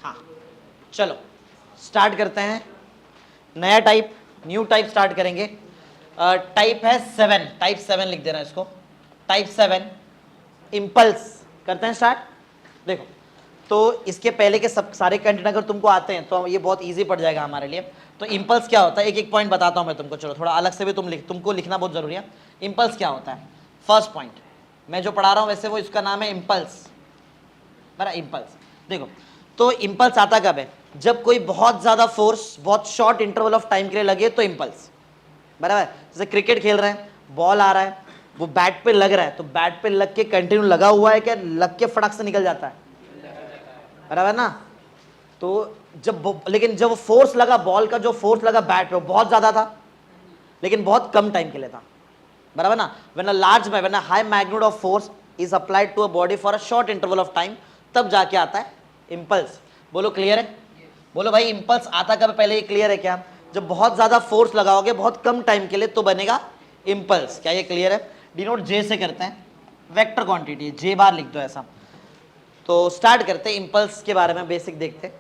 हाँ चलो स्टार्ट करते हैं, नया टाइप, न्यू टाइप स्टार्ट करेंगे। टाइप है 7, टाइप 7 लिख देना इसको, टाइप 7 इम्पल्स। करते हैं स्टार्ट। देखो तो इसके पहले के सब सारे कंटेंट अगर तुमको आते हैं तो ये बहुत इजी पड़ जाएगा हमारे लिए। तो इम्पल्स क्या होता है, एक एक पॉइंट बताता हूँ मैं तुमको, चलो थोड़ा अलग से भी तुमको लिखना बहुत जरूरी है। इम्पल्स क्या होता है, फर्स्ट पॉइंट मैं जो पढ़ा रहा हूँ वैसे वो इसका नाम है इम्पल्स, बराबर। इम्पल्स देखो, तो इम्पल्स आता कब है, जब कोई बहुत ज्यादा फोर्स बहुत शॉर्ट इंटरवल ऑफ टाइम के लिए लगे तो इम्पल्स, बराबर। जैसे क्रिकेट खेल रहे हैं, बॉल आ रहा है, वो बैट पे लग रहा है, तो बैट पे लग के कंटिन्यू लगा हुआ है क्या, लग के फटक से निकल जाता है, बराबर ना। तो लेकिन जब फोर्स लगा, बॉल का जो फोर्स लगा बैट पे वो बहुत ज्यादा था, लेकिन बहुत कम टाइम के लिए था, बराबर ना। When a high magnitude of force is applied to a body for a short interval of time, तब जाके आता है इम्पल्स। बोलो क्लियर है, बोलो भाई इम्पल्स आता कब, पहले ये क्लियर है क्या, जब बहुत ज्यादा फोर्स लगाओगे बहुत कम टाइम के लिए तो बनेगा इम्पल्स। क्या ये क्लियर है, डिनोट जे से करते हैं, वेक्टर क्वांटिटी जे बार लिख दो ऐसा। तो स्टार्ट करते हैं, इम्पल्स के बारे में बेसिक देखते हैं,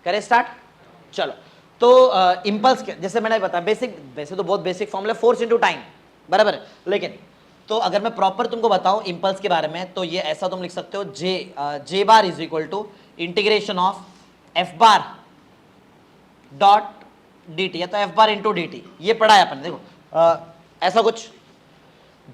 करें स्टार्ट। चलो तो इम्पल्स जैसे मैंने बताया बेसिक, वैसे तो बहुत basic formula force into time, बराबर है, लेकिन तो अगर मैं प्रॉपर तुमको बताऊं इम्पल्स के बारे में तो ये ऐसा तुम लिख सकते हो, J bar is equal to integration of F bar dot D T, या तो F bar into D T, ये पढ़ा है अपन। देखो ऐसा कुछ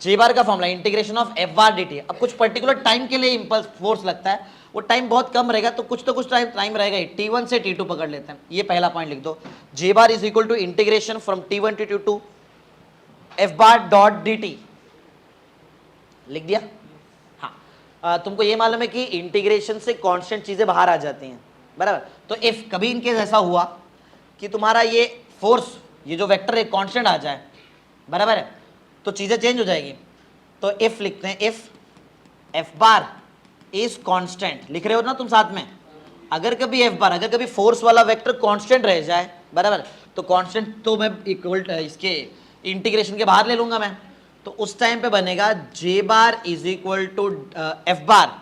जे बार का formula integration of F bar D T. अब कुछ पर्टिकुलर टाइम के लिए इम्पल्स फोर्स लगता है, वो टाइम बहुत कम रहेगा तो कुछ टाइम रहेगा ही, T1 से T2 पकड़ लेते हैं, ये पहला पॉइंट लिख दो। J bar is equal to integration from T1 to T2 F bar dot D T, लिख दिया। हाँ तुमको ये मालूम है कि इंटीग्रेशन से कांस्टेंट चीजें बाहर आ जाती हैं, बराबर। तो इफ कभी इनकेस ऐसा हुआ कि तुम्हारा ये फोर्स, ये जो वेक्टर है कांस्टेंट आ जाए, बराबर है, तो चीजें चेंज हो जाएगी। तो इफ लिखते हैं, if F bar is constant, लिख रहे हो ना तुम साथ में, अगर कभी एफ बार, अगर कभी फोर्स वाला वेक्टर कांस्टेंट रह जाए, बराबर, तो कांस्टेंट तो मैं इक्वल इसके इंटीग्रेशन के बाहर ले लूंगा मैं, तो उस टाइम पे बनेगा J bar is equal to F bar,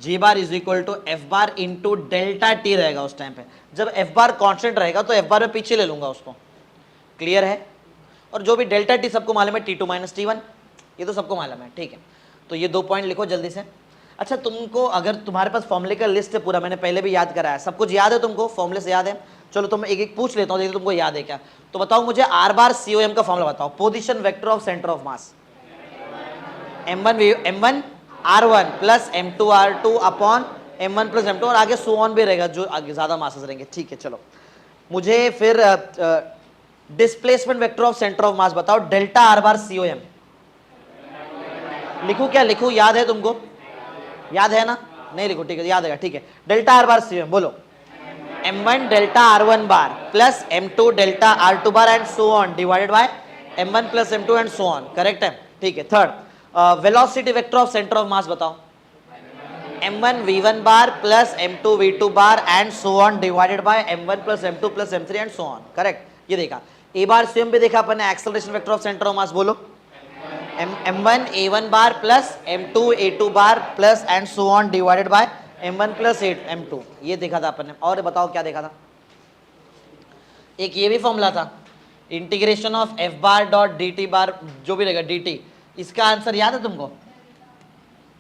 J bar is equal to F bar into delta T रहेगा उस टाइम पे। जब एफ बार कांस्टेंट रहेगा तो एफ बार में पीछे ले लूंगा उसको, क्लियर है। और जो भी डेल्टा टी सबको मालूम है, T2 माइनस T1, ये तो सबको मालूम है, ठीक है। तो ये 2 पॉइंट लिखो जल्दी से। अच्छा तुमको, अगर तुम्हारे पास फॉर्मूले का लिस्ट है पूरा, मैंने पहले भी याद कराया, सब कुछ याद है तुमको, फॉर्मूले से याद है। चलो तो मैं एक एक पूछ लेता हूँ, देखिए तुमको याद है क्या। तो बताओ मुझे आर बार COM का फॉर्मूला बताओ, position vector of centre of mass, M1 R1 plus M2 R2 upon M1 plus M2, और आगे सो ऑन भी रहेगा जो आगे ज्यादा मासेस रहेंगे, ठीक है। चलो मुझे फिर displacement vector of centre of mass बताओ, डेल्टा आर बार COM। लिखूं क्या लिखूं, याद है तुमको, याद है ना, नहीं लिखो, ठीक है, याद है, ठीक है। डेल्टा आर बार COM बोलो, M1 delta R1 bar plus M2 delta R2 bar and so on divided by M1 plus M2 and so on, correct है, ठीक है। Third velocity vector of centre of mass बताओ, M1 V1 bar plus M2 V2 bar and so on divided by M1 plus M2 plus M3 and so on, correct. ये देखा, ए बार COM भी देखा अपन ने, acceleration vector of centre of mass बोलो, M1 A1 bar plus M2 A2 bar plus and so on divided by M1 plus M2, ये देखा था अपन ने। और बताओ क्या देखा था, एक ये भी फॉर्मूला था, integration of F bar dot D T bar, जो भी रहेगा dt, इसका आंसर याद है तुमको,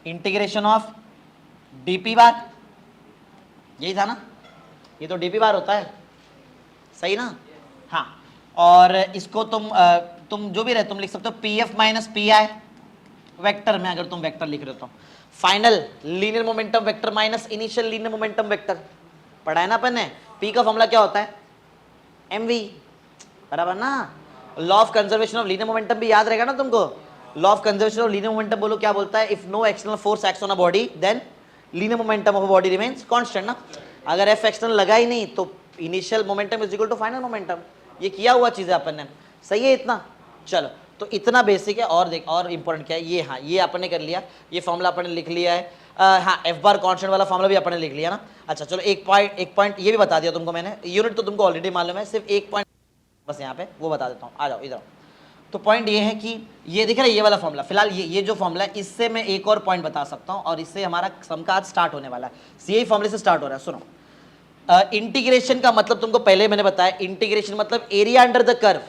इंटीग्रेशन ऑफ dp बार, यही था ना, ये तो dp बार होता है, सही ना। हाँ, और इसको तुम जो भी रहे तुम लिख सकते हो pf माइनस पी आई वेक्टर में, अगर तुम वेक्टर लिख रहे हो तो final linear momentum vector minus initial linear momentum vector, पढ़ा है ना अपन ने। p का फॉर्मूला क्या होता है, mv, बराबर ना। Law of conservation of linear momentum भी याद रहेगा ना तुमको, law of conservation of linear momentum बोलो क्या बोलता है, if no external force acts on a body then linear momentum of a body remains constant ना। अगर एफ एक्सटर्नल लगा ही नहीं तो initial momentum is equal to final momentum, ये किया हुआ चीज है अपन ने, सही है इतना। चलो तो इतना बेसिक है, और देख और इंपॉर्टेंट क्या है ये, हाँ ये अपन ने कर लिया, ये फॉर्मूला अपन ने लिख लिया है। हाँ एफ बार कांस्टेंट वाला फॉर्मूला भी अपन ने लिख लिया ना। अच्छा चलो एक पॉइंट ये भी बता दिया तुमको मैंने, यूनिट तो तुमको ऑलरेडी मालूम है, सिर्फ एक पॉइंट बस यहाँ पे वो बता देता हूँ, आ जाओ इधर। तो पॉइंट ये है कि ये दिख रहा है ये वाला फॉर्मूला, फिलहाल ये जो फॉर्मूला है इससे मैं एक और पॉइंट बता सकता हूं और इससे हमारा सम का आज स्टार्ट होने वाला है। यही फॉर्मूले से स्टार्ट हो रहा है। सुनो, इंटीग्रेशन का मतलब तुमको पहले मैंने बताया, इंटीग्रेशन मतलब एरिया अंडर द कर्व,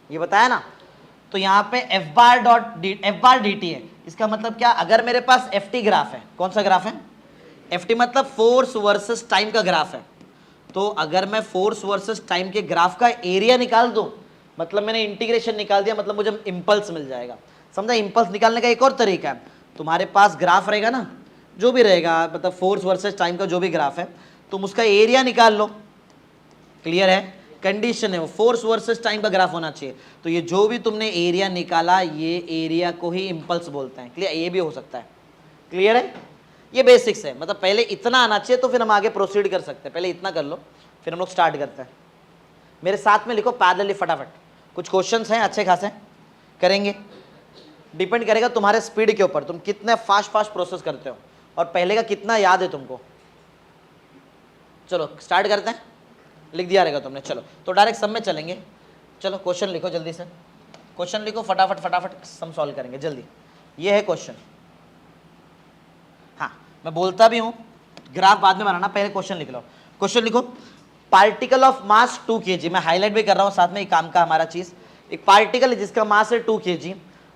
ये बताया ना। तो यहाँ पे एफ बार डी टी है, इसका मतलब क्या, अगर मेरे पास एफ टी ग्राफ है, कौन सा ग्राफ है, एफ टी मतलब फोर्स वर्सेस टाइम का ग्राफ है, तो अगर मैं फोर्स वर्सेस टाइम के ग्राफ का एरिया निकाल दूं, मतलब मैंने इंटीग्रेशन निकाल दिया, मतलब मुझे इंपल्स मिल जाएगा। समझा, इंपल्स निकालने का एक और तरीका है, तुम्हारे पास ग्राफ रहेगा ना, जो भी रहेगा, मतलब फोर्स वर्सेस टाइम का जो भी ग्राफ है, तुम उसका एरिया निकाल लो। क्लियर है, कंडीशन है वो फोर्स वर्सेस टाइम का ग्राफ होना चाहिए। तो ये जो भी तुमने एरिया निकाला, ये एरिया को ही इंपल्स बोलते हैं। क्लियर, ये भी हो सकता है। क्लियर है, ये बेसिक्स है, मतलब पहले इतना आना चाहिए तो फिर हम आगे प्रोसीड कर सकते हैं। पहले इतना कर लो, फिर हम लोग स्टार्ट करते हैं। मेरे साथ में लिखो पैरेलली फटाफट, कुछ क्वेश्चंस हैं अच्छे खासे करेंगे। डिपेंड करेगा तुम्हारे स्पीड के ऊपर, तुम कितने फास्ट प्रोसेस करते हो और पहले का कितना याद है तुमको। चलो स्टार्ट करते हैं, लिख दिया रहेगा तुमने। चलो तो डायरेक्ट सम में चलेंगे। चलो क्वेश्चन लिखो जल्दी से, क्वेश्चन लिखो फटाफट सम सॉल्व करेंगे जल्दी। ये है क्वेश्चन, हाँ मैं बोलता भी हूँ, ग्राफ बाद में बनाना, पहले क्वेश्चन लिख लो। क्वेश्चन लिखो, पार्टिकल ऑफ मास 2 kg, मैं हाईलाइट भी कर रहा हूँ साथ में, काम का हमारा चीज। एक पार्टिकल है जिसका मास है 2 kg,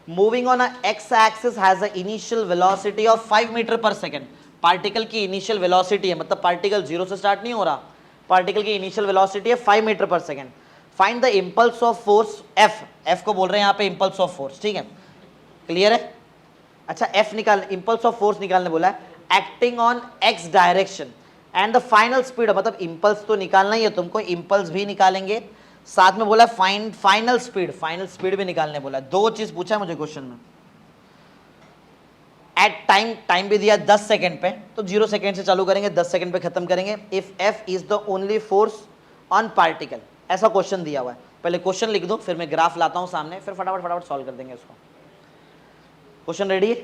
moving on X axis has a initial velocity of 5 metre per second. Particle की इनिशियल वेलोसिटी है, मतलब पार्टिकल जीरो से स्टार्ट नहीं हो रहा, पार्टिकल की इनिशियल वेलोसिटी है 5 metre per second. Find the impulse of force F, F को बोल रहे हैं यहाँ पे इंपल्स ऑफ फोर्स, ठीक है, क्लियर है। अच्छा एफ निकाल, इंपल्स ऑफ फोर्स निकालने बोला है, acting on x direction and the final speed, मतलब इंपल्स तो निकालना ही है तुमको, इंपल्स भी निकालेंगे, साथ में बोला find final speed, final speed भी निकालने बोला। दो चीज पूछा है मुझे क्वेश्चन में। एट टाइम, टाइम भी दिया 10 सेकंड पे, तो 0 सेकंड से चालू करेंगे, 10 सेकंड पे खत्म करेंगे। If F is the only force on particle, ऐसा क्वेश्चन दिया हुआ है। पहले क्वेश्चन लिख दो, फिर मैं ग्राफ लाता हूं सामने, फिर फटाफट सॉल्व कर देंगे इसको। क्वेश्चन रेडी है,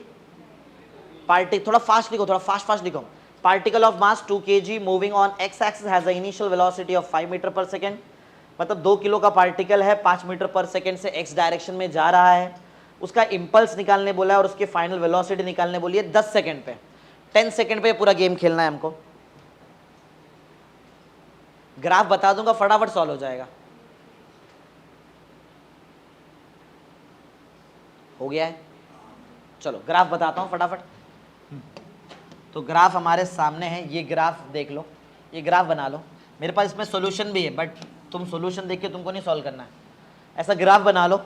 पार्टी थोड़ा फास्ट लिखो, थोड़ा फास्ट लिखो। Particle of mass 2 kg moving on X axis has a initial velocity of 5 metre per second, मतलब 2 किलो का पार्टिकल है, 5 मीटर पर सेकेंड से एक्स डायरेक्शन में जा रहा है। उसका इंपल्स निकालने बोला है और उसकी फाइनल वेलोसिटी निकालने बोली है 10 सेकंड पे। 10 सेकंड पे पूरा गेम खेलना है हमको। ग्राफ बता दूंगा, फटाफट सॉल्व हो जाएगा। हो गया है, चलो ग्राफ बताता हूं फटाफट। तो ग्राफ हमारे सामने है, ये ग्राफ देख लो, ये ग्राफ बना लो। मेरे पास इसमें सॉल्यूशन भी है, बट तुम सॉल्यूशन देख के तुमको नहीं सॉल्व करना है, ऐसा ग्राफ बना लो,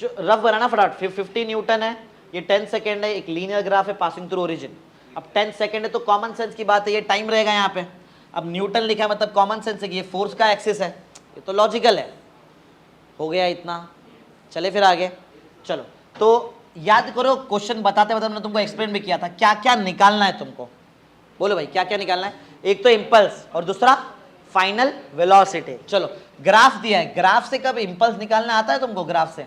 रफ बनाना फटाफट। 50 न्यूटन है, ये 10 सेकेंड है, एक लीनियर ग्राफ है पासिंग थ्रू ओरिजिन। अब 10 सेकेंड है तो कॉमन सेंस की बात है, ये टाइम रहेगा यहाँ पे। अब न्यूटन लिखा है मतलब कॉमन सेंस है कि ये फोर्स का एक्सिस है, ये तो लॉजिकल है। हो गया इतना, चले फिर आगे। चलो तो याद करो, क्वेश्चन बताते मैंने तुमको एक्सप्लेन भी किया था क्या क्या निकालना है तुमको। बोलो भाई क्या क्या निकालना है। एक तो इंपल्स और दूसरा फाइनल वेलोसिटी। चलो ग्राफ दिया है, ग्राफ से कब इंपल्स निकालना आता है तुमको, ग्राफ से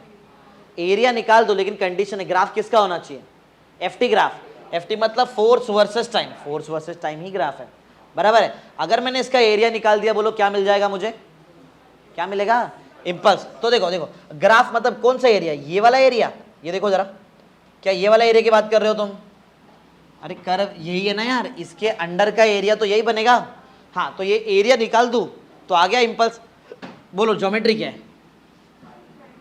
एरिया निकाल दो, लेकिन कंडीशन है ग्राफ किसका होना चाहिए, एफटी ग्राफ। एफटी मतलब force versus time, force versus time ही ग्राफ है, बराबर है। अगर मैंने इसका एरिया निकाल दिया, बोलो क्या मिल जाएगा मुझे, क्या मिलेगा, इंपल्स। तो देखो देखो ग्राफ मतलब कौन सा एरिया, ये वाला एरिया, ये देखो जरा, क्या ये वाला एरिया की बात कर रहे हो तुम, अरे कर्व यही है ना यार, इसके अंडर का एरिया तो यही बनेगा। हाँ तो ये एरिया निकाल दूं तो आ गया इंपल्स। बोलो ज्योमेट्री क्या है,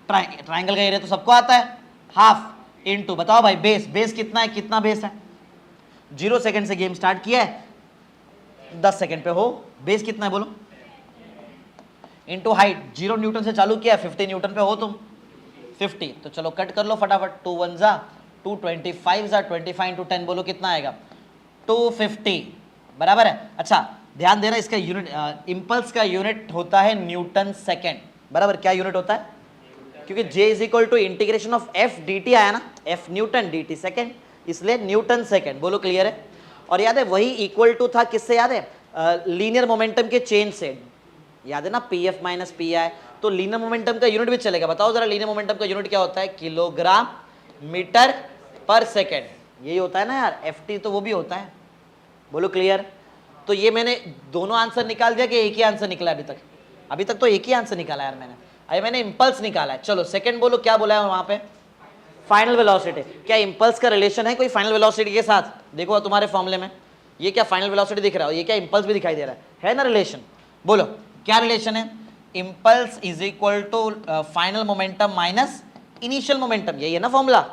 ट्राइंगल का एरिया तो सबको आता है, हाफ इनटू, बताओ भाई बेस, बेस कितना है, कितना बेस है, 0 सेकंड से गेम स्टार्ट किया है, 10 सेकंड पे हो, बेस कितना है बोलो, इनटू हाइट, 0 न्यूटन से चालू किया है, 50 न्यूटन पे हो तुम, 50। तो चलो कट कर लो फटाफट, 2 1 जा 2, 25 जा 25 इंटू 10, बोलो कितना आएगा, 250, बराबर है। अच्छा ध्यान देना, इसका यूनिट, इंपल्स का यूनिट होता है न्यूटन सेकेंड, बराबर। क्या यूनिट होता है, क्योंकि J is equal to integration of F dt आया ना, F न्यूटन dt सेकेंड, इसलिए न्यूटन सेकेंड। बोलो क्लियर है। और याद है वही इक्वल टू था किससे, याद है, लीनियर मोमेंटम के चेंज से, याद है ना, PF माइनस PI। तो लीनियर मोमेंटम का यूनिट भी चलेगा, बताओ जरा लीनियर मोमेंटम का यूनिट क्या होता है, किलोग्राम मीटर पर सेकेंड, यही होता है ना यार। FT तो वो भी होता है, बोलो क्लियर। तो ये मैंने दोनों आंसर निकाल दिया कि एक ही आंसर निकला अभी तक, अभी तक तो एक ही आंसर निकाला यार मैंने। अभी मैंने इंपल्स निकाला है। चलो सेकंड बोलो क्या बोला है वहां पे, फाइनल वेलोसिटी। क्या इंपल्स का रिलेशन है कोई फाइनल वेलोसिटी के साथ? देखो तुम्हारे फॉर्मूले में ये क्या फाइनल वेलोसिटी दिख रहा है, ये क्या इंपल्स भी दिखाई दे रहा है ना रिलेशन? बोलो क्या रिलेशन है? Impulse is equal to final momentum minus initial momentum, यही है ना फॉर्मूला।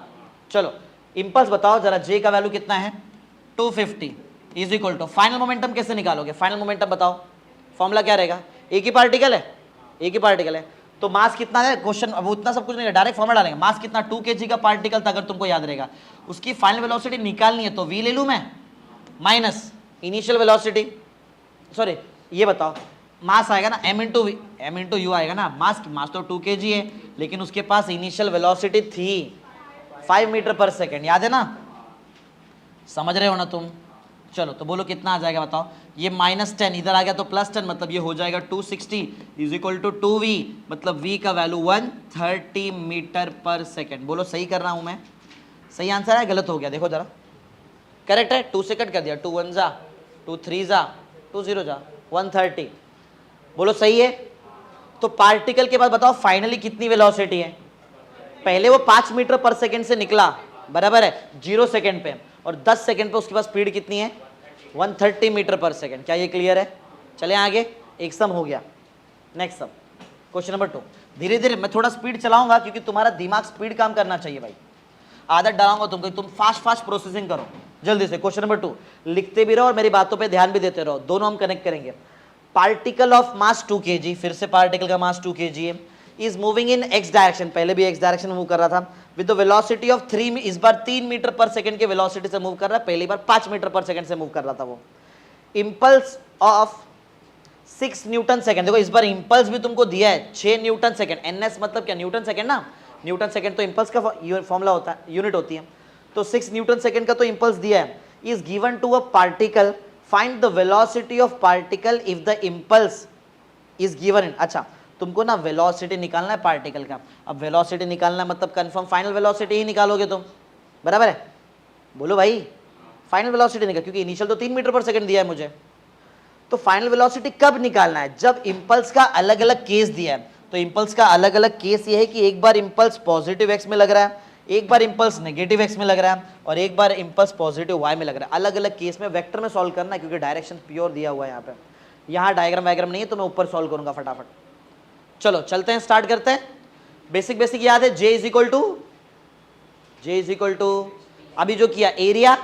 चलो इंपल्स बताओ जरा, जे का वैल्यू कितना है 250 is equal to final momentum कैसे निकालोगे? फाइनल मोमेंटम बताओ, फॉर्मूला क्या रहेगा? एक ही पार्टिकल है, एक ही पार्टिकल है तो मास कितना है? क्वेश्चन अब उतना सब कुछ नहीं है, डायरेक्ट फॉर्मूला डालेंगे। मास कितना 2 kg का पार्टिकल था, अगर तुमको याद रहेगा। उसकी फाइनल वेलोसिटी निकालनी है तो v ले लूं मैं माइनस इनिशियल वेलोसिटी, सॉरी ये बताओ मास आएगा ना m इंटू यू आएगा ना। मास तो 2 kg है, लेकिन उसके पास इनिशियल वेलोसिटी थी 5 मीटर पर सेकेंड, याद है ना? समझ रहे हो ना तुम? चलो तो बोलो कितना आ जाएगा बताओ। ये -10 इधर आ गया तो +10, मतलब ये हो जाएगा 260 इज इक्वल टू 2v, मतलब v का वैल्यू 130 मीटर पर सेकेंड। बोलो सही कर रहा हूं मैं? सही आंसर है, गलत हो गया? देखो जरा, करेक्ट है। 2 से कट कर दिया, 2 1 जा, 2 3 जा, 2 0 जा, 130। बोलो सही है। तो पार्टिकल के बाद बताओ फाइनली कितनी वेलोसिटी है? पहले वो 5 मीटर पर सेकेंड से निकला, बराबर है 0 सेकेंड पे, और 10 सेकेंड पे उसके पास स्पीड कितनी है? 130 मीटर पर सेकेंड। क्या ये क्लियर है? चले आगे, एक सम हो गया। Next sum, question number 2। धीरे धीरे मैं थोड़ा स्पीड चलाऊंगा क्योंकि तुम्हारा दिमाग स्पीड काम करना चाहिए भाई। आदत डालूंगा तुमको, तुम फास्ट प्रोसेसिंग करो जल्दी से। क्वेश्चन नंबर 2 लिखते भी रहो और मेरी बातों पे ध्यान भी देते रहो, दोनों हम कनेक्ट करेंगे। पार्टिकल ऑफ मास 2 kg, फिर से पार्टिकल का मास 2 kg है, is moving in x direction, पहले भी एक्स डायरेक्शन में मूव कर रहा था, विद द वेलोसिटी ऑफ 3, इस बार 3 मीटर पर सेकंड के वेलोसिटी से मूव कर रहा है, पहली बार 5 मीटर पर सेकंड से मूव कर रहा था वो। इंपल्स ऑफ 6 न्यूटन सेकंड, देखो इस बार इंपल्स भी तुमको दिया है 6 न्यूटन सेकंड। एनएस मतलब क्या? न्यूटन सेकंड ना, न्यूटन सेकंड तो इंपल्स का फॉर्मूला होता है, यूनिट होती है। तो 6 न्यूटन सेकंड का तो इंपल्स दिया है। Is given to a particle, find the velocity of particle if the impulse is given in. अच्छा तुमको ना वेलोसिटी निकालना है पार्टिकल का। अब वेलोसिटी निकालना मतलब कंफर्म फाइनल वेलोसिटी ही निकालोगे तुम, बराबर है? बोलो भाई फाइनल वेलोसिटी निकाल, क्योंकि इनिशियल तो 3 मीटर पर सेकंड दिया है मुझे। तो फाइनल वेलोसिटी कब निकालना है? जब इंपल्स का अलग अलग केस दिया है। तो इंपल्स का अलग अलग केस ये है कि एक बार इंपल्स पॉजिटिव एक्स में लग रहा है, एक बार इंपल्स नेगेटिव एक्स में लग रहा है, और एक बार इंपल्स पॉजिटिव वाई में लग रहा है। अलग अलग केस में वेक्टर में सॉल्व करना है, क्योंकि डायरेक्शन प्योर दिया हुआ है यहाँ पे। यहाँ डायग्राम वायग्राम नहीं है तो मैं ऊपर सॉल्व करूंगा फटाफट। चलो चलते हैं, स्टार्ट करते हैं। बेसिक याद है, जे इज इक्वल टू अभी जो किया एरिया,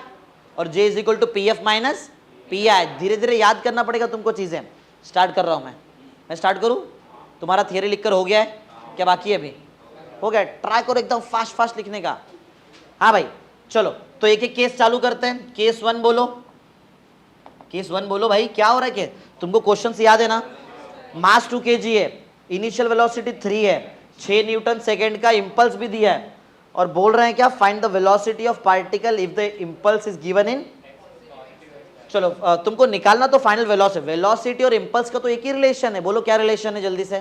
और J is equal to P F minus P I. धीरे धीरे याद करना पड़ेगा तुमको चीजें। स्टार्ट कर रहा हूं मैं स्टार्ट करूं? तुम्हारा थियरी लिखकर हो गया है क्या? बाकी है अभी? हो गया? ट्राई करो एकदम फास्ट लिखने का। हाँ भाई चलो तो एक एक केस चालू करते हैं। केस 1 बोलो, केस 1 बोलो भाई, क्या हो रहा है? केस तुमको क्वेश्चन से याद है ना? मास 2 kg है, इनिशियल वेलोसिटी 3 है, 6 न्यूटन सेकेंड का इंपल्स भी दिया है, और बोल रहे हैं क्या? Find the velocity of particle if the impulse is given इन। चलो तुमको निकालना तो फाइनल वेलोसिटी और इंपल्स का तो एक ही रिलेशन है। बोलो क्या रिलेशन है जल्दी से?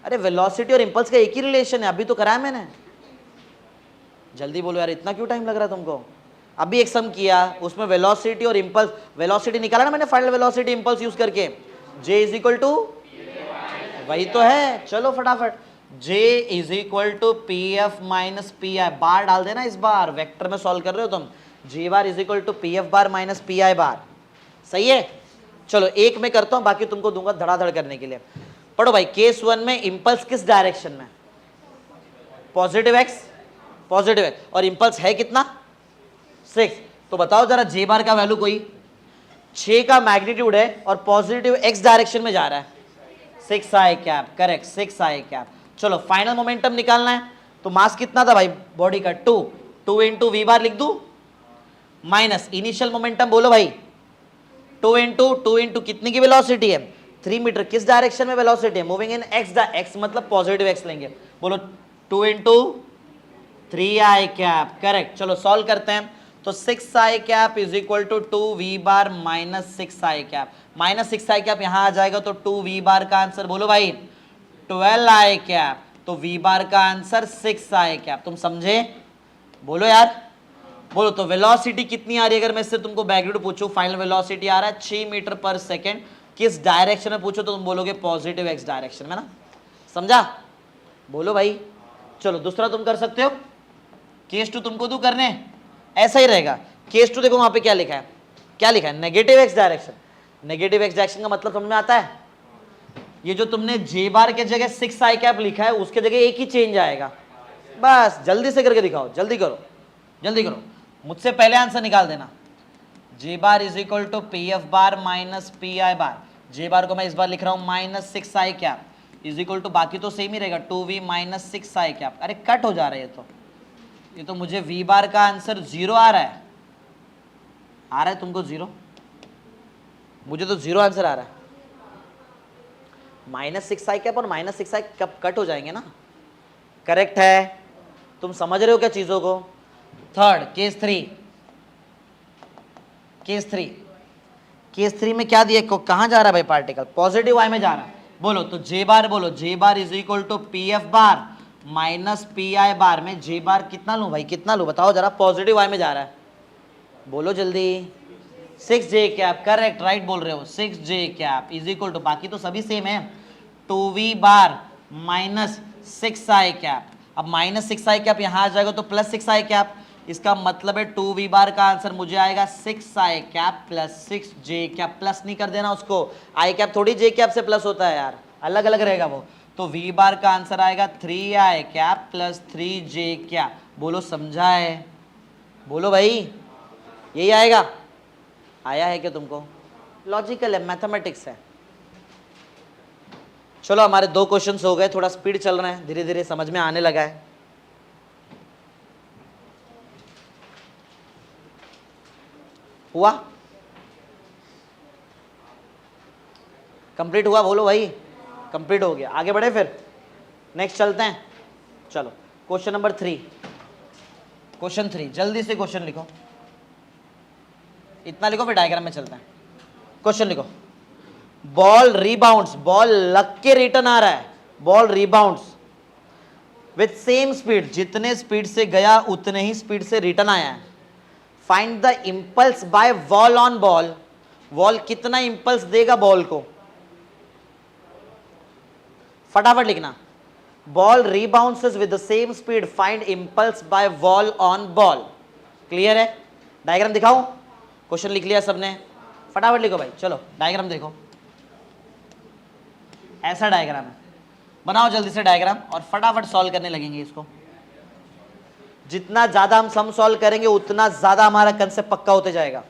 अरे वेलोसिटी और इंपल्स का एक ही रिलेशन है, अभी तो कराया मैंने। जल्दी बोलो यार, इतना क्यों टाइम लग रहा है तुमको? अभी एक सम किया, उसमें वेलोसिटी और इंपल्स, वेलोसिटी निकाला ना मैंने फाइनल वेलोसिटी इंपल्स यूज करके, जे इज इक्वल टू, वही तो है। चलो फटाफट, J is equal to P F minus P I, bar डाल देना इस बार, वेक्टर में सॉल्व कर रहे हो तुम। J bar is equal to P F bar minus P I bar, सही है? चलो एक मैं करता हूं, बाकी तुमको दूंगा धड़ाधड़ करने के लिए। पढ़ो भाई, केस 1 में इंपल्स किस डायरेक्शन में? पॉजिटिव एक्स, और इंपल्स है कितना? 6। तो बताओ जरा J बार का वैल्यू कोई? 6 का मैग्नीट्यूड है और पॉजिटिव एक्स डायरेक्शन में जा रहा है, 6i cap, correct 6i cap. चलो फाइनल मोमेंटम निकालना है, तो मास कितना था भाई बॉडी का? 2 इंटू वी बार लिख दूं, माइनस इनिशियल मोमेंटम बोलो भाई 2 इंटू कितनी की वेलोसिटी है? 3 मीटर। किस डायरेक्शन में वेलोसिटी है? मूविंग इन एक्स मतलब पॉजिटिव एक्स लेंगे। बोलो 2 इंटू 3i कैप, करेक्ट। चलो सॉल्व करते हैं, तो 6i cap is equal to 2v bar minus 6i cap, minus 6i cap यहाँ आ जाएगा तो 2v बार का आंसर बोलो भाई 12i कैप, तो v बार का आंसर 6i कैप। तुम समझे? बोलो यार, बोलो। तो वेलोसिटी कितनी आ रही है? अगर मैं इससे तुमको बैकग्राउंड पूछूं, फाइनल वेलोसिटी आ रहा है 6 मीटर पर सेकेंड, किस डायरेक्शन में पूछो तो तुम बोलोगे पॉजिटिव एक्स डायरेक्शन में ना, समझा? बोलो भाई। चलो दूसरा तुम कर सकते हो, केस 2 तुमको दो करने, ऐसा ही रहेगा। केस 2 देखो वहां पे क्या लिखा है, क्या लिखा है, negative x direction. Negative x direction का मतलब समझ में आता है? ये जो तुमने जे बार के जगह 6 आई कैप लिखा है उसके जगह एक ही चेंज आएगा। बस जल्दी से करके दिखाओ, जल्दी करो, जल्दी करो, मुझसे पहले आंसर निकाल देना। J bar is equal to P F bar minus P I bar. J bar को मैं इस बार लिख रहा हूं minus 6 I cap is equal to, बाकी तो सेम ही रहेगा, 2v माइनस 6 आई कैप। अरे कट हो जा रहा है ये तो मुझे v बार का आंसर 0 आ रहा है। आ रहा है तुमको 0? मुझे तो 0 आंसर आ रहा है। माइनस 6 आई कैप और माइनस 6 आई कैप कट हो जाएंगे ना। करेक्ट है, तुम समझ रहे हो क्या चीजों को? थर्ड केस 3, केस 3 में क्या दिया, कहां जा रहा है भाई पार्टिकल? पॉजिटिव वाई में जा रहा है। बोलो तो जे बार, बोलो J bar is equal to P F bar minus P I bar में जे बार कितना लूं भाई, कितना लूं बताओ जरा? पॉजिटिव वाई में जा रहा है, बोलो जल्दी। 6j कैप, करेक्ट, राइट बोल रहे हो। 6j cap is equal to, बाकी तो सभी सेम है, 2v bar minus 6i cap. अब माइनस 6i कैप यहां आ जाएगा तो प्लस 6i कैप, इसका मतलब है 2v बार का आंसर मुझे आएगा 6i cap plus 6j cap. Plus नहीं कर देना उसको, i कैप थोड़ी j कैप से प्लस होता है यार, अलग अलग रहेगा वो। तो v बार का आंसर आएगा 3i cap plus 3j cap. बोलो समझा है? बोलो भाई, यही आएगा? आया है क्या तुमको? लॉजिकल है, मैथमेटिक्स है। चलो हमारे 2 क्वेश्चंस हो गए, थोड़ा स्पीड चल रहे हैं, धीरे धीरे समझ में आने लगा है। हुआ? कंप्लीट हुआ? बोलो भाई, कंप्लीट हो गया। आगे बढ़े फिर, नेक्स्ट चलते हैं। चलो क्वेश्चन नंबर 3, क्वेश्चन 3 जल्दी से क्वेश्चन लिखो, इतना लिखो फिर डायग्राम में चलते हैं। क्वेश्चन लिखो, बॉल रिबाउंड्स, बॉल लग के रिटर्न आ रहा है, ball rebounds with same speed, जितने स्पीड से गया उतने ही स्पीड से रिटर्न आया है। Find the impulse by wall on ball, wall कितना इंपल्स देगा बॉल को? फटाफट लिखना। Ball rebounds with the same speed, find impulse by wall on ball. Clear है? डायग्राम दिखाओ। क्वेश्चन लिख लिया सबने? फटाफट लिखो भाई, चलो डायग्राम देखो, ऐसा डायग्राम है, बनाओ जल्दी से डायग्राम और फटाफट सॉल्व करने लगेंगे इसको। जितना ज्यादा हम सम सॉल्व करेंगे उतना ज्यादा हमारा कंसेप्ट पक्का होते जाएगा।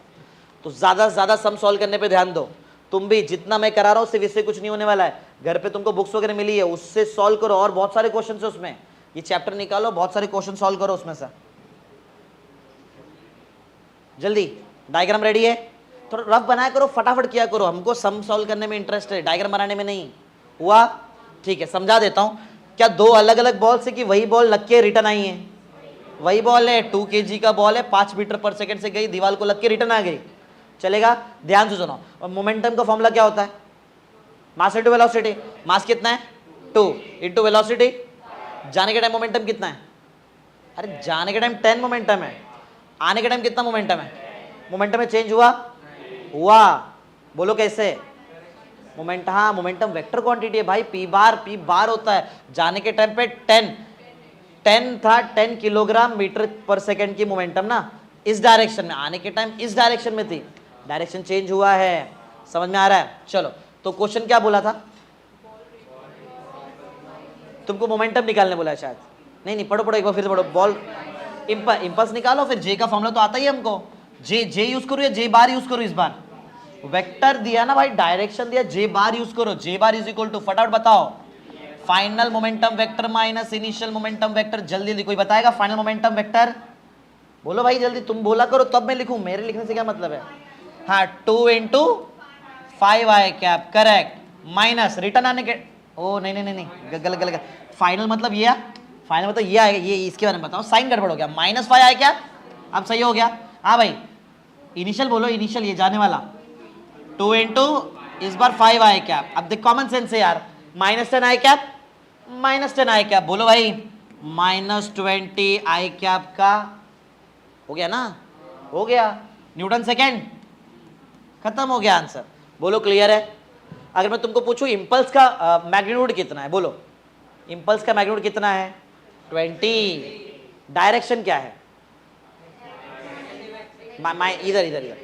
तो ज्यादा से ज्यादा सम सॉल्व करने पे ध्यान दो। तुम भी जितना मैं करा रहा हूं सिर्फ इससे कुछ नहीं होने वाला है, घर पे तुमको बुक्स वगैरह मिली है उससे सॉल्व करो, और बहुत सारे क्वेश्चन है उसमें, ये चैप्टर निकालो, बहुत सारे क्वेश्चन सॉल्व करो उसमें से। जल्दी, डायग्राम रेडी है? थोड़ा रफ बनाया करो, फटाफट किया करो, हमको सम सॉल्व करने में इंटरेस्ट है, डायग्राम बनाने में नहीं। हुआ? ठीक है, समझा देता हूं। क्या 2 अलग अलग बॉल से कि वही बॉल लग के रिटर्न आई है? वही बॉल है, 2 kg का बॉल है, 5 मीटर पर सेकंड से गई, दीवार को लग के रिटर्न आ गई, चलेगा? ध्यान से सुनो। और मोमेंटम का फॉर्मूला क्या होता है? Mass into velocity. मास कितना है? 2 इंटू वेलोसिटी, जाने के टाइम मोमेंटम कितना है? अरे जाने के टाइम 10 मोमेंटम है, आने के टाइम कितना मोमेंटम है? मोमेंटम में चेंज हुआ? हुआ। बोलो कैसे? मोमेंटम, हाँ मोमेंटम वेक्टर क्वांटिटी है भाई, पी बार होता है। जाने के टाइम पे 10 था, 10 किलोग्राम मीटर पर सेकंड की मोमेंटम ना, इस डायरेक्शन में, आने के टाइम इस डायरेक्शन में थी, डायरेक्शन चेंज हुआ है। समझ में आ रहा है? चलो तो क्वेश्चन क्या बोला था? तुमको मोमेंटम निकालने बोला है शायद। नहीं, पढ़ो एक बार फिर से पढ़ो। बॉल इंपल्स निकालो, फिर जे का फॉर्मूला तो आता ही है हमको। जे यूज करो या जे बार यूज करो? इस बार वेक्टर दिया ना भाई, डायरेक्शन दिया, जे बार यूज करो। जे बार इज इक्वल टू, फटाफट बताओ, final momentum vector minus initial momentum vector. जल्दी कोई बताएगा फाइनल मोमेंटम वेक्टर? बोलो भाई जल्दी, तुम बोला करो तब मैं लिखूं, मेरे लिखने से क्या मतलब है? हाँ, 2 into 5i cap, correct, minus return आने के, ओ नहीं, गलत। फाइनल मतलब ये, फाइनल मतलब ये आएगा, ये इसके बारे में बताओ, साइन गड़बड़ हो गया, माइनस 5i कैप। अब सही हो गया? हाँ भाई, इनिशियल बोलो, इनिशियल ये जाने वाला, 2 इंटू इस बार 5i कैप। अब देख कॉमन सेंस है यार, minus 10i cap, minus 10i cap. बोलो भाई, माइनस 20i कैप का हो गया ना? हो गया, न्यूटन सेकेंड, खत्म हो गया आंसर। बोलो क्लियर है? अगर मैं तुमको पूछूं इम्पल्स का मैग्नीट्यूड कितना है, बोलो इम्पल्स का मैग्नीट्यूड कितना है 20। डायरेक्शन क्या है इधर इधर इधर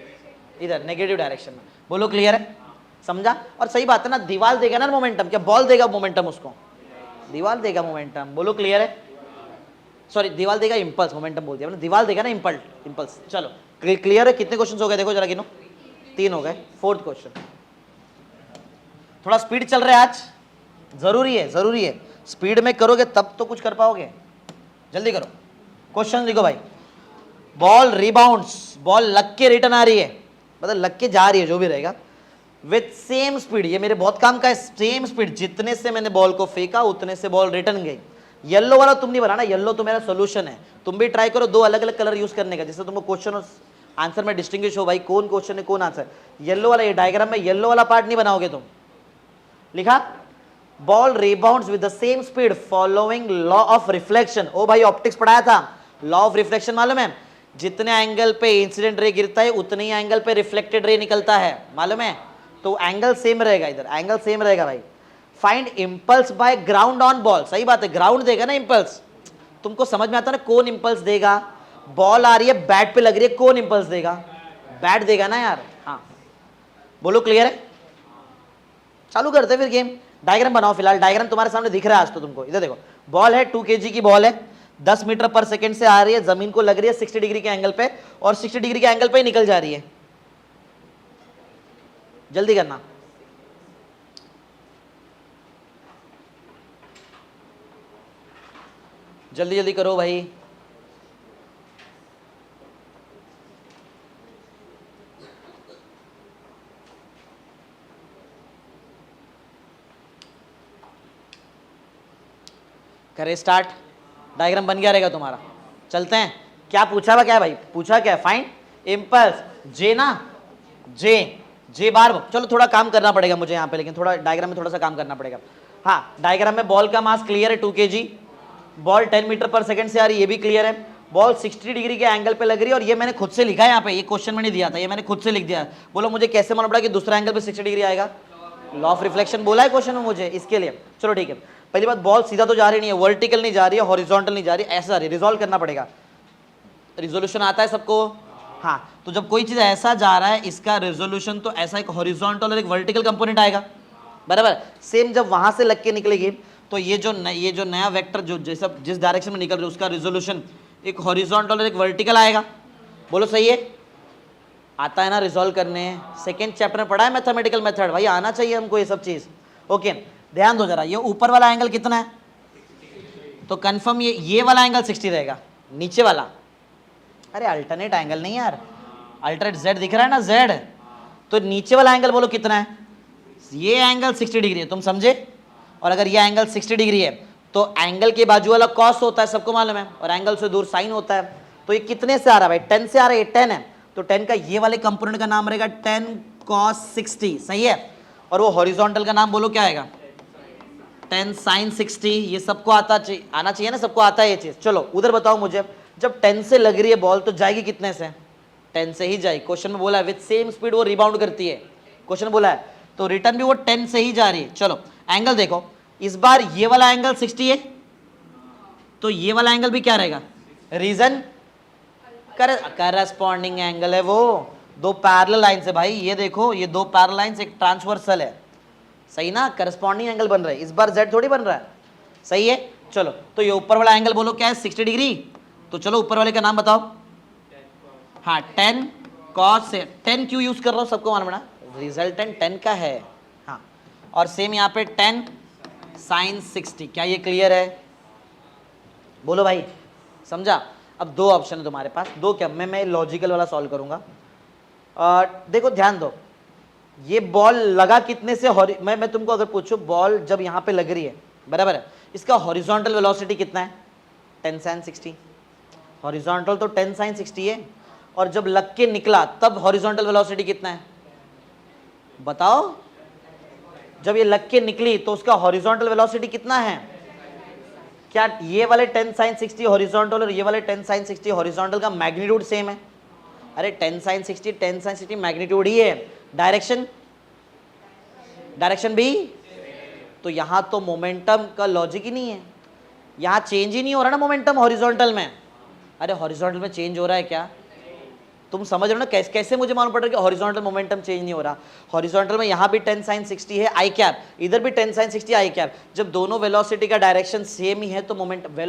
इधर नेगेटिव डायरेक्शन में। बोलो क्लियर है, समझा। और सही बात है ना, दीवार देगा ना मोमेंटम, क्या बॉल देगा मोमेंटम उसको, दीवार देगा मोमेंटम। बोलो क्लियर है, सॉरी दीवार देगा इम्पल्स, मोमेंटम बोल दिया मैंने, दीवार देगा ना इम्पल्स। चलो क्लियर है, कितने क्वेश्चन हो गए देखो जरा गिनो, 3 हो गए। 4th क्वेश्चन, थोड़ा स्पीड चल रहा है आज, जरूरी है स्पीड में करोगे तब तो कुछ कर पाओगे, जल्दी करो। क्वेश्चन लिखो भाई, बॉल रिबाउंड्स, बॉल लग के रिटर्न आ रही है, मतलब लग के जा रही है जो भी रहेगा, विथ सेम स्पीड, ये मेरे बहुत काम का है, सेम स्पीड, जितने से मैंने बॉल को फेंका उतने से बॉल रिटर्न गई। येलो वाला तुम नहीं बनाना, येलो तो मेरा सोल्यूशन है, तुम भी ट्राई करो 2 अलग अलग कलर यूज करने का, जिससे तुमको क्वेश्चन और आंसर में डिस्टिंग्विश हो भाई, कौन क्वेश्चन है कौन आंसर। येलो वाला, ये डायग्राम में येलो वाला पार्ट नहीं बनाओगे तुम। लिखा, ball rebounds with the same speed following law of reflection. ओ भाई ऑप्टिक्स पढ़ाया था, लॉ ऑफ रिफ्लेक्शन मालूम है, जितने एंगल पे इंसिडेंट रे गिरता है उतने ही एंगल पे रिफ्लेक्टेड रे निकलता है, मालूम है, तो एंगल सेम रहेगा, इधर एंगल सेम रहेगा भाई। Find impulse by ground on ball, सही बात है, ग्राउंड देगा ना इंपल्स, तुमको समझ में आता है ना कौन इंपल्स देगा। बॉल आ रही है बैट पे लग रही है, कौन इंपल्स देगा, बैट देगा ना यार। हाँ बोलो क्लियर है, चालू करते हैं फिर गेम। डायग्राम बनाओ, फिलहाल डायग्राम तुम्हारे सामने दिख रहा है आज तो तुमको, इधर देखो, बॉल है 2 kg की बॉल है, 10 मीटर पर सेकंड से आ रही है, जमीन को लग रही है 60 डिग्री के एंगल पे, और 60 डिग्री के एंगल पे ही निकल जा रही है। जल्दी करना, जल्दी जल्दी करो भाई। करे स्टार्ट, डायग्राम बन गया रहेगा तुम्हारा, चलते हैं। क्या पूछा हुआ, क्या है भाई, पूछा क्या है, फाइंड इम्पल्स, जे ना, जे बार, चलो थोड़ा काम करना पड़ेगा मुझे यहाँ पे, लेकिन थोड़ा डायग्राम में थोड़ा सा काम करना पड़ेगा। हाँ डायग्राम में बॉल का मास क्लियर है 2 kg, ball 10 metre per second से आ रही है, ये भी क्लियर है, बॉल 60 डिग्री के एंगल पे लग रही है, और ये मैंने खुद से लिखा है यहाँ पे, ये क्वेश्चन मैंने दिया था, ये मैंने खुद से लिख दिया। बोलो मुझे कैसे मालूम पड़ा कि दूसरा एंगल पे 60 डिग्री आएगा, लॉ ऑफ रिफ्लेक्शन बोला है क्वेश्चन में मुझे, इसके लिए। चलो ठीक है, पहली बात बॉल सीधा तो जा रही नहीं है, वर्टिकल नहीं जा रही है, हॉरिजॉन्टल नहीं जा रही है, ऐसा जा रही है, रिजॉल्व करना पड़ेगा। रिजोल्यूशन आता है सबको, हाँ, तो जब कोई चीज ऐसा जा रहा है इसका रेजोल्यूशन तो ऐसा एक हॉरिजॉन्टल और एक वर्टिकल कंपोनेंट आएगा, बराबर। सेम जब वहां से लग के निकलेगी तो ये जो नया वेक्टर जो जैसा जिस डायरेक्शन में निकल रहा है उसका रेजोल्यूशन एक हॉरिजॉन्टल और एक वर्टिकल आएगा। बोलो सही है, आता है ना रिजॉल्व करने, सेकेंड चैप्टर में पढ़ा है मैथमेटिकल मेथड, भाई आना चाहिए हमको ये सब चीज। ओके ध्यान दो जरा, ये ऊपर वाला एंगल कितना है, तो कंफर्म ये वाला एंगल 60 रहेगा, नीचे वाला, अरे अल्टरनेट एंगल नहीं यार, अल्टरनेट जेड दिख रहा है ना, जेड, तो नीचे वाला एंगल बोलो कितना है, ये एंगल 60 डिग्री है, तुम समझे। और अगर ये एंगल 60 डिग्री है तो एंगल के बाजू वाला कॉस होता है, सबको मालूम है, और एंगल से दूर साइन होता है, तो ये कितने से आ रहा है भाई, 10 से आ रहा है, ये 10 है, तो 10 का ये वाले कंपोनेंट का नाम रहेगा 10 cos 60, सही है। और वो हॉरिजॉन्टल का नाम बोलो क्या आएगा, 10 sin 60, ये सबको आना चाहिए ना, सबको आता है ये चीज। चलो उधर बताओ मुझे, जब 10 से लग रही है बॉल तो जाएगी कितने से, 10 से ही जाएगी, क्वेश्चन में बोला है विथ सेम स्पीड वो रिबाउंड करती है, क्वेश्चन बोला है, तो रिटर्न भी वो 10 से ही जा रही है। चलो एंगल देखो, इस बार ये वाला एंगल 60 है, तो ये वाला एंगल भी क्या रहेगा, रीजन करस्पॉन्डिंग एंगल है वो, 2 पैरेलल लाइन है भाई, ये देखो ये 2 पैरेलल लाइंस एक ट्रांसवर्सल है, सही ना, करस्पॉन्डिंग एंगल बन रहा है, इस बार जेड थोड़ी बन रहा है, सही है। चलो तो ये ऊपर वाला एंगल बोलो क्या है, 60 डिग्री, तो चलो ऊपर वाले का नाम बताओ, हाँ 10 cos से, 10 क्यों यूज कर रहा हूँ सबको मालूम है ना, रिजल्टेंट 10 का है, हाँ, और सेम यहाँ पे 10 sin 60, क्या ये क्लियर है, बोलो भाई समझा। अब 2 ऑप्शन है तुम्हारे पास, 2 क्या, मैं लॉजिकल वाला सॉल्व करूंगा। देखो ध्यान दो, ये बॉल लगा कितने से, मैं तुमको अगर पूछूं बॉल जब यहाँ पे लग रही है, बराबर है, इसका हॉरिजॉन्टल वेलोसिटी कितना है, 10 sin 60, हॉरिजॉन्टल तो 10 sin 60 है, और जब लग के निकला तब हॉरिजॉन्टल वेलोसिटी कितना है बताओ, जब ये लग के निकली तो उसका हॉरिजॉन्टल वेलोसिटी कितना है, क्या ये वाले 10 sin 60 हॉरिजॉन्टल और ये वाले 10 sin 60 हॉरिजॉन्टल का मैग्नीट्यूड सेम है, अरे 10 sin 60 मैग्नीट्यूड ही है, डायरेक्शन भी, तो यहां तो मोमेंटम का लॉजिक ही नहीं है, यहां चेंज ही नहीं हो रहा ना मोमेंटम हॉरिजॉन्टल में। अरे हॉरिजॉन्टल में चेंज हो रहा है क्या? तुम समझ रहे हो ना? कैसे कैसे मुझे मालूम पड़ रहा है कि हॉरिजॉन्टल मोमेंटम चेंज नहीं हो रहा? हॉरिजॉन्टल में यहाँ भी 10 sin 60 है आई कैप, इधर भी 10 sin 60 आई कैप। जब दोनों वेलोसिटी का डायरेक्शन सेम ही है तो मोमेंटम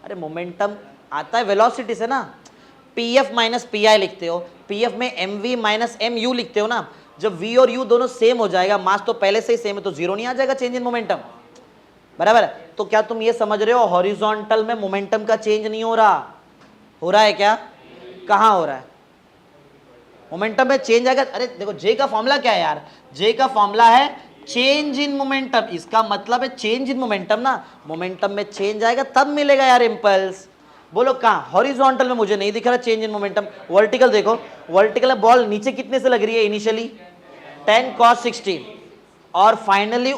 अरे मोमेंटम आता है वेलोसिटी से ना। P F minus P I लिखते हो, पी एफ में M V minus M U लिखते हो ना। जब वी और यू दोनों सेम हो जाएगा, मास तो पहले से ही सेम है, तो जीरो नहीं आ जाएगा चेंज इन मोमेंटम, बराबर है? तो क्या तुम ये समझ रहे हो हॉरिजॉन्टल में मोमेंटम का चेंज नहीं हो रहा? हो रहा है क्या? कहां हो रहा है? मोमेंटम में चेंज आएगा। अरे देखो जे का फॉर्मूला क्या है यार? जे का फॉर्मूला है चेंज इन मोमेंटम, इसका मतलब है चेंज इन मोमेंटम ना। मोमेंटम में चेंज आएगा तब मिलेगा यार इंपल्स। बोलो कहां? हॉरिजॉन्टल में मुझे नहीं दिख रहा चेंज इन मोमेंटम। वर्टिकल देखो, वर्टिकल में बॉल नीचे कितने से लग रही है इनिशियली? 10 cos 60 और फाइनली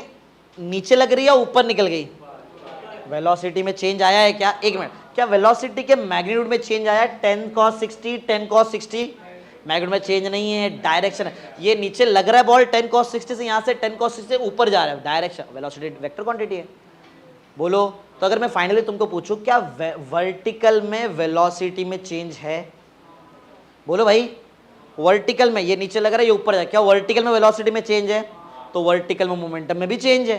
नीचे लग रही है ऊपर निकल गई। वेलोसिटी में चेंज आया है क्या? एक मिनट, क्या वेलोसिटी के मैग्नीट्यूड में चेंज आया है? 10 cos 60 10 cos 60 मैग्नीट्यूड में चेंज नहीं है, डायरेक्शन है। ये नीचे लग रहा है बॉल 10 cos 60 से, यहां से 10 cos 60 से ऊपर जा रहा है, डायरेक्शन। वेलोसिटी वेक्टर क्वांटिटी है। बोलो तो अगर मैं फाइनली तुमको पूछूं क्या वर्टिकल में वेलोसिटी में चेंज है? बोलो भाई, वर्टिकल में ये नीचे लग रहा है ये ऊपर जाए, क्या वर्टिकल में वेलोसिटी में चेंज है? तो वर्टिकल में मोमेंटम में भी चेंज है।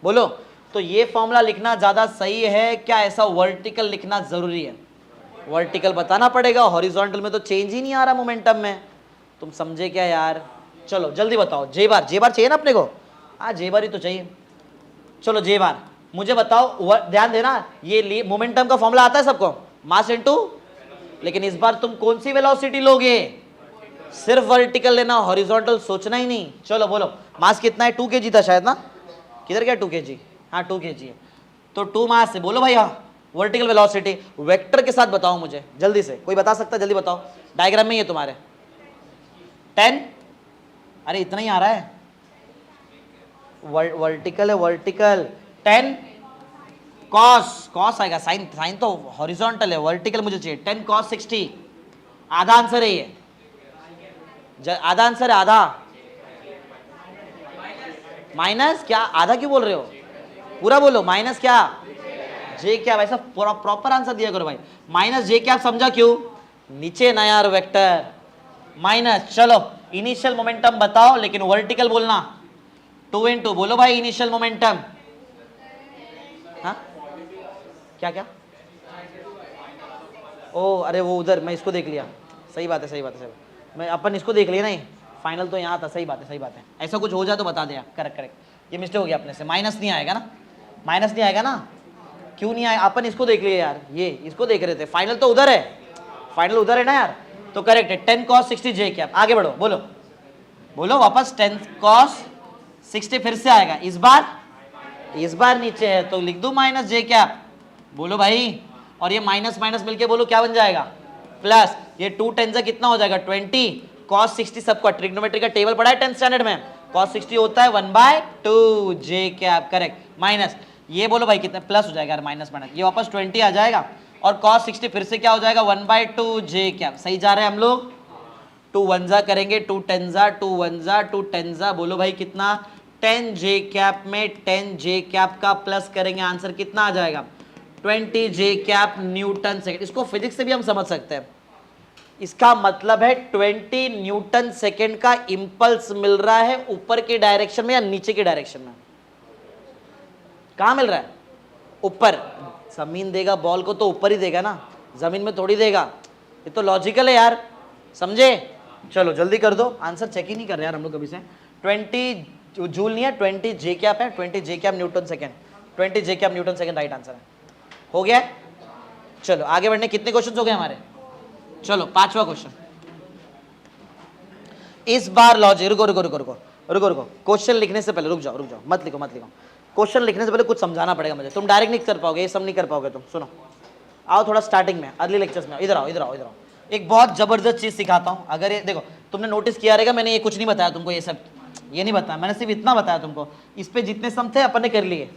बोलो तो ये फॉर्मूला लिखना ज्यादा सही है क्या ऐसा वर्टिकल लिखना जरूरी है? वर्टिकल बताना पड़ेगा, हॉरिजॉन्टल में तो चेंज ही नहीं आ रहा मोमेंटम में। तुम समझे क्या यार? चलो जल्दी बताओ, जे बार चाहिए ना अपने को? हाँ जे बार ही तो चाहिए। चलो जे बार मुझे बताओ, ध्यान देना, ये मोमेंटम का फॉर्मूला आता है सबको, मास इनटू, लेकिन इस बार तुम कौन सी वेलोसिटी लोगे? सिर्फ वर्टिकल लेना, हॉरिजॉन्टल सोचना ही नहीं। चलो बोलो मास कितना है? 2 kg था शायद ना, किधर गया 2 kg? हाँ 2 kg है, तो 2 मास है। बोलो भाई हाँ, वर्टिकल वेलोसिटी वेक्टर के साथ बताओ मुझे जल्दी से, कोई बता सकता है? जल्दी बताओ, डायग्राम में ही है तुम्हारे 10। अरे इतना ही आ रहा है, वर्टिकल है, वर्टिकल 10 कॉस आएगा, साइन तो हॉरिजॉन्टल है, वर्टिकल मुझे चाहिए 10 cos 60। आधा आंसर है ये, आधा आंसर है, आधा माइनस क्या? आधा क्यों बोल रहे हो? पूरा बोलो, माइनस क्या? जे क्या? वैसा प्रॉपर आंसर दिया करो भाई। माइनस जे क्या समझा क्यों? नीचे ना यार वेक्टर माइनस। चलो इनिशियल मोमेंटम बताओ, लेकिन वर्टिकल बोलना। 2 into बोलो भाई इनिशियल मोमेंटम। हाँ क्या क्या? ओ अरे वो उधर, मैं इसको देख लिया। सही बात है, सही बात है, सही बात है। मैं अपन इसको देख लिया नहीं, फाइनल तो यहाँ था। सही बात है, सही बात है। ऐसा कुछ हो जाए तो बता दिया। करेक्ट करेक्ट, ये मिस्टेक हो गया अपने से। माइनस नहीं आएगा ना, माइनस नहीं आएगा ना? क्यों नहीं आया? अपन इसको देख लिए यार, ये इसको देख रहे थे। फाइनल तो उधर है, फाइनल उधर है ना यार, तो करेक्ट है 10 cos 60 जे कैप। आगे बढ़ो, बोलो बोलो वापस 10 cos 60 फिर से आएगा। इस बार नीचे है तो लिख दो माइनस जे कैप। बोलो भाई, और ये माइनस माइनस मिलके बोलो क्या बन जाएगा? प्लस। ये 2 10 से कितना हो जाएगा? 20 cos 60 सबका ट्रिग्नोमेट्री का टेबल पढ़ा है 10th स्टैंडर्ड में। cos 60 होता है 1/2 जे कैप, करेक्ट। माइनस ये बोलो भाई कितना? प्लस हो जाएगा यार, माइनस माइनस ये वापस 20 आ जाएगा, और cos 60 फिर से क्या हो जाएगा? 1/2 जे कैप। सही जा रहे हैं हम लोग? 2 1 जा करेंगे, 2 10 जा, 2 1 जा, 2 10 जा। बोलो भाई कितना? 10 जे कैप में 10 जे कैप का प्लस करेंगे, आंसर कितना आ जाएगा? 20 जे कैप न्यूटन सेकेंड। इसको फिजिक्स से भी हम समझ सकते हैं। इसका मतलब है 20 न्यूटन सेकेंड का इंपल्स मिल रहा है ऊपर के डायरेक्शन में या नीचे के डायरेक्शन में? कहां मिल रहा है? ऊपर। जमीन देगा बॉल को तो ऊपर ही देगा ना, जमीन में थोड़ी देगा। ये तो लॉजिकल है यार, समझे? चलो जल्दी कर दो, आंसर चेक ही नहीं कर रहे यार हम लोग कभी से। 20 जूल नहीं है, 20 जे कैप है, 20 J cap newton second, 20 J cap newton second right answer है। हो गया? चलो आगे बढ़ने, कितने क्वेश्चन हो गए हमारे? चलो 5वां क्वेश्चन। इस बार लॉजिक, रुको रुको रुको रुको रुको रुको, क्वेश्चन लिखने से पहले रुक जाओ, मत लिखो मत लिखो। क्वेश्चन लिखने से पहले कुछ समझाना पड़ेगा मुझे, तुम डायरेक्ट नहीं कर पाओगे, ये सब नहीं कर पाओगे तुम। सुनो, आओ थोड़ा स्टार्टिंग में, अर्ली लेक्चर्स में, इधर आओ इधर आओ इधर आओ। एक बहुत जबरदस्त चीज सिखाता हूं। अगर ये देखो, तुमने नोटिस किया रहेगा मैंने ये कुछ नहीं बताया तुमको, ये सब ये नहीं बताया मैंने, सिर्फ इतना बताया तुमको। इस पे जितने सम थे अपन ने कर लिए,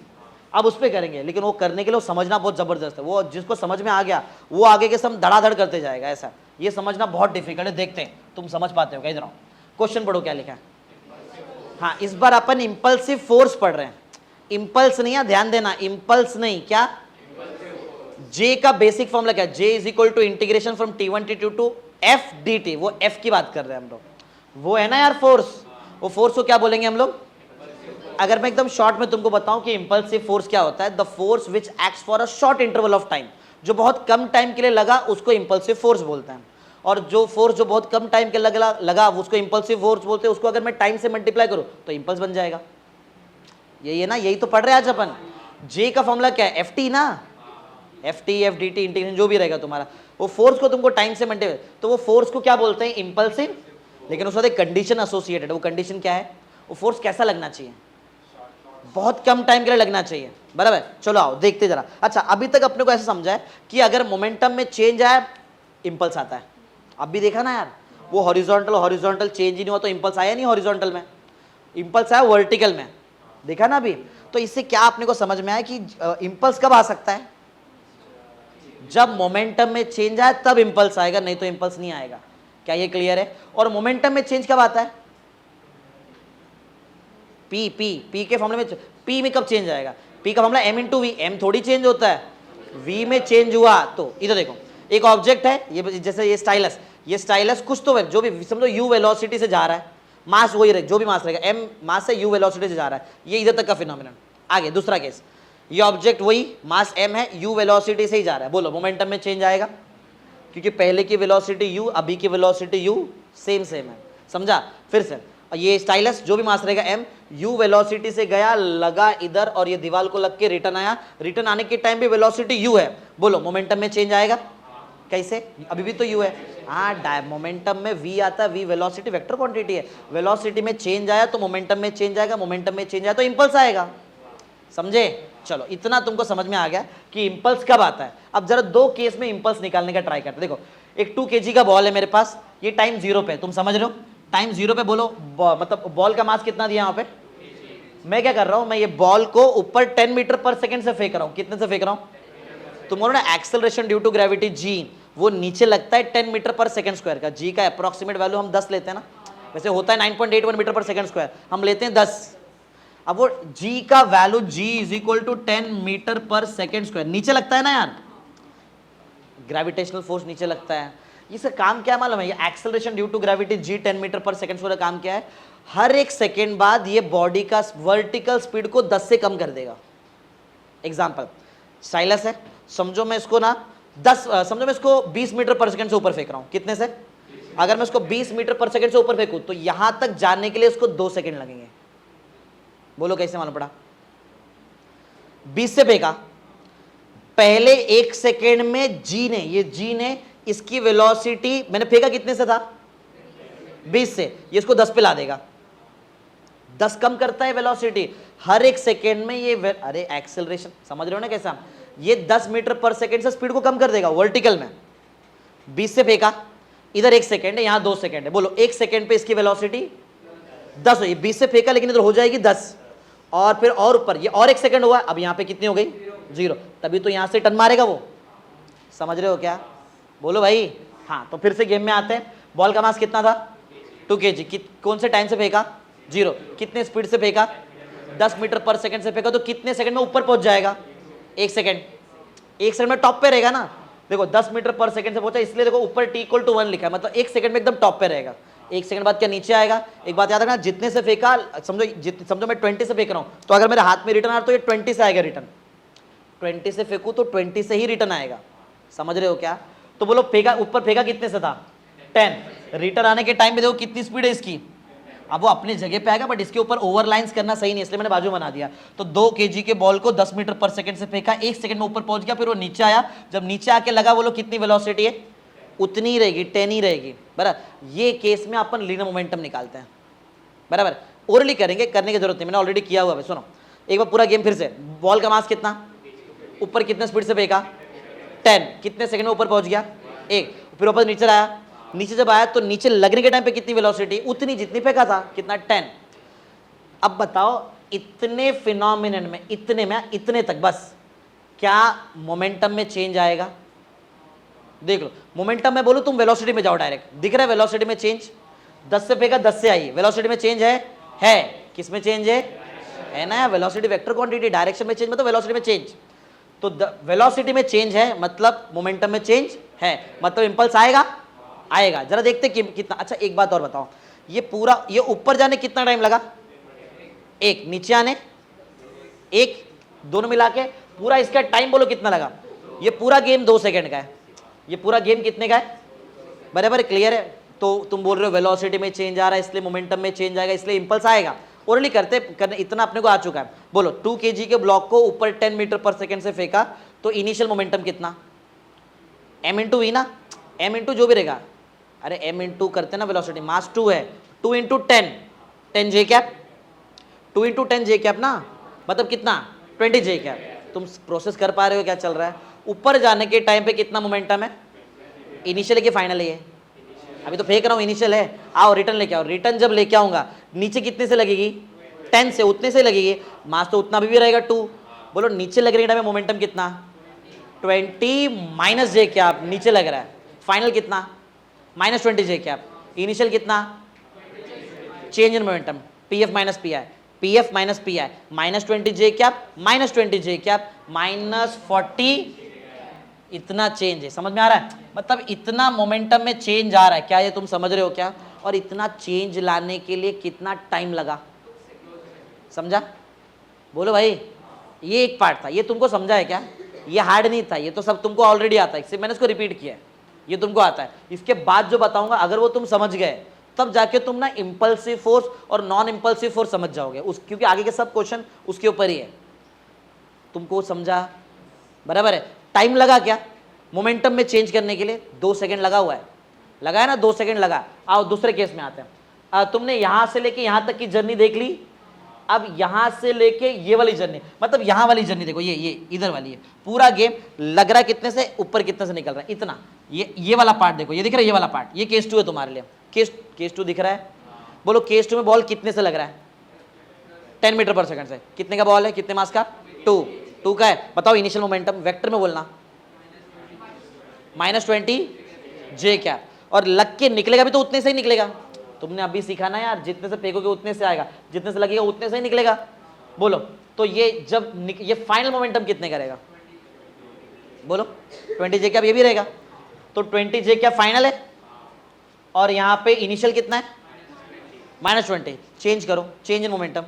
अब उस पे करेंगे, लेकिन वो करने के लिए समझना बहुत जबरदस्त है। वो जिसको समझ में आ गया वो आगे के सम धड़ाधड़ करते जाएगा। ऐसा ये समझना बहुत डिफिकल्ट है, देखते हैं तुम समझ पाते हो क्या। इधर आओ, क्वेश्चन पढ़ो क्या लिखा है। हाँ, इस बार अपन इंपल्सिव फोर्स पढ़ रहे हैं। इंपल्स नहीं है, ध्यान देना, इंपल्स नहीं, क्या जे का बेसिक फॉर्मूला क्या, J is equal to integration from t1 t2 to F D T, वो एफ की बात कर रहे हैं हम लोग, वो है ना यार फोर्स, वो फोर्स को क्या बोलेंगे हम लोग? अगर मैं एकदम शॉर्ट में तुमको बताऊं कि इंपल्सिव फोर्स क्या होता है, the force which acts for a short interval of time, जो बहुत कम टाइम के लिए लगा उसको इंपल्सिव फोर्स बोलते हैं, और जो फोर्स जो बहुत कम टाइम के लगा उसको इंपल्सिव फोर्स बोलते हैं, उसको अगर मैं टाइम से मल्टीप्लाई करूं तो इंपल्स बन जाएगा। यही है ना, यही तो पढ़ रहे हैं आज अपन। जे का फॉर्मूला क्या है, एफ टी ना, F T F D T integration जो भी रहेगा तुम्हारा, वो फोर्स को तुमको टाइम से मल्टीप्लाई, तो वो फोर्स को क्या बोलते हैं, इंपल्सिव। लेकिन उसके साथ एक कंडीशन एसोसिएटेड, वो कंडीशन क्या है, वो फोर्स कैसा लगना चाहिए, बहुत कम टाइम के लिए लगना चाहिए, बराबर। चलो आओ देखते जरा। अच्छा, अभी तक अपने को ऐसा समझा है कि अगर मोमेंटम में चेंज आया इंपल्स आता है, अब भी देखा ना यार, वो हॉरिजॉन्टल चेंज ही नहीं हुआ तो इंपल्स आया नहीं, हॉरिजॉन्टल में इंपल्स आया, वर्टिकल में, देखा ना अभी। तो इससे क्या अपने को समझ में आया कि इंपल्स कब आ सकता है, जब मोमेंटम में चेंज आए तब इंपल्स आएगा, नहीं तो इंपल्स नहीं आएगा। क्या ये क्लियर है? और मोमेंटम में चेंज कब आता है, पी पी पी के फॉर्मूले में, पी में कब चेंज आएगा, पी का formula m into V, M थोड़ी चेंज होता है, v में चेंज हुआ तो इधर देखो, एक ऑब्जेक्ट है ये, जैसे ये स्टाइलस कुछ तो जो भी समझो u वेलोसिटी से जा रहा है, मास वही रहे, जो भी मास रहेगा m मास से u वेलोसिटी से जा रहा है, ये इधर तक का फिनोमिनन। आगे दूसरा केस, ये ऑब्जेक्ट वही मास m है, u वेलोसिटी से ही जा रहा है, बोलो मोमेंटम में चेंज आएगा, क्योंकि पहले की वेलोसिटी u, अभी की वेलोसिटी u सेम है, समझा। फिर से ये स्टाइलस जो भी मास रहेगा m, u वेलोसिटी से गया, लगा इधर और ये दीवार को लग के रिटर्न आया, रिटर्न आने के टाइम भी वेलोसिटी u है, बोलो मोमेंटम में चेंज आएगा कैसे, अभी भी तो u है। हाँ, मोमेंटम में v आता है, v वेलोसिटी वेक्टर क्वांटिटी है, वेलोसिटी में चेंज आया तो मोमेंटम में चेंज आएगा, मोमेंटम में चेंज आया तो इंपल्स आएगा, समझे। चलो इतना तुमको समझ में आ गया कि इंपल्स कब आता है। अब जरा दो केस में इंपल्स निकालने का ट्राई करते। देखो, एक 2 kg का बॉल है मेरे पास, ये टाइम 0 पे, तुम समझ रहे हो, टाइम 0 पे बोलो मतलब बॉल का मास कितना दिया यहाँ पे, मैं क्या कर रहा हूं, मैं ये बॉल को ऊपर 10 मीटर पर सेकंड से फेंक रहा हूं, कितने से फेंक रहा हूं, तुम बोलो ना acceleration due to gravity g, वो नीचे लगता है 10 मीटर पर सेकंड स्क्वायर का, g का अप्रोक्सीमेट वैल्यू हम 10 लेते हैं ना, वैसे होता है 9.81 मीटर पर सेकंड स्क्वायर, हम लेते हैं 10। अब वो g का value g is equal to 10 metre per second square, नीचे लगता है ना यार, ग्रेविटेशनल फोर्स नीचे लगता है। इसका काम क्या मालूम है, ये acceleration due to gravity g 10 metre per second square का काम क्या है, हर एक सेकेंड बाद ये बॉडी का वर्टिकल स्पीड को 10 से कम कर देगा। एग्जाम्पल, स्टाइलस है, समझो मैं इसको ना 10 समझो मैं इसको 20 मीटर पर सेकंड से ऊपर फेंक रहा हूं, कितने से, अगर मैं इसको 20 मीटर पर सेकंड से ऊपर फेंकूं तो यहां तक जाने के लिए इसको 2 सेकंड लगेंगे, बोलो कैसे मालूम पड़ा, 20 से फेंका, पहले 1 सेकेंड में जी ने इसकी वेलोसिटी मैंने फेंका कितने से था, 20 से, ये इसको 10 पे ला देगा, 10 कम करता है वेलोसिटी हर एक सेकेंड में ये अरे एक्सेलरेशन समझ रहे हो ना कैसा, ये 10 मीटर पर सेकेंड से स्पीड को कम कर देगा वर्टिकल में। 20 से फेंका, इधर 1 सेकेंड है, यहां 2 सेकेंड है, बोलो 1 सेकेंड पे इसकी वेलोसिटी 10 हुई, 20 से फेंका लेकिन इधर हो जाएगी 10, और फिर और ऊपर ये और 1 सेकेंड हुआ, अब यहां पे कितनी हो गई 0, तभी तो यहां से टर्न मारेगा वो, समझ रहे हो क्या, बोलो भाई। हाँ, तो फिर से गेम में आते हैं, बॉल का मास कितना था 2 kg, कौन से टाइम से फेंका 0, कितने स्पीड से फेंका 10 मीटर पर सेकंड से फेंका, तो कितने सेकंड में ऊपर पहुंच जाएगा 1 सेकंड, 1 सेकंड में टॉप पे रहेगा ना, देखो 10 मीटर पर सेकंड से पहुंचा, इसलिए देखो ऊपर t=1 लिखा है, मतलब 1 सेकंड में एकदम टॉप पे रहेगा। 1 सेकंड बाद क्या नीचे आएगा, एक बात याद रखना, जितने से फेंका, समझो मैं 20 से फेंक रहा हूं, तो अगर मेरे हाथ में रिटर्न आ रहा तो ये 20 से आएगा रिटर्न, 20 से फेंकू तो 20 से ही रिटर्न आएगा, समझ रहे हो क्या। तो बोलो फेंका, ऊपर फेंका कितने से था 10, रिटर्न आने के टाइम पे देखो कितनी स्पीड है इसकी, अब वो अपनी जगह पे आएगा, बट इसके ऊपर ओवरलाइंस करना सही नहीं, इसलिए मैंने बाजू बना दिया। तो 2 kg के बॉल को 10 मीटर पर सेकंड से फेंका, 1 सेकंड में ऊपर पहुंच गया, फिर वो नीचे आया, जब नीचे आके लगा, बोलो कितनी वेलोसिटी है, उतनी ही रहेगी, 10 ही रहेगी, बराबर। ये केस में अपन लीनियर मोमेंटम निकालते हैं, बराबर, ओरली करेंगे, करने की जरूरत नहीं, मैंने ऑलरेडी किया हुआ है। सुनो एक बार पूरा गेम फिर से, बॉल का मास कितना, ऊपर कितने स्पीड से फेंका 10, कितने सेकंड में ऊपर पहुंच गया 1, फिर ऊपर नीचे आया, नीचे जब आया तो नीचे लगने के टाइम पे कितनी वेलोसिटी, उतनी जितनी फेंका था, कितना 10। अब बताओ इतने फिनोमिनन में, इतने तक बस क्या मोमेंटम में चेंज आएगा, देख लो मोमेंटम में बोलूं, तुम वेलोसिटी में जाओ डायरेक्ट, दिख रहा है वेलोसिटी में चेंज, 10 से फेंका 10 से आई, वेलोसिटी में चेंज है, किस में चेंज है, है ना, वेलोसिटी वेक्टर क्वांटिटी, डायरेक्शन में चेंज मतलब वेलोसिटी में चेंज। तो वेलोसिटी में चेंज है मतलब मोमेंटम में चेंज है, मतलब इंपल्स आएगा, आएगा। जरा देखते कितना। अच्छा एक बात और बताओ, ये पूरा ये ऊपर जाने कितना टाइम लगा? एक, नीचे आने एक, दोनों मिला के पूरा इसका टाइम बोलो कितना लगा? ये पूरा गेम 2 सेकंड का है। ये पूरा गेम कितने का है? बराबर, क्लियर है? तो तुम बोल रहे हो वेलोसिटी में चेंज आ रहा है इसलिए मोमेंटम में चेंज आएगा, इसलिए इंपल्स आएगा। ओरली करने इतना अपने को आ चुका है। बोलो 2 kg के ब्लॉक को ऊपर 10 मीटर पर सेकंड से फेंका तो इनिशियल मोमेंटम कितना? m इंटू वी ना, m इंटू जो भी रहेगा। अरे m इंटू करते ना वेलोसिटी, मास 2 है, 2 इंटू 10, 10 जे कैप, 2 इंटू 10 जे कैप ना, मतलब कितना? 20 जे कैप। तुम प्रोसेस कर पा रहे हो क्या चल रहा है? ऊपर जाने के टाइम पे कितना मोमेंटम है? इनिशियल है कि फाइनल है? ये अभी तो फेंक रहा हूँ, इनिशियल है। आओ रिटर्न लेके आओ, रिटर्न जब लेके आऊंगा नीचे कितने से लगेगी? 10 से, उतने से लगेगी। मास तो उतना भी रहेगा 2। बोलो नीचे लगने टाइम में मोमेंटम कितना? 20 माइनस जे कैप, नीचे लग रहा है। फाइनल कितना? -20 जे कैप। इनिशियल कितना? Change in momentum, P F minus P I, P F minus P I, -20 J cap, -20 J cap, -40, इतना चेंज है। समझ में आ रहा है? मतलब इतना मोमेंटम में चेंज आ रहा है, क्या ये तुम समझ रहे हो क्या? और इतना चेंज लाने के लिए कितना टाइम लगा? समझा? बोलो भाई। ये एक पार्ट था, ये तुमको समझा है क्या? ये हार्ड नहीं था, ये तो सब तुमको ऑलरेडी आता है, इससे मैंने इसको रिपीट किया है, ये तुमको आता है। इसके बाद जो बताऊंगा अगर वो तुम समझ गए तब जाके तुम ना इंपल्सिव फोर्स और नॉन इंपल्सिव फोर्स समझ जाओगे उस, क्योंकि आगे के सब क्वेश्चन उसके ऊपर ही है। तुमको समझा? बराबर है। टाइम लगा क्या मोमेंटम में चेंज करने के लिए? 2 सेकंड लगा हुआ है, लगा है ना, 2 सेकंड लगा। आओ दूसरे केस में आते हैं। तुमने यहां से लेके यहां तक की जर्नी देख ली, अब यहां से लेके ये वाली जर्नी, मतलब यहां वाली जर्नी देखो, ये इधर वाली है। पूरा गेम लग रहा है कितने से ऊपर, कितने से निकल रहा है, इतना। ये वाला पार्ट देखो, ये दिख रहा है, ये वाला पार्ट, ये केस 2 है तुम्हारे लिए। केस 2 दिख रहा है? बोलो केस 2 में बॉल कितने से लग रहा है? 10 मीटर पर सेकंड से। कितने का बॉल है, कितने मास का? 2 का है। बताओ इनिशियल मोमेंटम वेक्टर में बोलना। -20 जे कैप, और लग के निकलेगा भी तो उतने से ही निकलेगा। तुमने अभी सीखा ना यार, जितने से फेंकोगे उतने से आएगा, जितने से लगेगा उतने से ही निकलेगा। बोलो तो ये जब ये फाइनल मोमेंटम कितने का रहेगा? बोलो 20 जे कैप ये भी रहेगा, तो 20 जे कैप फाइनल है, और यहाँ पे इनिशियल कितना है? -20। चेंज करो, change in momentum.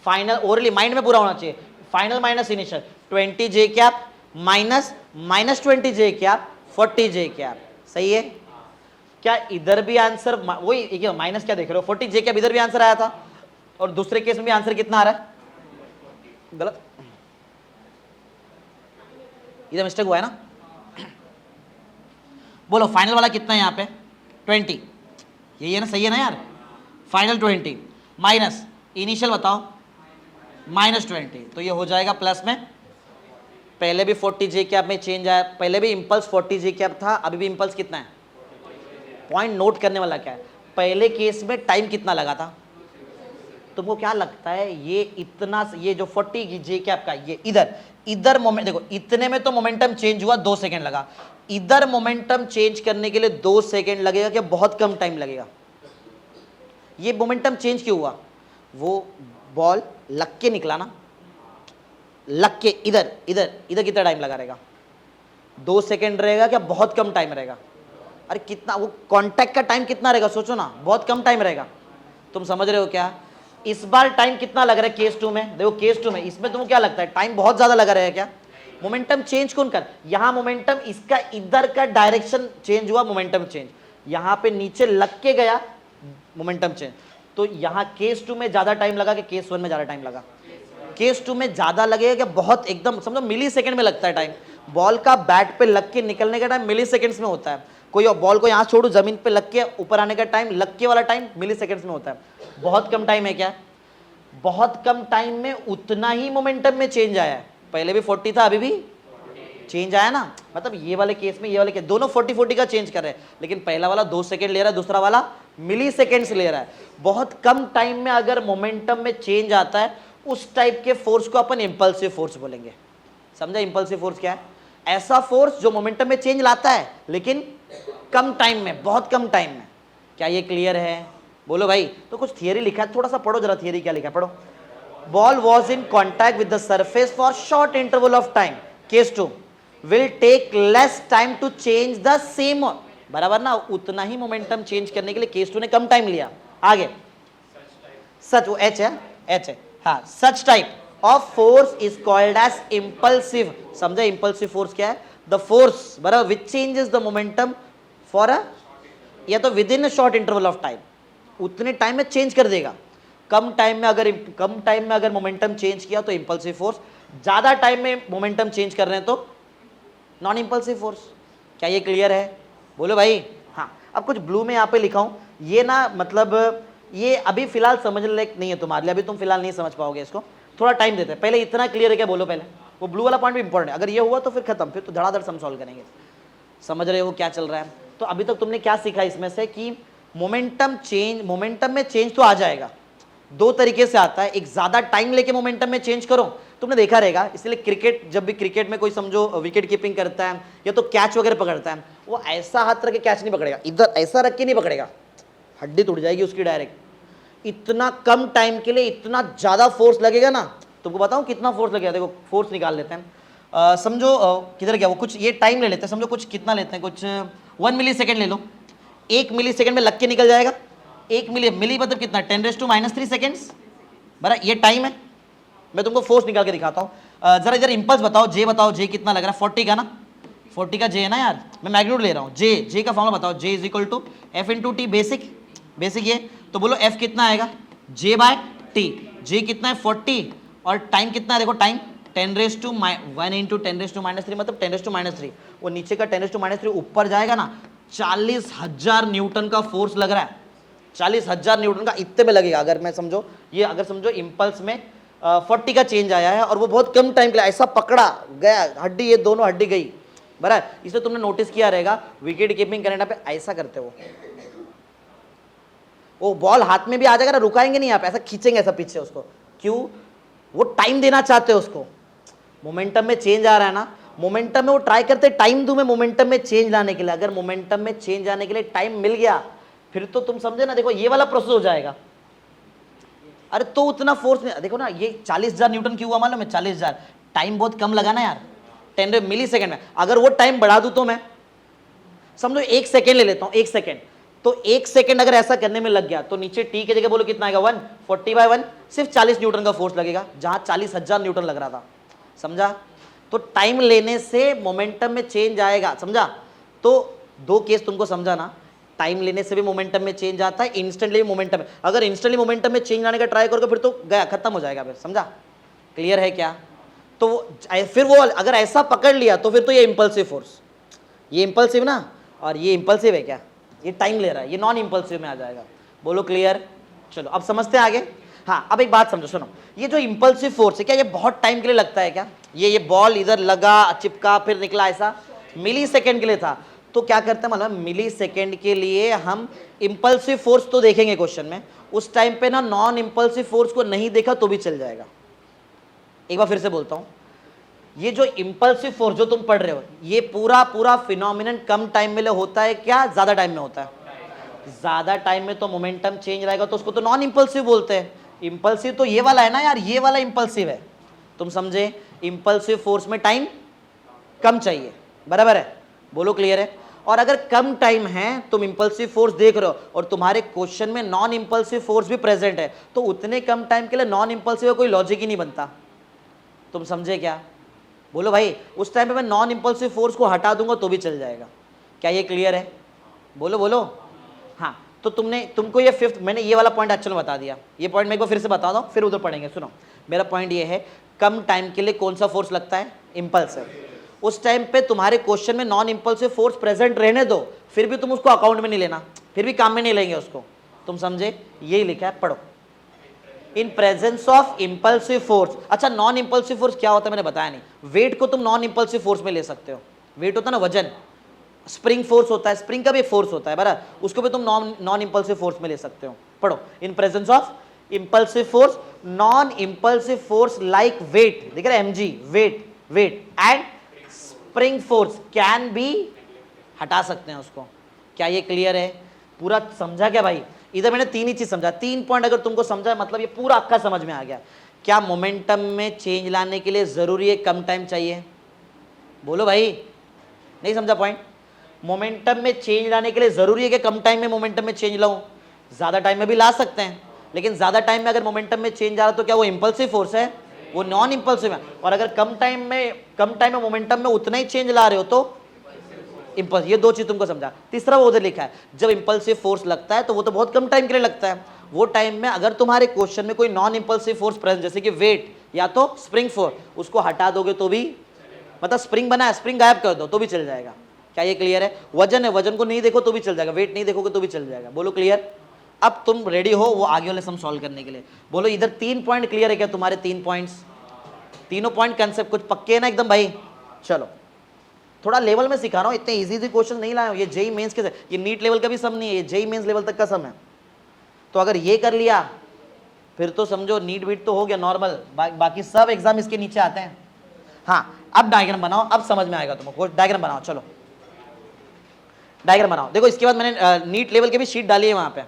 Final orally mind में पूरा होना चाहिए। Final minus initial, 20 J cap -20 J cap, 40 जे कैप। सही है क्या? इधर भी आंसर वही माइनस, क्या देख रहे हो? 40 जे कैप इधर भी आंसर आया था, और दूसरे केस में भी आंसर कितना आ रहा है? गलत, इधर मिस्टेक हुआ है ना। बोलो फाइनल वाला कितना है यहाँ पे? 20, यही है ना, सही है ना यार? फाइनल 20 माइनस इनिशियल बताओ -20, तो ये हो जाएगा प्लस में। पहले भी 40 जे कैप में चेंज आया, पहले भी इंपल्स 40 जे कैप था, अभी भी इंपल्स कितना है? पॉइंट नोट करने वाला क्या है, पहले केस में टाइम कितना लगा था? तुमको क्या लगता है ये इतना, ये जो 40 जे कैप का, ये इधर मोमेंट देखो, इतने में तो मोमेंटम चेंज हुआ, 2 सेकंड लगा। इधर मोमेंटम चेंज करने के लिए 2 सेकंड लगेगा क्या? बहुत कम टाइम लगेगा। ये मोमेंटम चेंज क्यों हुआ? वो बॉल लग के निकला ना, लग के इधर कितना टाइम लगा रहेगा? 2 सेकंड रहेगा क्या? बहुत कम टाइम रहेगा। अरे कितना, वो कांटेक्ट का टाइम कितना रहेगा? सोचो ना, बहुत कम टाइम रहेगा। तुम समझ रहे हो क्या? इस बार टाइम कितना लग रहा है केस 2 में? देखो केस 2 में, इसमें तुमको क्या लगता है टाइम बहुत ज्यादा लगा रहेगा क्या? मोमेंटम चेंज कौन कर, यहां मोमेंटम इसका इधर का डायरेक्शन चेंज हुआ, मोमेंटम चेंज, यहां पे नीचे लग के गया, मोमेंटम चेंज। तो यहां केस 2 में ज्यादा टाइम लगा कि केस 1 में ज्यादा टाइम लगा? केस 2 में ज्यादा लगेगा क्या? बहुत एकदम समझो मिली सेकंड में लगता है टाइम। बॉल का बैट पे लग के निकलने का टाइम मिली सेकंड्स में होता है। कोई बॉल को यहां छोड़ो, जमीन पे लग के ऊपर आने का टाइम, लग के वाला टाइम मिली सेकंड्स में होता है। बहुत कम टाइम है क्या? बहुत कम टाइम में उतना ही मोमेंटम में चेंज आया है। पहले भी 40 था, अभी भी चेंज आया ना। मतलब ये वाले केस में, ये वाले केस, दोनों 40-40 का चेंज कर रहे हैं, लेकिन पहला वाला 2 सेकंड ले रहा है, दूसरा वाला मिली सेकेंड्स ले रहा है। बहुत कम टाइम में अगर मोमेंटम में चेंज आता है, उस टाइप के फोर्स को अपन इंपल्सिव फोर्स बोलेंगे। समझा इंपल्सिव फोर्स क्या है? ऐसा फोर्स जो मोमेंटम में चेंज लाता है लेकिन कम टाइम में, बहुत कम टाइम में। क्या ये क्लियर है? बोलो भाई। तो कुछ थियरी लिखा है, थोड़ा सा पढ़ो जरा, थियरी क्या लिखा है पढ़ो। Ball was in contact with the surface for short interval of time, case 2 will take less time to change the same, बराबर ना, उतना ही मोमेंटम चेंज करने के लिए केस 2 ने कम टाइम लिया। आगे सच, वो एच है, एच है, हाँ, such type of force is called as impulsive. समझे इंपल्सिव फोर्स क्या है? द फोर्स, बराबर, which changes the momentum for a, या तो within a short interval of time, उतने टाइम में चेंज कर देगा। कम टाइम में अगर मोमेंटम चेंज किया तो इंपल्सिव फोर्स, ज्यादा टाइम में मोमेंटम चेंज कर रहे हैं तो नॉन इंपल्सिव फोर्स। क्या ये क्लियर है? बोलो भाई। हाँ, अब कुछ ब्लू में यहाँ पे लिखा हूँ, ये ना मतलब ये अभी फिलहाल समझने लायक नहीं है तुम्हारे लिए, अभी तुम फिलहाल नहीं समझ पाओगे इसको, थोड़ा टाइम देते हैं। पहले इतना क्लियर है क्या? बोलो पहले। वो ब्लू वाला पॉइंट भी इंपॉर्टेंट है, अगर ये हुआ तो फिर खत्म, फिर तो धड़ाधड़ हम सॉल्व करेंगे। समझ रहे हो क्या चल रहा है? तो अभी तक तुमने क्या सीखा इसमें से कि मोमेंटम में चेंज तो आ जाएगा, दो तरीके से आता है। एक ज्यादा टाइम लेके मोमेंटम में चेंज करो, तुमने देखा रहेगा, इसलिए क्रिकेट, जब भी क्रिकेट में कोई समझो विकेट कीपिंग करता है या तो कैच वगैरह पकड़ता है, वो ऐसा हाथ रख के कैच नहीं पकड़ेगा, इधर ऐसा रख के नहीं पकड़ेगा, हड्डी टूट जाएगी उसकी डायरेक्ट। इतना कम टाइम के लिए इतना ज्यादा फोर्स लगेगा ना, तुमको बताऊं कितना फोर्स लगेगा। देखो फोर्स निकाल लेते हैं, समझो किधर गया वो, कुछ ये टाइम ले लेते हैं, समझो कुछ कितना लेते हैं, कुछ 1 मिली सेकेंड ले लो, 1 मिली सेकेंड में लग के निकल जाएगा। 1 मिली मतलब कितना, 10⁻³ सेकेंड्स, बराबर, ये टाइम है। मैं तुमको फोर्स निकाल के दिखाता हूँ। जरा इधर इंपल्स बताओ, जे बताओ, जे कितना लग रहा है, 40 का ना, 40 का जे है ना यार, मैं मैग्नीट्यूड ले रहा हूँ। जे का फॉर्मूला बताओ, J is equal to F into T, basic ये, तो बोलो एफ कितना आएगा, जे बाय टी। जे कितना है 40, और टाइम कितना है, देखो टाइम 10⁻1 इंटू 10⁻³ मतलब 10⁻3, वो नीचे का 10⁻3 ऊपर जाएगा ना, 40,000 न्यूटन का फोर्स लग रहा है, 40,000 न्यूटन का इतने में लगेगा। अगर मैं समझो ये, अगर समझो इम्पल्स में 40 का चेंज आया है और वो बहुत कम टाइम के लिए ऐसा पकड़ा गया, हड्डी, ये दोनों हड्डी गई, बराबर। इसलिए तुमने नोटिस किया रहेगा विकेट कीपिंग करने पे ऐसा करते हो, वो बॉल हाथ में भी आ जाएगा ना, रुकाएंगे नहीं आप, ऐसा खींचेंगे ऐसा पीछे उसको, क्यों? वो टाइम देना चाहते हो उसको। मोमेंटम में चेंज आ रहा है ना, मोमेंटम में वो ट्राई करते टाइम दूं मैं मोमेंटम में चेंज लाने के लिए। अगर मोमेंटम में चेंज आने के लिए टाइम मिल गया, फिर तो तुम समझे ना, देखो ये वाला प्रोसेस हो जाएगा। अरे तो उतना फोर्स में देखो ना, ये 40,000 न्यूटन क्यों हुआ मालूम है? 40,000, टाइम बहुत कम लगा ना यार, 10 मिली सेकेंड में। अगर वो टाइम बढ़ा दूं तो मैं समझो 1 सेकेंड ले लेता हूं, 1 सेकेंड, तो 1 सेकेंड अगर ऐसा करने में लग गया तो नीचे टी की जगह बोलो कितना आएगा, 1, 40/1, सिर्फ 40 न्यूटन का फोर्स लगेगा, जहां 40,000 न्यूटन लग रहा था। समझा? तो टाइम लेने से मोमेंटम में चेंज आएगा, समझा? तो दो केस तुमको समझा ना, टाइम लेने से भी मोमेंटम में चेंज आता है, इंस्टेंटली मोमेंटम, अगर इंस्टेंटली मोमेंटम में चेंज लाने का ट्राई करोगे फिर तो गया, खत्म हो जाएगा फिर। समझा? क्लियर है क्या? तो फिर वो अगर ऐसा पकड़ लिया तो फिर तो ये इंपल्सिव फोर्स, ये इंपल्सिव ना, और ये इंपल्सिव है क्या, ये टाइम ले रहा है, ये नॉन इंपल्सिव में आ जाएगा। बोलो क्लियर? चलो अब समझते हैं आगे। हाँ, अब एक बात समझो, सुनो, ये जो इंपल्सिव फोर्स है क्या, ये बहुत टाइम के लिए लगता है क्या? ये बॉल इधर लगा, चिपका, फिर निकला, ऐसा मिली सेकेंड के लिए था। तो क्या करते हैं मतलब, मिली सेकेंड के लिए हम इंपल्सिव फोर्स तो देखेंगे क्वेश्चन में, उस टाइम पे ना नॉन इंपल्सिव फोर्स को नहीं देखा तो भी चल जाएगा। एक बार फिर से बोलता हूं, ये जो इंपल्सिव फोर्स जो तुम पढ़ रहे हो, ये पूरा फिनोमिनन कम टाइम में होता है क्या, ज्यादा टाइम में होता है? ज्यादा टाइम में तो मोमेंटम चेंज रहेगा, तो उसको तो नॉन इंपल्सिव बोलते हैं। इंपल्सिव तो ये वाला है ना यार, ये वाला इंपल्सिव है, तुम समझे? इंपल्सिव फोर्स में टाइम कम चाहिए, बराबर है? बोलो क्लियर है? और अगर कम टाइम है, तुम इंपल्सिव फोर्स देख रहे हो और तुम्हारे क्वेश्चन में नॉन इंपल्सिव फोर्स भी प्रेजेंट है, तो उतने कम टाइम के लिए नॉन इंपल्सिव का कोई लॉजिक ही नहीं बनता। तुम समझे क्या? बोलो भाई, उस टाइम पे मैं नॉन इंपल्सिव फोर्स को हटा दूंगा तो भी चल जाएगा। क्या ये क्लियर है? बोलो बोलो। हाँ, तो तुमको ये फिफ्थ, मैंने ये वाला पॉइंट एक्चुअल बता दिया, ये पॉइंट मैं एक बार फिर से बता दो, फिर उधर पढ़ेंगे। सुनो, मेरा पॉइंट ये है, कम टाइम के लिए कौन सा फोर्स लगता है? इंपल्सिव। उस टाइम पे तुम्हारे क्वेश्चन में नॉन इंपल्सिव फोर्स प्रेजेंट रहने दो, फिर भी तुम उसको अकाउंट में नहीं लेना, फिर भी काम में नहीं लेंगे उसको। तुम समझे? यही लिखा है, पढ़ो। In presence of impulsive force. अच्छा, नॉन इंपल्सिव फोर्स क्या होता है मैंने बताया नहीं। वेट को तुम नॉन इंपल्सिव फोर्स में ले सकते हो, वेट होता है ना वजन, स्प्रिंग फोर्स होता है, स्प्रिंग का भी फोर्स होता है, बराबर, उसको भी तुम नॉन इंपल्सिव फोर्स में ले सकते हो। पढ़ो, in presence of impulsive force, non impulsive force like weight, देख रहे हैं mg, weight and spring force can be, हटा सकते हैं उसको। क्या ये क्लियर है? पूरा समझा क्या भाई? इधर मैंने तीन ही चीज समझा, 3 पॉइंट अगर तुमको समझा मतलब ये पूरा आपका समझ में आ गया क्या मोमेंटम में चेंज लाने के लिए जरूरी है कम टाइम चाहिए? बोलो भाई, नहीं समझा पॉइंट? मोमेंटम में चेंज लाने के लिए जरूरी है कि कम टाइम में मोमेंटम में चेंज लाऊं? ज्यादा टाइम में भी ला सकते हैं, लेकिन ज्यादा टाइम में अगर मोमेंटम में चेंज आ रहा तो क्या वो इंपल्सिव फोर्स है? वो नॉन इंपल्सिव है। और अगर कम टाइम में मोमेंटम में उतना ही चेंज ला रहे हो तो इंपल्स। ये दो चीज तुमको समझा। तीसरा वो उधर लिखा है, जब इंपल्सिव फोर्स लगता है तो वो तो बहुत कम टाइम के लिए लगता है। वो टाइम में अगर तुम्हारे क्वेश्चन में कोई नॉन इंपल्सिव फोर्स प्रेजेंट, जैसे कि वेट या तो स्प्रिंग फोर्स, उसको हटा दोगे तो भी, मतलब स्प्रिंग बना है, स्प्रिंग गायब कर दो तो भी चल जाएगा। क्या ये क्लियर है? वजन है, वजन को नहीं देखो तो भी चल जाएगा, वेट नहीं देखोगे तो भी चल जाएगा। बोलो क्लियर? अब तुम रेडी हो वो आगे वाले सम सॉल्व करने के लिए? बोलो इधर 3 पॉइंट क्लियर है क्या तुम्हारे? 3 पॉइंट्स, तीनों पॉइंट कंसेप्ट कुछ पक्के है ना एकदम भाई? चलो थोड़ा लेवल में सिखा रहा हूँ, इतने इजी क्वेश्चन नहीं लाया हूँ। ये जेई मेंस के, ये नीट लेवल का भी सम नहीं है, ये जेई मेंस लेवल तक का सम है। तो अगर ये कर लिया फिर तो समझो नीट बीट तो हो गया नॉर्मल, बाकी सब एग्जाम इसके नीचे आते हैं। हाँ अब डायग्राम बनाओ, अब समझ में आएगा तुमको। डायग्राम बनाओ, चलो डायग्राम बनाओ। देखो इसके बाद मैंने नीट लेवल के भी शीट डाली है वहाँ पे,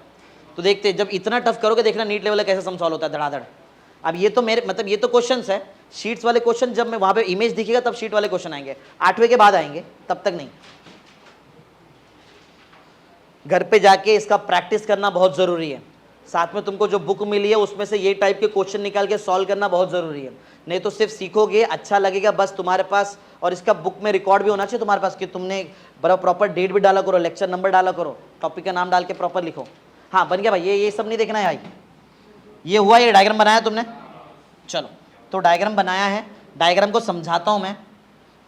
तो देखते हैं जब इतना टफ करोगे देखना नीट लेवल कैसे सम सॉल्व होता है धड़ाधड़। अब ये तो मेरे मतलब ये तो क्वेश्चंस है, शीट्स वाले क्वेश्चन जब मैं वहाँ पे इमेज दिखेगा तब शीट वाले क्वेश्चन आएंगे, 8वें के बाद आएंगे, तब तक नहीं। घर पे जाके इसका प्रैक्टिस करना बहुत ज़रूरी है। साथ में तुमको जो बुक मिली है उसमें से ये टाइप के क्वेश्चन निकाल के सॉल्व करना बहुत ज़रूरी है। नहीं तो सिर्फ सीखोगे, अच्छा लगेगा बस तुम्हारे पास, और इसका बुक में रिकॉर्ड भी होना चाहिए तुम्हारे पास कि तुमने बड़ा प्रॉपर डेट भी डाला करो, लेक्चर नंबर डाला करो, टॉपिक का नाम डाल के प्रॉपर लिखो। हाँ बन गया भाई, ये सब नहीं देखना है भाई। ये हुआ, ये डायग्राम बनाया तुमने? चलो तो डायग्राम बनाया है, डायग्राम को समझाता हूँ मैं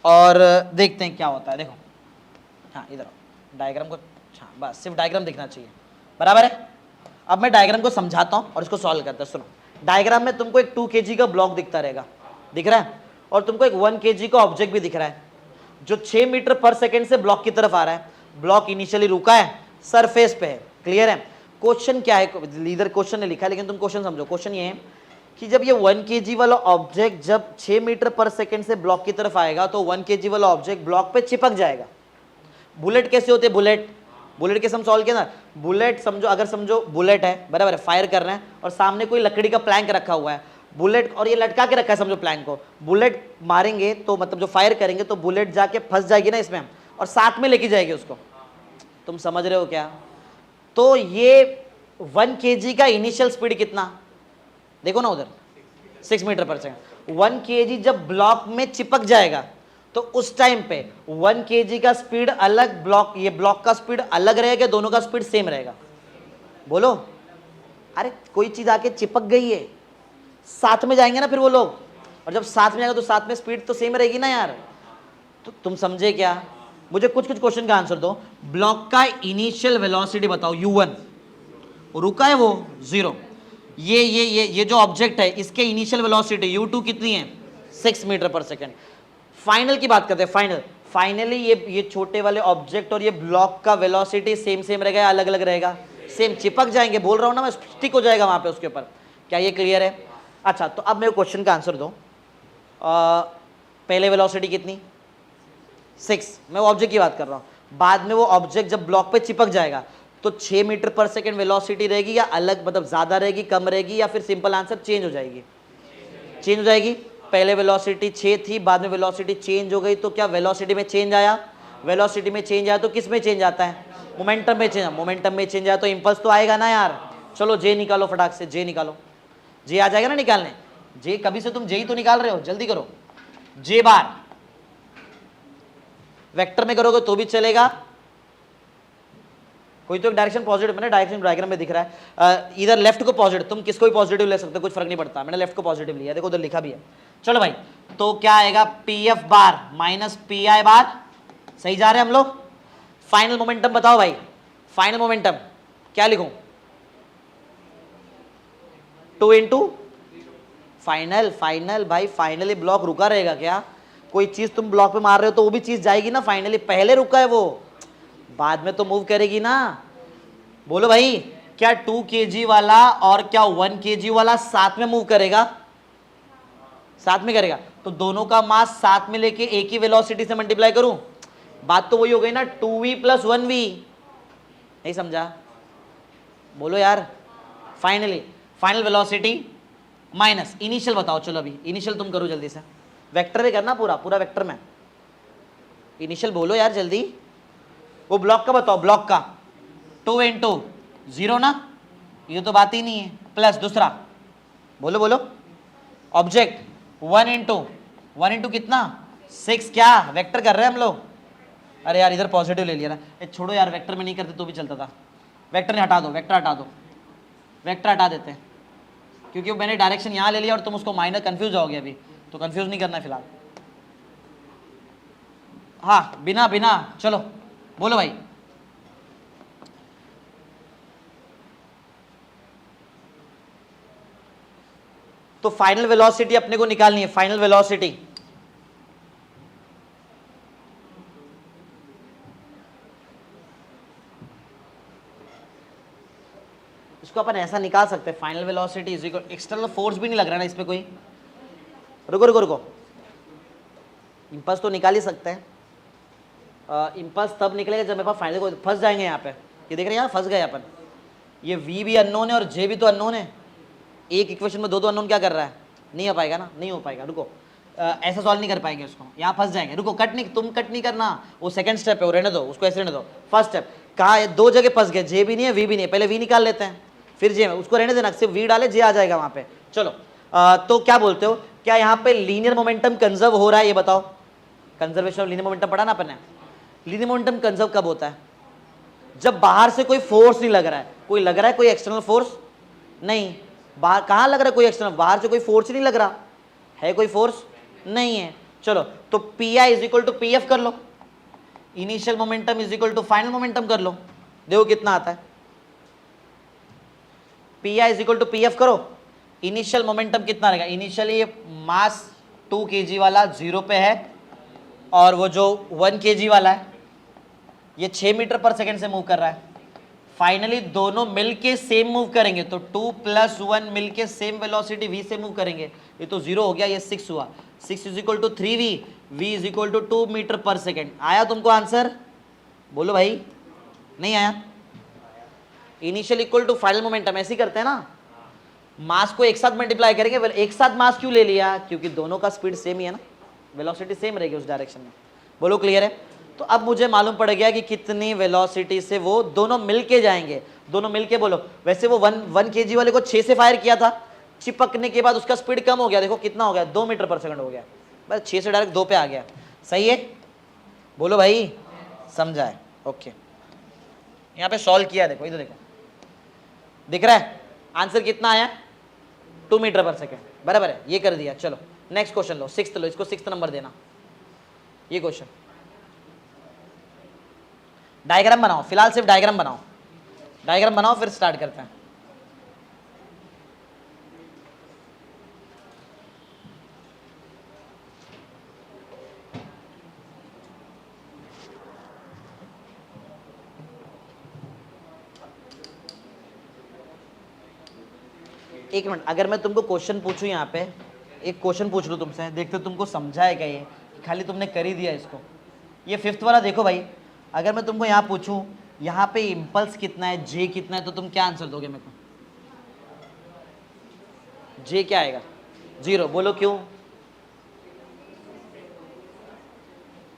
और देखते हैं क्या होता है। देखो हाँ इधर डायग्राम को, हाँ बस सिर्फ डायग्राम दिखना चाहिए, बराबर है। अब मैं डायग्राम को समझाता हूँ और इसको सॉल्व करता हूँ। सुनो, डायग्राम में तुमको एक 2 kg का ब्लॉक दिखता रहेगा, दिख रहा है, और तुमको एक 1 kg का ऑब्जेक्ट भी दिख रहा है जो 6 मीटर पर सेकेंड से ब्लॉक की तरफ आ रहा है। ब्लॉक इनिशियली रुका है, सरफेस पे है, क्लियर है। क्वेश्चन क्या है, इधर क्वेश्चन ने लिखा है लेकिन तुम क्वेश्चन समझो। क्वेश्चन ये है कि जब ये 1 kg वाला ऑब्जेक्ट जब 6 मीटर पर सेकेंड से ब्लॉक की तरफ आएगा तो 1 kg वाला ऑब्जेक्ट ब्लॉक पे चिपक जाएगा। बुलेट कैसे होते हैं? बुलेट के सम सॉल्व किया ना। बुलेट समझो, अगर समझो बुलेट है, बराबर है, फायर कर रहे हैं और सामने कोई लकड़ी का प्लैंक रखा हुआ है, बुलेट और ये लटका के रखा है समझो प्लैंक को। बुलेट मारेंगे तो मतलब जो फायर करेंगे तो बुलेट जाके फंस जाएगी ना इसमें और साथ में लेके जाएगी उसको। तुम समझ रहे हो क्या? तो ये 1 kg का इनिशियल स्पीड कितना, देखो ना उधर, 6 मीटर पर सेकंड। 1 kg जब ब्लॉक में चिपक जाएगा तो उस टाइम पे 1 kg का स्पीड अलग, ब्लॉक ये ब्लॉक का स्पीड अलग रहेगा, दोनों का स्पीड सेम रहेगा? बोलो, अरे कोई चीज आके चिपक गई है, साथ में जाएंगे ना फिर वो लोग, और जब साथ में जाएगा तो साथ में स्पीड तो सेम रहेगी ना यार। तो तुम समझे क्या? मुझे कुछ क्वेश्चन का आंसर दो। ब्लॉक का इनिशियल वेलोसिटी बताओ, u1, रुका है वो 0। ये जो ऑब्जेक्ट है इसके इनिशियल वेलोसिटी u2 कितनी है? 6 मीटर पर सेकेंड। फाइनल की बात करते हैं, फाइनली ये छोटे वाले ऑब्जेक्ट और ये ब्लॉक का वेलोसिटी सेम रहेगा या अलग अलग रहेगा? सेम, चिपक जाएंगे, बोल रहा हूं ना मैं, स्टिक हो जाएगा वहां पे उसके ऊपर। क्या ये क्लियर है? अच्छा तो अब मेरे क्वेश्चन का आंसर दो। पहले वेलोसिटी कितनी? 6, मैं वो ऑब्जेक्ट की बात कर रहा हूं। बाद में वो ऑब्जेक्ट जब ब्लॉक पे चिपक जाएगा तो 6 मीटर पर सेकेंड वेलोसिटी रहेगी या अलग, मतलब ज्यादा रहेगी, कम रहेगी, या फिर सिंपल आंसर चेंज हो जाएगी? चेंज हो जाएगी। पहले वेलोसिटी 6 थी, बाद में वेलोसिटी चेंज हो गई, तो क्या वेलोसिटी में चेंज आया? वेलोसिटी में चेंज आया तो किस में चेंज आता है? मोमेंटम में चेंज। मोमेंटम में चेंज आया तो इंपल्स तो आएगा ना यार। चलो जे निकालो फटाक से, जे निकालो। जे आ जाएगा ना निकालने? जे कभी से तुम जे ही तो निकाल रहे हो, जल्दी करो। जे बार वेक्टर में करोगे तो भी चलेगा, कोई तो एक डायरेक्शन पॉजिटिव, मैंने डायरेक्शन डायग्राम में दिख रहा है, इधर लेफ्ट को पॉजिटिव, तुम किसको भी पॉजिटिव ले सकते हो, कुछ फर्क नहीं पड़ता। मैंने लेफ्ट को पॉजिटिव लिया, देखो उधर लिखा भी है। चलो भाई, तो क्या आएगा? P F bar minus P I bar, सही जा रहे हैं हम लोग। फाइनल मोमेंटम बताओ भाई, फाइनल मोमेंटम क्या लिखूं? 2 इंटू फाइनल भाई, फाइनली ब्लॉक रुका रहेगा क्या? कोई चीज तुम ब्लॉक पे मार रहे हो तो वो भी चीज जाएगी ना फाइनली, पहले रुका है वो, बाद में तो मूव करेगी ना। बोलो भाई, क्या 2 kg वाला और क्या 1 kg वाला साथ में मूव करेगा? साथ में करेगा, तो दोनों का मास साथ में लेके एक ही वेलोसिटी से मल्टीप्लाई करूं? बात तो वही हो गई ना, 2v + 1v। नहीं समझा? बोलो यार। फाइनल वेलोसिटी माइनस इनिशियल बताओ, चलो अभी इनिशियल तुम करो जल्दी से, वेक्टर में करना पूरा पूरा वेक्टर में, इनिशियल बोलो यार जल्दी। वो ब्लॉक का बताओ, ब्लॉक का 2 इंटू 0 ना, ये तो बात ही नहीं है, प्लस दूसरा बोलो बोलो, ऑब्जेक्ट 1 इंटू कितना 6, क्या वेक्टर कर रहे हैं हम लोग। अरे यार इधर पॉजिटिव ले लिया ना, ये छोड़ो यार, वेक्टर में नहीं करते तो भी चलता था, वेक्टर नहीं हटा दो, वेक्टर हटा दो, वेक्टर हटा देते हैं, क्योंकि मैंने डायरेक्शन यहाँ ले लिया और तुम उसको माइनर कंफ्यूज होगे अभी, तो कंफ्यूज नहीं करना है फिलहाल। हाँ बिना बिना, चलो बोलो भाई। तो फाइनल वेलोसिटी अपने को निकालनी है, फाइनल वेलोसिटी इसको अपन ऐसा निकाल सकते हैं, final velocity is equal, external force भी नहीं लग रहा ना इस पे कोई, रुको रुको रुको, इंपल्स तो निकाल ही सकते हैं, इंपल्स तब निकलेगा जब मेरे पास फाइनल को फंस जाएंगे यहाँ पे, ये देख रहे हैं यहाँ फंस गए अपन, ये v भी अननोन है और j भी तो अननोन है, एक इक्वेशन में दो दो अननोन क्या कर रहा है, नहीं हो पाएगा ना, नहीं हो पाएगा, रुको ऐसा सॉल्व नहीं कर पाएंगे उसको, यहाँ फंस जाएंगे, रुको कट नहीं, तुम कट नहीं करना, वो सेकंड स्टेप है, वो रहने दो, उसको ऐसे रहने दो। फर्स्ट स्टेप कहाँ है, दो जगह फंस गए, जे भी नहीं है वी भी नहीं है, पहले वी निकाल लेते हैं फिर जे में, उसको रहने देना, सिर्फ वी डाले जे आ जाएगा वहाँ पे। चलो तो क्या बोलते हो, क्या यहाँ पे लीनियर मोमेंटम कंजर्व हो रहा है, ये बताओ, कंजर्वेशन ऑफ लीनियर मोमेंटम पढ़ा ना अपन ने। लीनियर मोमेंटम कंजर्व कब होता है, जब बाहर से कोई फोर्स नहीं लग रहा है, कोई लग रहा है कोई एक्सटर्नल फोर्स नहीं, बाहर कहाँ लग रहा है कोई एक्सटर्नल, बाहर से कोई फोर्स ही नहीं लग रहा है, कोई फोर्स नहीं है। चलो तो P I is equal to P F कर लो, initial momentum is equal to final momentum कर लो, देखो कितना आता है, P I is equal to P F करो, इनिशियल मोमेंटम कितना रहेगा, इनिशियली मास 2 kg वाला 0 पे है, और वो जो 1 kg वाला है ये 6 मीटर पर सेकेंड से मूव कर रहा है, फाइनली दोनों मिलके सेम मूव करेंगे, तो 2 + 1 मिलके सेम वेलोसिटी v से मूव करेंगे, ये तो 0 हो गया, ये 6 हुआ, 6 is equal to 3v, v is equal to 2 metre per second. आया तुमको आंसर, बोलो भाई, नहीं आया। Initial equal to final momentum ऐसे ही करते हैं ना, मास को एक साथ मल्टीप्लाई करेंगे, एक साथ मास क्यों ले लिया, क्योंकि दोनों का स्पीड सेम ही है ना, वेलोसिटी सेम रहेगी उस डायरेक्शन में। बोलो क्लियर है। तो अब मुझे मालूम पड़ गया कि कितनी वेलोसिटी से वो दोनों मिलके जाएंगे, दोनों मिलके बोलो, वैसे वो 1 kg वाले को 6 से फायर किया था, चिपकने के बाद उसका स्पीड कम हो गया, देखो कितना हो गया, 2 मीटर पर सेकंड हो गया, बस 6 से डायरेक्ट 2 पे आ गया, सही है। बोलो भाई समझा है, ओके। यहाँ पे सॉल्व किया, देखो इधर देखो, दिख रहा है आंसर कितना आया, 2 मीटर पर सेकेंड, बराबर है, ये कर दिया। चलो नेक्स्ट क्वेश्चन लो, 6th लो, इसको 6th नंबर देना, ये क्वेश्चन डायग्राम बनाओ, फिलहाल सिर्फ डायग्राम बनाओ, डायग्राम बनाओ फिर स्टार्ट करते हैं। एक मिनट, अगर मैं तुमको क्वेश्चन पूछूं, यहाँ पे एक क्वेश्चन पूछ लूँ तुमसे, देखते हो तुमको समझा है क्या, ये खाली तुमने कर ही दिया इसको। ये 5th वाला देखो भाई, अगर मैं तुमको यहाँ पूछूं यहाँ पे इम्पल्स कितना है, जे कितना है, तो तुम क्या आंसर दोगे मेरे को, जे क्या आएगा, 0, बोलो क्यों।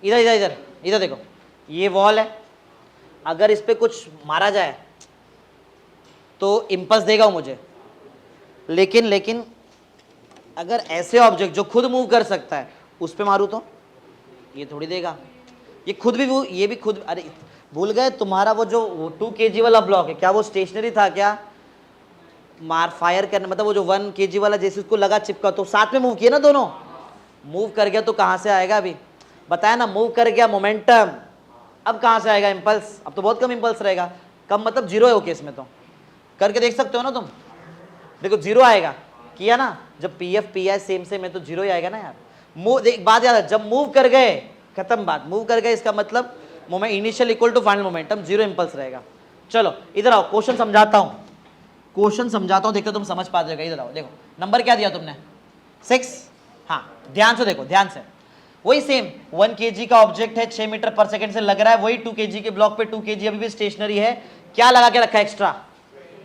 इधर इधर इधर इधर देखो, ये वॉल है, अगर इस पे कुछ मारा जाए तो इम्पल्स देगा वो मुझे, लेकिन अगर ऐसे ऑब्जेक्ट जो खुद मूव कर सकता है उस पे मारूं तो ये थोड़ी देगा, ये खुद भी वो, ये भी खुद, अरे भूल गए तुम्हारा वो जो 2 kg वाला ब्लॉक है, क्या वो स्टेशनरी था क्या, मार फायर करने, मतलब वो जो 1 kg वाला जैसे उसको लगा चिपका तो साथ में मूव किया ना, दोनों मूव कर गया, तो कहाँ से आएगा, अभी बताया ना, मूव कर गया मोमेंटम, अब कहाँ से आएगा इम्पल्स, अब तो बहुत कम इम्पल्स रहेगा, कम मतलब 0 है वो केस में, तो करके देख सकते हो ना तुम, देखो 0 आएगा, किया ना, जब P F P I same same है तो 0 ही आएगा ना यार। मूव, एक बात याद है, जब मूव कर गए खत्म बात, मूव कर गए इसका मतलब moment initial equal to final momentum, 0 impulse रहेगा। चलो इधर आओ, क्वेश्चन समझाता हूँ, क्वेश्चन समझाता हूँ, देखते तुम समझ पा जाएगा। इधर आओ, देखो नंबर क्या दिया तुमने, 6, हाँ ध्यान से देखो, ध्यान से, वही सेम 1 kg का ऑब्जेक्ट है, 6 मीटर पर सेकंड से लग रहा है, वही 2 kg के ब्लॉक पे 2 kg अभी भी स्टेशनरी है, क्या लगा के रखा है एक्स्ट्रा,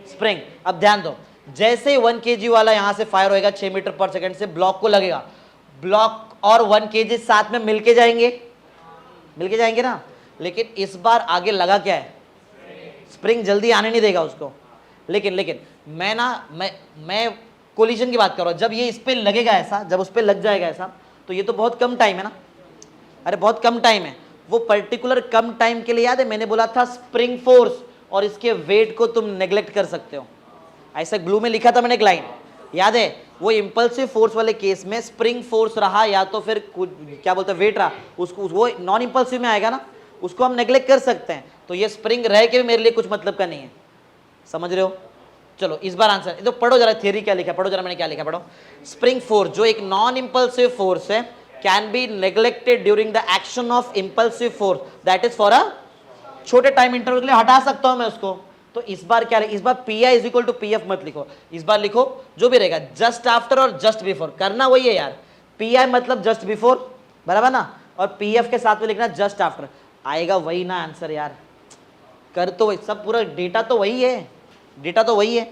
स्प्रिंग। अब ध्यान दो, जैसे ही 1 kg वाला यहां से फायर होएगा 6 मीटर पर सेकंड से ब्लॉक को लगेगा, ब्लॉक और 1 kg साथ में मिलके जाएंगे, मिलके जाएंगे ना। लेकिन इस बार आगे लगा क्या है, स्प्रिंग जल्दी आने नहीं देगा उसको। लेकिन मैं कोलिजन की बात कर रहा हूं, जब ये इस पे लगेगा ऐसा, जब उस पे लग जाएगा ऐसा, तो ये तो बहुत कम टाइम है ना, अरे बहुत कम टाइम है। वो पर्टिकुलर कम टाइम के लिए याद है मैंने बोला था स्प्रिंग फोर्स और इसके वेट को तुम नेग्लेक्ट कर सकते हो, ऐसा ब्लू में लिखा था मैंने एक लाइन, याद है। वो इंपल्सिव फोर्स वाले केस में स्प्रिंग फोर्स रहा या तो फिर क्या बोलते हैं वेट रहा, उसको वो नॉन इंपल्सिव में आएगा ना, उसको हम नेग्लेक्ट कर सकते हैं। तो ये स्प्रिंग रह के भी मेरे लिए कुछ मतलब का नहीं है, समझ रहे हो। चलो इस बार आंसर तो पढ़ो जरा, थियरी क्या लिखा पढ़ो जरा, मैंने क्या लिखा पढ़ो। स्प्रिंग फोर्स जो एक नॉन इंपल्सिव फोर्स है can be neglected during the action of impulsive force, that is for a छोटे टाइम इंटरवल के लिए हटा सकता हूं मैं उसको। तो इस बार क्या इस बार P I is equal to P F मत लिखो, इस बार लिखो जो भी रहेगा जस्ट आफ्टर और जस्ट बिफोर, करना वही है यार। पी आई मतलब जस्ट बिफोर, बराबर ना, और पी एफ के साथ में लिखना जस्ट आफ्टर, आएगा वही ना आंसर यार। कर तो वही, सब पूरा डेटा तो वही है, डेटा तो वही है।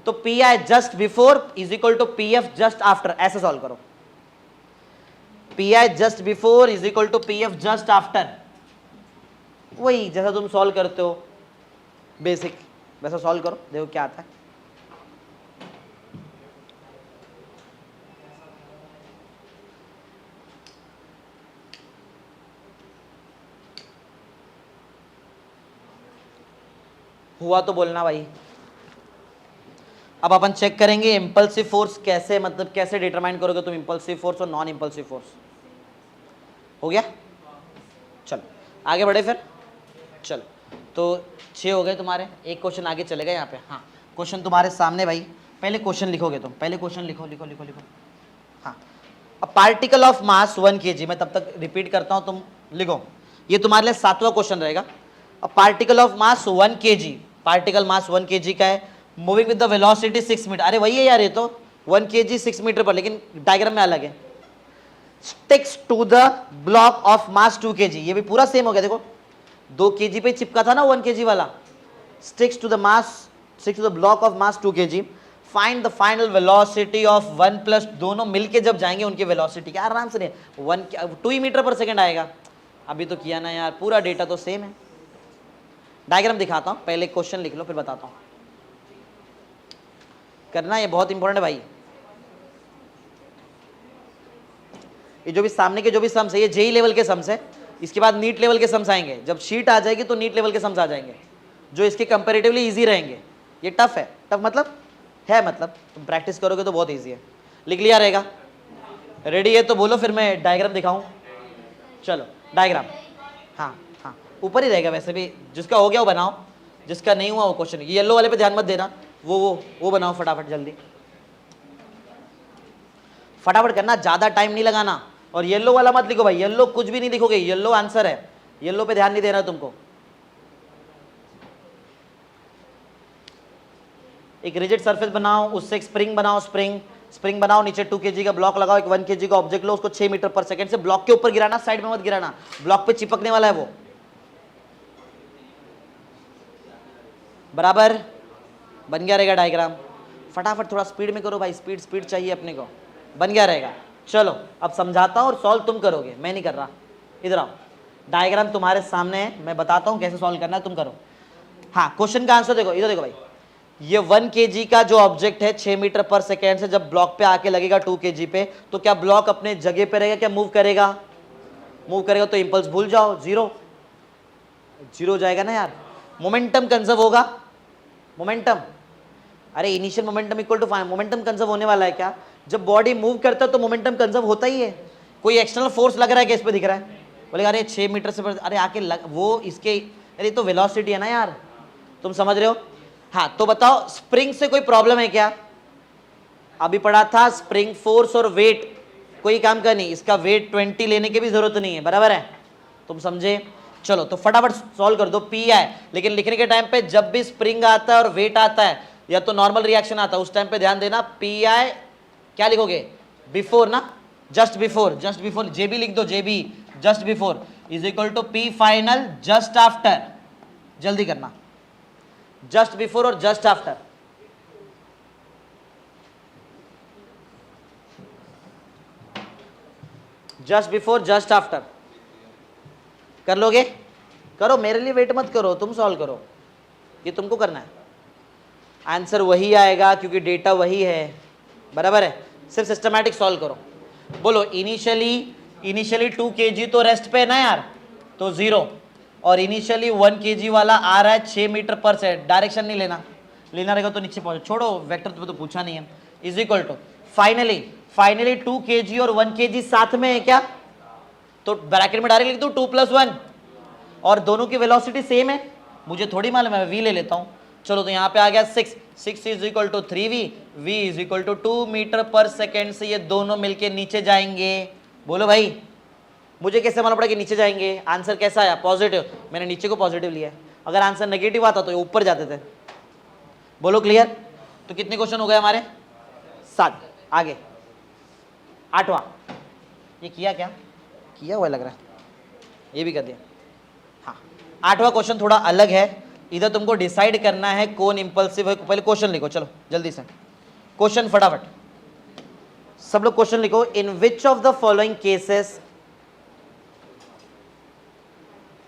तो P I just before is equal to P F just after, ऐसे सॉल्व करो। P I just before is equal to P F just after, वही जैसा तुम सॉल्व करते हो बेसिक, वैसा सॉल्व करो, देखो क्या आता है। हुआ तो बोलना भाई। अब अपन चेक करेंगे इंपल्सिव फोर्स कैसे, मतलब कैसे डिटरमाइन करोगे तुम इंपल्सिव फोर्स और नॉन इंपल्सिव फोर्स। हो गया, चलो आगे बढ़े फिर। चलो तो 6 हो गए तुम्हारे, एक क्वेश्चन आगे चलेगा यहाँ पे। हाँ क्वेश्चन तुम्हारे सामने भाई, पहले क्वेश्चन लिखोगे तुम, पहले क्वेश्चन लिखो लिखो लिखो लिखो। हाँ, अ पार्टिकल ऑफ मास 1 kg, मैं तब तक रिपीट करता हूँ तुम लिखो, ये तुम्हारे लिए 7वां क्वेश्चन रहेगा। A particle of mass 1 kg, particle mass 1 kg का है, moving with the velocity 6 metre, अरे वही है यार ये तो 1 kg 6 मीटर पर, लेकिन डायग्राम में अलग है। Sticks to the block of mass 2 kg, ये भी पूरा सेम हो गया, देखो 2 kg पे चिपका था ना 1 kg वाला। Sticks to the mass, sticks to the block of mass 2 kg, find the final velocity of 1 plus, दोनों मिलके जब जाएंगे उनकी वेलोसिटी क्या, आराम से नहीं 2 मीटर पर सेकंड आएगा। अभी तो किया ना यार, पूरा डेटा तो सेम है। डायग्राम दिखाता हूं, पहले क्वेश्चन लिख लो फिर बताता हूं, करना ये बहुत इंपॉर्टेंट है भाई। ये जो भी सामने के जो भी सम्स है ये जेई लेवल के सम्स है, इसके बाद नीट लेवल के सम्स आएंगे, जब शीट आ जाएगी तो नीट लेवल के सम्स आ जाएंगे जो इसके कंपैरेटिवली इजी रहेंगे। ये टफ है, टफ मतलब है, मतलब तुम प्रैक्टिस करोगे तो बहुत इजी है। लिख लिया रहेगा, रेडी है तो बोलो फिर मैं डायग्राम दिखाऊं। चलो डायग्राम, हाँ हाँ ऊपर ही रहेगा वैसे भी, जिसका हो गया वो बनाओ, जिसका नहीं हुआ वो क्वेश्चन, ये येलो वाले पे ध्यान मत देना, वो बनाओ फटाफट जल्दी, फटाफट करना, ज्यादा टाइम नहीं लगाना। और येलो वाला मत लिखो भाई, येलो कुछ भी नहीं लिखोगे, येलो आंसर है, येलो पे ध्यान नहीं देना तुमको। एक रिजिड सरफेस बनाओ, उससे एक स्प्रिंग बनाओ, स्प्रिंग बनाओ, नीचे 2 kg का ब्लॉक लगाओ, एक 1 kg का ऑब्जेक्ट लो, उसको 6 मीटर पर सेकंड से ब्लॉक के ऊपर गिराना, साइड में मत गिराना, ब्लॉक पे चिपकने वाला है वो, बराबर। बन गया रहेगा डायग्राम, फटाफट थोड़ा स्पीड में करो भाई, स्पीड चाहिए अपने को, बन गया रहेगा। चलो अब समझाता हूँ और सॉल्व तुम करोगे, मैं नहीं कर रहा, इधर आओ, डायग्राम तुम्हारे सामने है, मैं बताता हूँ कैसे सॉल्व करना है, तुम करो। हाँ क्वेश्चन का आंसर देखो, इधर देखो भाई, ये 1 kg का जो ऑब्जेक्ट है 6 मीटर पर सेकेंड से जब ब्लॉक पे आके लगेगा 2 kg पे, तो क्या ब्लॉक अपने जगह पे रहेगा, क्या मूव करेगा, मूव करेगा तो इंपल्स भूल जाओ, जीरो हो जाएगा ना यार। मोमेंटम कंजर्व होगा, मोमेंटम, अरे initial momentum equal to final momentum conserve होने वाला है क्या, जब बॉडी मूव करता है तो मोमेंटम कंजर्व होता ही है। कोई एक्सटर्नल फोर्स लग रहा है क्या, इस पे दिख रहा है, बोलेगा अरे 6 मीटर से अरे आके वो इसके, अरे तो वेलोसिटी है ना यार, तुम समझ रहे हो। हाँ तो बताओ स्प्रिंग से कोई प्रॉब्लम है क्या, अभी पढ़ा था स्प्रिंग फोर्स और वेट कोई काम का नहीं, इसका वेट 20 लेने की भी जरूरत नहीं है, बराबर है, तुम समझे। चलो तो फटाफट सॉल्व कर दो, पी आई, लेकिन लिखने के टाइम पे जब भी स्प्रिंग आता है और वेट आता है या तो नॉर्मल रिएक्शन आता है, उस टाइम पे ध्यान देना पी आई क्या लिखोगे, बिफोर ना, जस्ट बिफोर जेबी लिख दो, JB just before is equal to P final just after, जल्दी करना, जस्ट बिफोर और just after, just before, just after, कर लोगे? करो, मेरे लिए वेट मत करो, तुम सॉल्व करो, ये तुमको करना है। आंसर वही आएगा क्योंकि डेटा वही है, बराबर है। सिर्फ सिस्टमैटिक सॉल्व करो। बोलो इनिशियली 2 kg तो रेस्ट पे है ना यार, तो 0, और इनिशियली 1 kg वाला आ रहा है 6 मीटर पर सेकंड, डायरेक्शन नहीं लेना, लेना रहेगा तो नीचे पहुंचो, छोड़ो वेक्टर तो पूछा नहीं है। Is equal to finally 2 kg और 1 kg साथ में है क्या, तो ब्रैकेट में डायरेक्ट लिख दो 2 + 1, और दोनों की वेलोसिटी सेम है, मुझे थोड़ी मालूम है, मैं v ले लेता हूं। चलो तो यहाँ पे आ गया 6 is equal to 3v, v is equal to 2 metre per second से ये दोनों मिलके नीचे जाएंगे। बोलो भाई, मुझे कैसे मालूम पड़ा कि नीचे जाएंगे? आंसर कैसा आया? पॉजिटिव, मैंने नीचे को पॉजिटिव लिया है। अगर आंसर नेगेटिव आता तो ये ऊपर जाते थे। बोलो क्लियर? तो कितने क्वेश्चन हो गए हमारे? 7। आगे 8वां, ये किया क्या? किया हुआ लग रहा है, ये भी कर दिया। हाँ, 8वां क्वेश्चन थोड़ा अलग है। इधर तुमको डिसाइड करना है कौन इंपल्सिव है। पहले क्वेश्चन लिखो, चलो जल्दी से क्वेश्चन फटाफट, सब लोग क्वेश्चन लिखो। In which of the following cases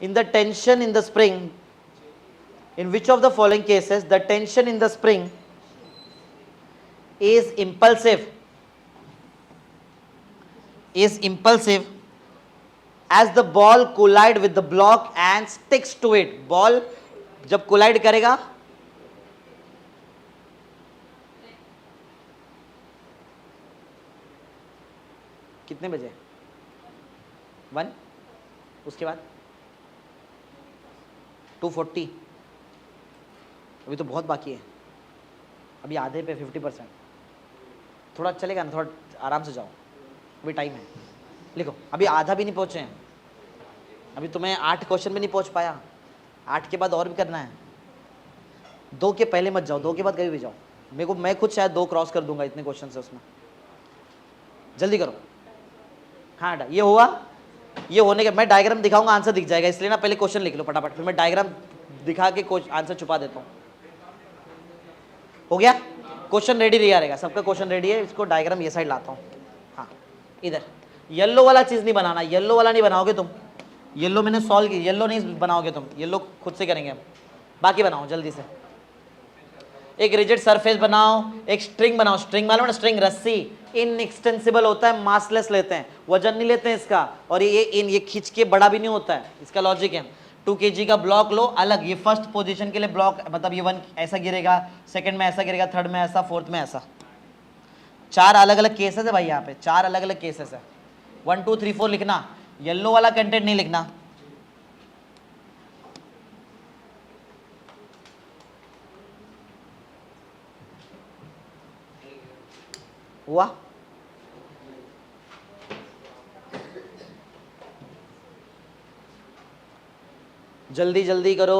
in the tension in the spring, in which of the following cases the tension in the spring is impulsive as the ball collide with the block and sticks to it? ball जब collide करेगा कितने बजे? 1, उसके बाद 240, अभी तो बहुत बाकी है, अभी आधे पे 50%, थोड़ा चलेगा ना, थोड़ा आराम से जाओ, अभी टाइम है। लिखो, अभी आधा भी नहीं पहुंचे हैं, अभी तुम्हें 8 क्वेश्चन भी नहीं पहुंच पाया, 8 के बाद और भी करना है। 2 के पहले मत जाओ, 2 के बाद कभी भी जाओ, मैं खुद शायद 2 क्रॉस कर दूंगा, इतने क्वेश्चन है उसमें। जल्दी करो। हाँ, ये हुआ, ये होने के मैं डायग्राम दिखाऊंगा, आंसर दिख जाएगा, इसलिए ना पहले क्वेश्चन लिख लो फटाफट, फिर मैं डायग्राम दिखा के आंसर छुपा देता हूँ। हो गया? क्वेश्चन रेडी रहेगा, सबका क्वेश्चन रेडी है। इसको डायग्राम ये साइड लाता हूँ। हाँ, इधर येलो वाला चीज़ नहीं बनाना, येलो वाला नहीं बनाओगे तुम, येलो मैंने सॉल्व की, येलो नहीं बनाओगे तुम, येलो खुद से करेंगे हम। बाकी बनाओ जल्दी से। एक रिजिड सरफेस बनाओ, एक स्ट्रिंग बनाओ। स्ट्रिंग मालूम है? स्ट्रिंग रस्सी इनएक्सटेंसिबल होता है, मासलेस लेते हैं, वजन नहीं लेते हैं इसका, और ये खींच के बड़ा भी नहीं होता है, इसका लॉजिक है। 2 kg का ब्लॉक लो अलग, ये फर्स्ट पोजीशन के लिए ब्लॉक, मतलब ये 1 ऐसा गिरेगा, सेकंड में ऐसा गिरेगा, थर्ड में ऐसा, फोर्थ में ऐसा। 4 अलग अलग केसेस है भाई, यहाँ पे 4 अलग अलग केसेस है। 1 2 3 4 लिखना, येलो वाला कंटेंट नहीं लिखना। हुआ? जल्दी जल्दी करो,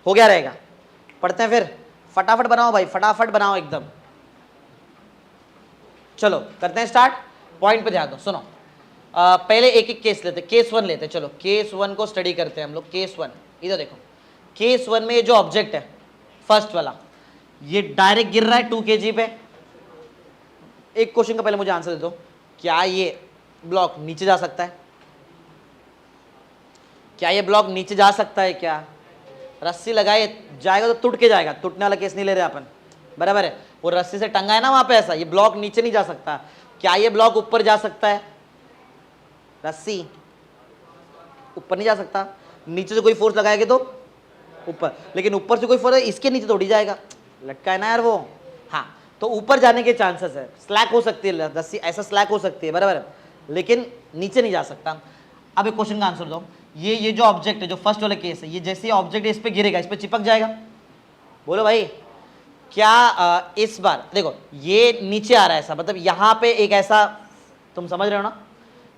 हो गया रहेगा। पढ़ते हैं फिर, फटाफट बनाओ भाई, फटाफट बनाओ एकदम। चलो करते हैं स्टार्ट। पॉइंट पे ध्यान दो, सुनो। पहले एक एक केस लेते, केस 1 लेते। चलो केस 1 को स्टडी करते हैं हम लोग। केस 1 इधर देखो, केस 1 में ये जो ऑब्जेक्ट है फर्स्ट वाला, ये डायरेक्ट गिर रहा है 2 kg पे। एक क्वेश्चन का पहले मुझे आंसर दे दो, क्या ये ब्लॉक नीचे जा सकता है? क्या ये ब्लॉक नीचे जा सकता है? क्या रस्सी लगाए जाएगा तो टूट के जाएगा, टूटने वाला केस नहीं ले रहे अपन, बराबर है। वो रस्सी से टंगा है ना वहां पे, ऐसा ये ब्लॉक नीचे नहीं जा सकता। क्या ये ब्लॉक ऊपर जा सकता है? रस्सी ऊपर नहीं जा सकता, नीचे से कोई फोर्स लगाएगा तो ऊपर, लेकिन ऊपर से कोई फोर्स इसके नीचे तोड़ी जाएगा, लटका है ना यार वो। हाँ, तो ऊपर जाने के चांसेस है, स्लैक हो सकती है रस्सी, ऐसा स्लैक हो सकती है, बराबर है, लेकिन नीचे नहीं जा सकता। अब एक क्वेश्चन का आंसर दो, ये जो ऑब्जेक्ट है, जो फर्स्ट वाला केस है, ये जैसे ऑब्जेक्ट इस पे गिरेगा, इस पे चिपक जाएगा। बोलो भाई, क्या इस बार देखो ये नीचे आ रहा है ऐसा, मतलब यहाँ पे एक ऐसा, तुम समझ रहे हो ना,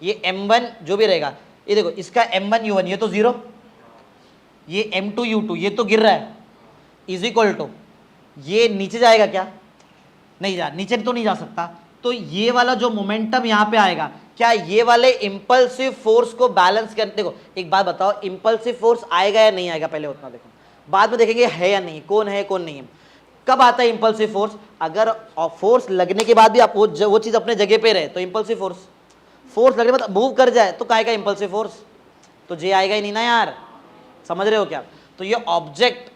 ये m1 जो भी रहेगा, ये देखो इसका m1 u1 ये तो 0, ये m2 u2 ये तो गिर रहा है, इज इक्वल टू ये नीचे जाएगा क्या? नहीं जा, नीचे तो नहीं जा सकता। तो ये वाला जो मोमेंटम यहाँ पे आएगा, क्या ये वाले इंपल्सिव फोर्स को बैलेंस कर, देखो एक बात बताओ, इंपल्सिव फोर्स आएगा या नहीं आएगा? पहले उतना देखो, बाद में देखेंगे है या नहीं, कौन है कौन नहीं है। कब आता है इंपल्सिव फोर्स? अगर फोर्स लगने के बाद भी आप वो चीज अपने जगह पे रहे तो इंपल्सिव फोर्स। फोर्स लग रही है मतलब मूव कर जाए तो काहे का इंपल्सिव फोर्स, तो जे आएगा ही नहीं ना यार, समझ रहे हो क्या। तो ये ऑब्जेक्ट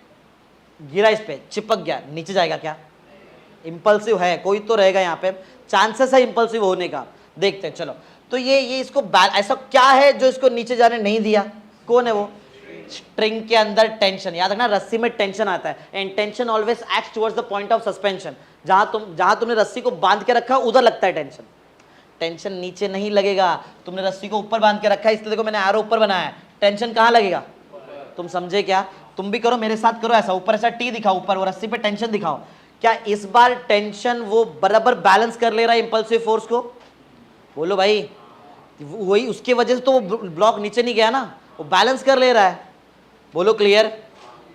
गिरा, इस पे चिपक गया, नीचे जाएगा क्या, इंपल्सिव है, कोई तो रहेगा यहाँ पे, चांसेस है इंपल्सिव होने का, देखते हैं चलो। तो ये इसको ऐसा क्या है जो इसको नीचे जाने नहीं दिया, कौन है वो, स्ट्रिंग के अंदर टेंशन, याद रखना रस्सी में टेंशन आता है, and tension always acts towards the point of suspension, जहां तुमने रस्सी को बांध के रखा उधर लगता है टेंशन, टेंशन नीचे नहीं लगेगा, तुमने रस्सी को ऊपर बांध के रखा है, इसलिए देखो मैंने एरो ऊपर बनाया है, टेंशन कहां लगेगा, तुम समझे क्या, तुम भी करो मेरे साथ करो ऐसा, ऊपर ऐसा टी दिखाओ, ऊपर वो रस्सी पे टेंशन दिखाओ, क्या इस बार टेंशन वो बराबर बैलेंस कर ले रहा है इंपल्सिव फोर्स को, बोलो भाई, वही उसके वजह से तो वो ब्लॉक नीचे नहीं गया ना, वो बैलेंस कर ले रहा है, बोलो क्लियर।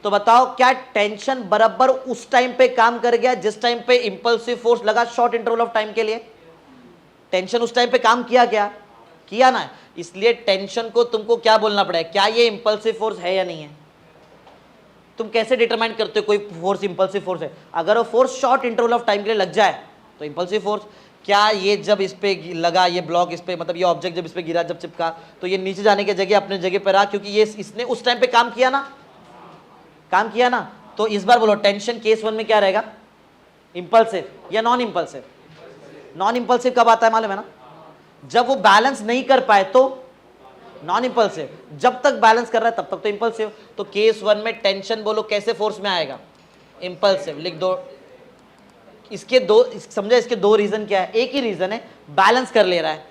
तो बताओ क्या टेंशन बराबर उस टाइम पे काम कर गया जिस टाइम पे इंपल्सिव फोर्स लगा शॉर्ट इंटरवल ऑफ टाइम के लिए, टेंशन उस टाइम पे काम किया क्या, किया ना, इसलिए टेंशन को तुमको क्या बोलना पड़ेगा, क्या ये इंपल्सिव फोर्स है या नहीं है। तुम कैसे डिटरमाइन करते हो कोई फोर्स इंपल्सिव फोर्स है, अगर वो force short interval of time के लिए लग जाए तो इंपल्सिव फोर्स, क्या ये जब इस पे लगा, ये ब्लॉक इस पे, मतलब ये ऑब्जेक्ट जब इस पे गिरा, जब चिपका, तो ये नीचे जाने की जगह अपने जगह पे रहा, क्योंकि ये इसने उस टाइम पे काम किया ना, काम किया ना। तो इस बार बोलो टेंशन केस वन में क्या रहेगा, इंपल्सिव या नॉन इंपल्सिव, नॉन इंपल्सिव कब आता है मालूम है ना, जब वो बैलेंस नहीं कर पाए तो नॉन इंपल्सिव, जब तक बैलेंस कर रहा है तब तक तो इंपल्सिव। तो केस वन में टेंशन बोलो कैसे फोर्स में आएगा, इंपल्सिव, लिख दो। इसके दो, समझा, इसके दो रीजन क्या है, एक ही रीजन है बैलेंस कर ले रहा है,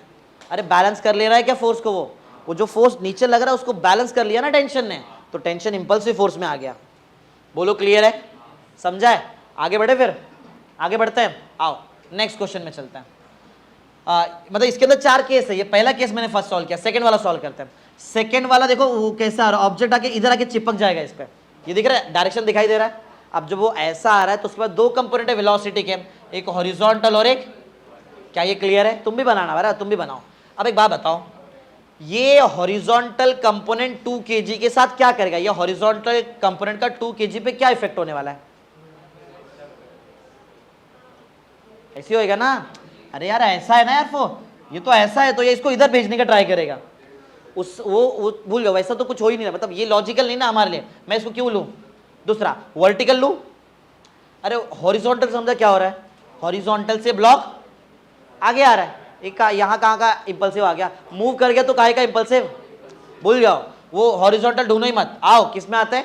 अरे बैलेंस कर ले रहा है क्या फोर्स को, वो जो फोर्स नीचे लग रहा है उसको बैलेंस कर लिया ना टेंशन ने, तो टेंशन इंपल्सिव फोर्स में आ गया, बोलो क्लियर है, समझा है। आगे बढ़े, फिर आगे बढ़ते हैं, आओ नेक्स्ट क्वेश्चन में चलते हैं। मतलब इसके अंदर चार केस है, ये पहला केस मैंने फर्स्ट सॉल्व किया, सेकंड वाला सॉल्व करते हैं। सेकंड वाला देखो वो कैसा आ रहा है, ऑब्जेक्ट आके इधर आके चिपक जाएगा इस पे, ये दिख रहा है, डायरेक्शन दिखाई दे रहा है। अब जब वो ऐसा आ रहा है तो उसके बाद दो कंपोनेंट है वेलोसिटी के, एक हॉरिजॉन्टल और एक, क्या ये क्लियर है, तुम भी बनाना वाला, तुम भी बनाओ। अब एक बात बताओ, ये हॉरिजॉन्टल कंपोनेंट 2 kg के साथ क्या करेगा, ये हॉरिजॉन्टल कंपोनेंट का 2 kg पे क्या इफेक्ट होने वाला है, ऐसे होएगा ना, अरे यार ऐसा है ना यार, ये तो ऐसा है, तो ये इसको इधर भेजने का ट्राई करेगा, वो भूल जाओ, वैसा तो कुछ हो ही नहीं रहा, मतलब ये लॉजिकल नहीं ना हमारे लिए, मैं इसको क्यों लूं, दूसरा वर्टिकल लूं, अरे हॉरिजॉन्टल समझा क्या हो रहा है, हॉरिजॉन्टल से ब्लॉक आगे आ रहा है, एक यहाँ कहाँ का इंपल्सिव आ गया, मूव कर गया तो काहे का इंपल्सिव, भूल जाओ, वो हॉरिजॉन्टल ढूंढो ही मत, आओ किस में आता है,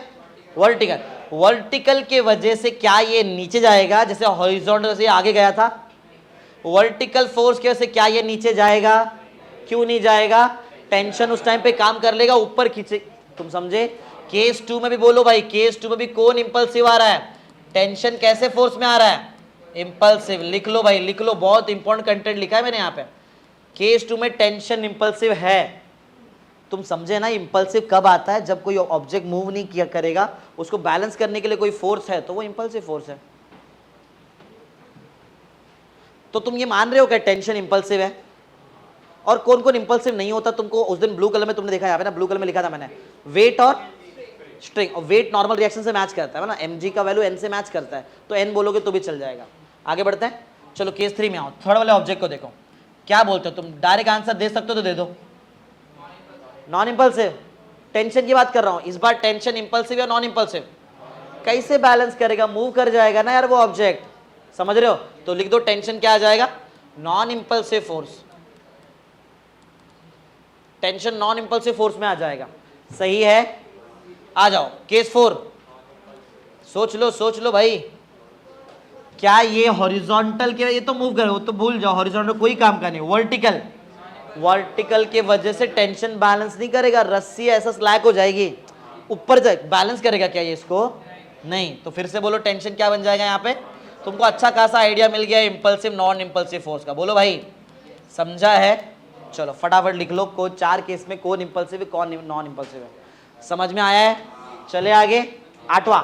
वर्टिकल, वर्टिकल के वजह से क्या ये नीचे जाएगा, जैसे हॉरिजॉन्टल से आगे गया था, वर्टिकल फोर्स की वजह से क्या ये नीचे जाएगा, क्यों नहीं जाएगा, टेंशन उस टाइम पे काम कर लेगा, ऊपर खींचे, तुम समझे। केस 2 में भी बोलो भाई, केस 2 में भी कौन इंपल्सिव आ रहा है, टेंशन कैसे फोर्स में आ रहा है, इंपल्सिव, लिख लो भाई लिख लो, बहुत इंपॉर्टेंट कंटेंट लिखा है मैंने यहाँ पे, केस 2 में टेंशन इंपल्सिव है, तुम समझे ना, इंपल्सिव कब आता है, जब कोई ऑब्जेक्ट मूव नहीं किया करेगा, उसको बैलेंस करने के लिए कोई फोर्स है तो वो इंपल्सिव फोर्स है। तो तुम ये मान रहे हो क्या टेंशन इंपल्सिव है, और कौन कौन इंपल्सिव नहीं होता, तुमको उस दिन ब्लू कलर में तुमने देखा यहाँ पे ना, ब्लू कलर में लिखा था मैंने, वेट और स्ट्रिंग, और वेट नॉर्मल रिएक्शन से मैच करता है ना, mg का वैल्यू n से मैच करता है, तो n बोलोगे तो भी चल जाएगा। आगे बढ़ते हैं, चलो केस 3 में आओ, थर्ड वाले ऑब्जेक्ट को देखो, क्या बोलते हो तुम, डायरेक्ट आंसर दे सकते हो तो दे दो, नॉन इंपल्सिव, टेंशन की बात कर रहा हूं, इस बार टेंशन इंपल्सिव या नॉन इंपल्सिव, कैसे बैलेंस करेगा, मूव कर जाएगा ना यार वो ऑब्जेक्ट, समझ रहे हो, तो लिख दो टेंशन क्या आ जाएगा, non impulsive force, tension non impulsive force में आ जाएगा, सही है। आ जाओ केस 4, सोच लो भाई, क्या ये हॉरिजॉन्टल के, ये तो मूव करे, वो तो भूल जाओ, हॉरिजॉन्टल कोई काम का नहीं, वर्टिकल, वर्टिकल के वजह से टेंशन बैलेंस नहीं करेगा, रस्सी ऐसा स्लैक हो जाएगी, ऊपर जाए, बैलेंस करेगा क्या ये इसको, नहीं, तो फिर से बोलो टेंशन क्या बन जाएगा यहाँ पे, तुमको अच्छा खासा आइडिया मिल गया इंपल्सिव नॉन इंपल्सिव फोर्स का, बोलो भाई समझा है। चलो फटाफट लिख लो, को 4 केस में कौन इंपल्सिव है कौन नॉन इंपल्सिव है, समझ में आया है। चले आगे, आठवां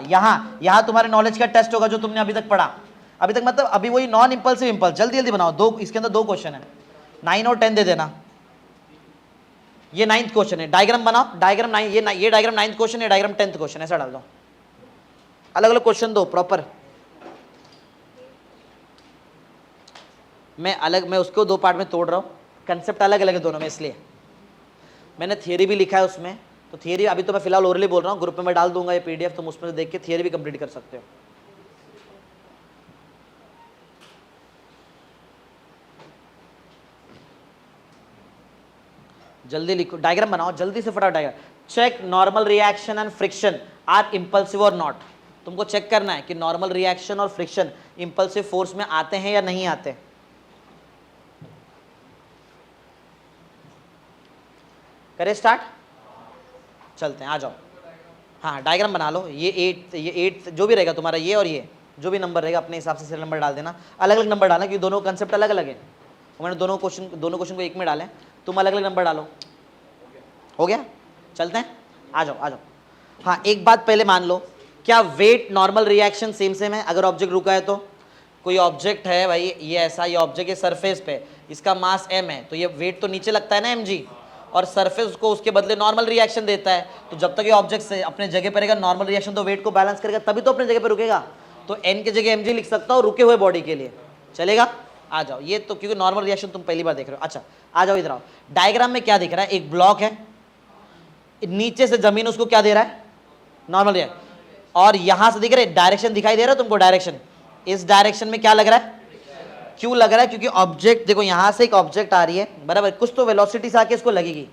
यहाँ तुम्हारे नॉलेज का टेस्ट होगा जो तुमने अभी तक पढ़ा, अभी तक मतलब अभी वही नॉन इंपल्सिव इंपल्स, जल्दी जल्दी बनाओ, दो इसके अंदर 2 क्वेश्चन है, 9 और 10 दे देना, ये 9th क्वेश्चन है, डायग्राम बनाओ, डायग्राम 9, ये डायग्राम 9th क्वेश्चन, ये डायग्राम 10th क्वेश्चन, ऐसा डाल दो, अलग अलग क्वेश्चन दो प्रॉपर। मैं उसको दो पार्ट में तोड़ रहा हूँ, कंसेप्ट अलग अलग है दोनों में, इसलिए मैंने थियरी भी लिखा है उसमें। तो थियरी अभी तो मैं फिलहाल ओरली बोल रहा हूँ, ग्रुप में मैं डाल दूंगा ये पीडीएफ, तुम उसमें से देख के थियरी भी कंप्लीट कर सकते हो। जल्दी लिखो, डायग्राम बनाओ जल्दी से, फटाफट diagram. Check normal reaction and friction are impulsive और नॉट। तुमको चेक करना है कि नॉर्मल रिएक्शन और फ्रिक्शन इंपल्सिव फोर्स में आते हैं या नहीं आते। करें स्टार्ट, चलते हैं, आ जाओ। हाँ डायग्राम बना लो, ये 8 जो भी रहेगा तुम्हारा, ये और ये जो भी नंबर रहेगा अपने हिसाब से सीरियल नंबर डाल देना। अलग अलग नंबर डालना क्योंकि दोनों कंसेप्ट अलग अलग है। मैंने दोनों क्वेश्चन को एक में डाले, तुम अलग अलग नंबर डालो। हो गया, चलते हैं, आ जाओ आ जाओ। हाँ एक बात पहले मान लो, क्या वेट नॉर्मल रिएक्शन सेम है अगर ऑब्जेक्ट रुका है तो? कोई ऑब्जेक्ट है भाई, ये ऐसा, ये ऑब्जेक्ट है सरफेस पे, इसका मास m है, तो ये वेट तो नीचे लगता है ना mg, और सरफेस उसको उसके बदले नॉर्मल रिएक्शन देता है। तो जब तक ये ऑब्जेक्ट से अपने जगह पर रहेगा, नॉर्मल रिएक्शन तो वेट को बैलेंस करेगा, तभी तो अपने जगह पर रुकेगा। तो n की जगह mg लिख सकता हूँ रुके हुए बॉडी के लिए, चलेगा? आ जाओ, ये तो क्योंकि नॉर्मल रिएक्शन तुम पहली बार देख रहे हो। अच्छा आ जाओ इधर आओ, डायग्राम में क्या दिख रहा है? एक ब्लॉक है, नीचे से जमीन उसको क्या दे रहा है? Normal reaction. और यहां से दिख रहा है डायरेक्शन, दिखाई दे रहा है तुमको डायरेक्शन? इस डायरेक्शन में क्या लग रहा है? क्यों लग रहा है? क्योंकि ऑब्जेक्ट देखो, यहां से एक ऑब्जेक्ट आ रही है बराबर, कुछ तो वेलोसिटी से आके इसको लगेगी।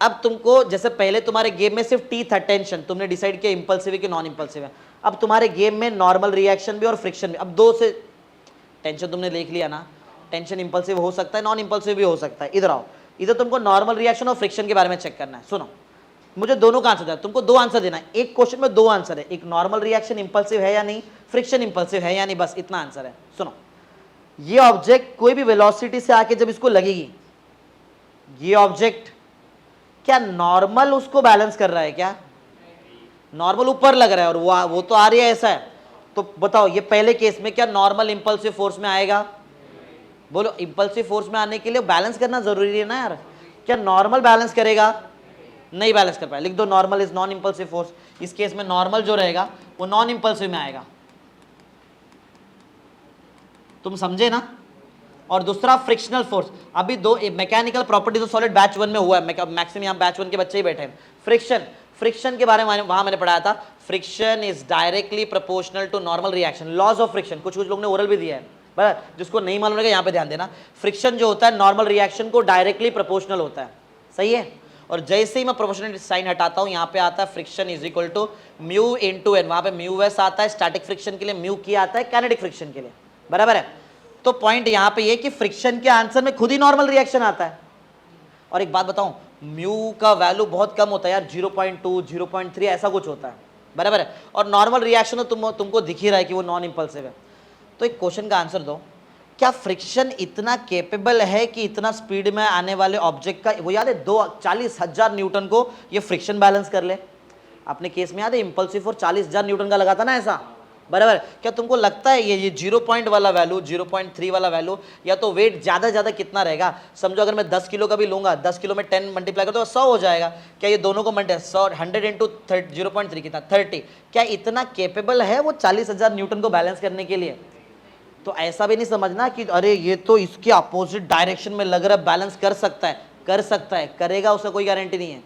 अब तुमको जैसे पहले तुम्हारे गेम में सिर्फ टी था टेंशन, तुमने डिसाइड किया इंपल्सिव है कि नॉन इंपल्सिव है। अब तुम्हारे गेम में नॉर्मल रिएक्शन भी और फ्रिक्शन भी, अब दो से टेंशन तुमने देख लिया ना, टेंशन इंपल्सिव हो सकता है, नॉन इंपल्सिव भी हो सकता है। इधर आओ, इधर तुमको नॉर्मल रिएक्शन और फ्रिक्शन के बारे में चेक करना है। सुनो, मुझे दोनों का आंसर देना, तुमको दो आंसर देना है, एक क्वेश्चन में दो आंसर है, एक नॉर्मल रिएक्शन इंपल्सिव है या नहीं, फ्रिक्शन इंपल्सिव है या नहीं, बस इतना आंसर है। सुनो, ये ऑब्जेक्ट कोई भी वेलोसिटी से आके जब इसको लगेगी, ये ऑब्जेक्ट क्या नॉर्मल उसको बैलेंस कर रहा है क्या? नॉर्मल ऊपर लग रहा है और वो तो आ रही है ऐसा है, तो बताओ ये पहले केस में क्या नॉर्मल इंपल्सिव फोर्स में आएगा? बोलो, इंपल्सिव फोर्स में आने के लिए बैलेंस करना जरूरी है ना यार। क्या नॉर्मल बैलेंस करेगा? नहीं बैलेंस कर पाए, लिख दो normal is non impulsive force. इस केस में नॉर्मल जो रहेगा वो नॉन इंपल्सिव में आएगा, तुम समझे ना? और दूसरा फ्रिक्शनल फोर्स, अभी दो mechanical properties of solid batch 1 में हुआ है, मैक्सिमम यहाँ बैच 1 के बच्चे ही बैठे हैं। फ्रिक्शन के बारे में वहां मैंने पढ़ाया था, friction is directly proportional to normal reaction, laws of friction, कुछ लोग ने ओरल भी दिया है, बराबर? जिसको नहीं मालूम रहेगा यहाँ पे ध्यान देना, फ्रिक्शन जो होता है नॉर्मल रिएक्शन को डायरेक्टली प्रोपोर्शनल होता है, सही है? और जैसे ही मैं प्रोपोर्शनल साइन हटाता हूं, यहाँ पे आता है friction is equal to mu into N, वहां पे म्यू एस आता है स्टैटिक फ्रिक्शन के लिए, म्यू की आता है काइनेटिक फ्रिक्शन के लिए, बराबर है? तो पॉइंट यहाँ पे ये कि फ्रिक्शन के आंसर में खुद ही नॉर्मल रिएक्शन आता है। और एक बात बताऊं, म्यू का वैल्यू बहुत कम होता है यार, 0.2 0.3 ऐसा कुछ होता है, बराबर है? और नॉर्मल रिएक्शन तो तुमको दिख ही रहा है कि वो नॉन इंपल्सिव है। तो एक क्वेश्चन का आंसर दो, क्या फ्रिक्शन इतना कैपेबल है कि इतना स्पीड में आने वाले ऑब्जेक्ट का, वो याद है 40,000 न्यूटन को ये फ्रिक्शन बैलेंस कर ले? अपने केस में याद है इंपल्सिव फोर्स 40,000 न्यूटन का लगा था ना ऐसा, बराबर? क्या तुमको लगता है ये 0 पॉइंट वाला वैल्यू, 0.3 वाला वैल्यू, या तो वेट ज्यादा कितना रहेगा? समझो अगर मैं 10 किलो का भी लूंगा, 10 किलो में 10 मल्टीप्लाई कर तो 100 हो जाएगा। क्या ये दोनों को 100 इंटू 0.3 कितना? 30। क्या इतना कैपेबल है वो 40,000 न्यूटन को बैलेंस करने के लिए? तो ऐसा भी नहीं समझना कि अरे ये तो इसके अपोजिट डायरेक्शन में लग रहा है, बैलेंस कर सकता है, करेगा, उसका कोई गारंटी नहीं है।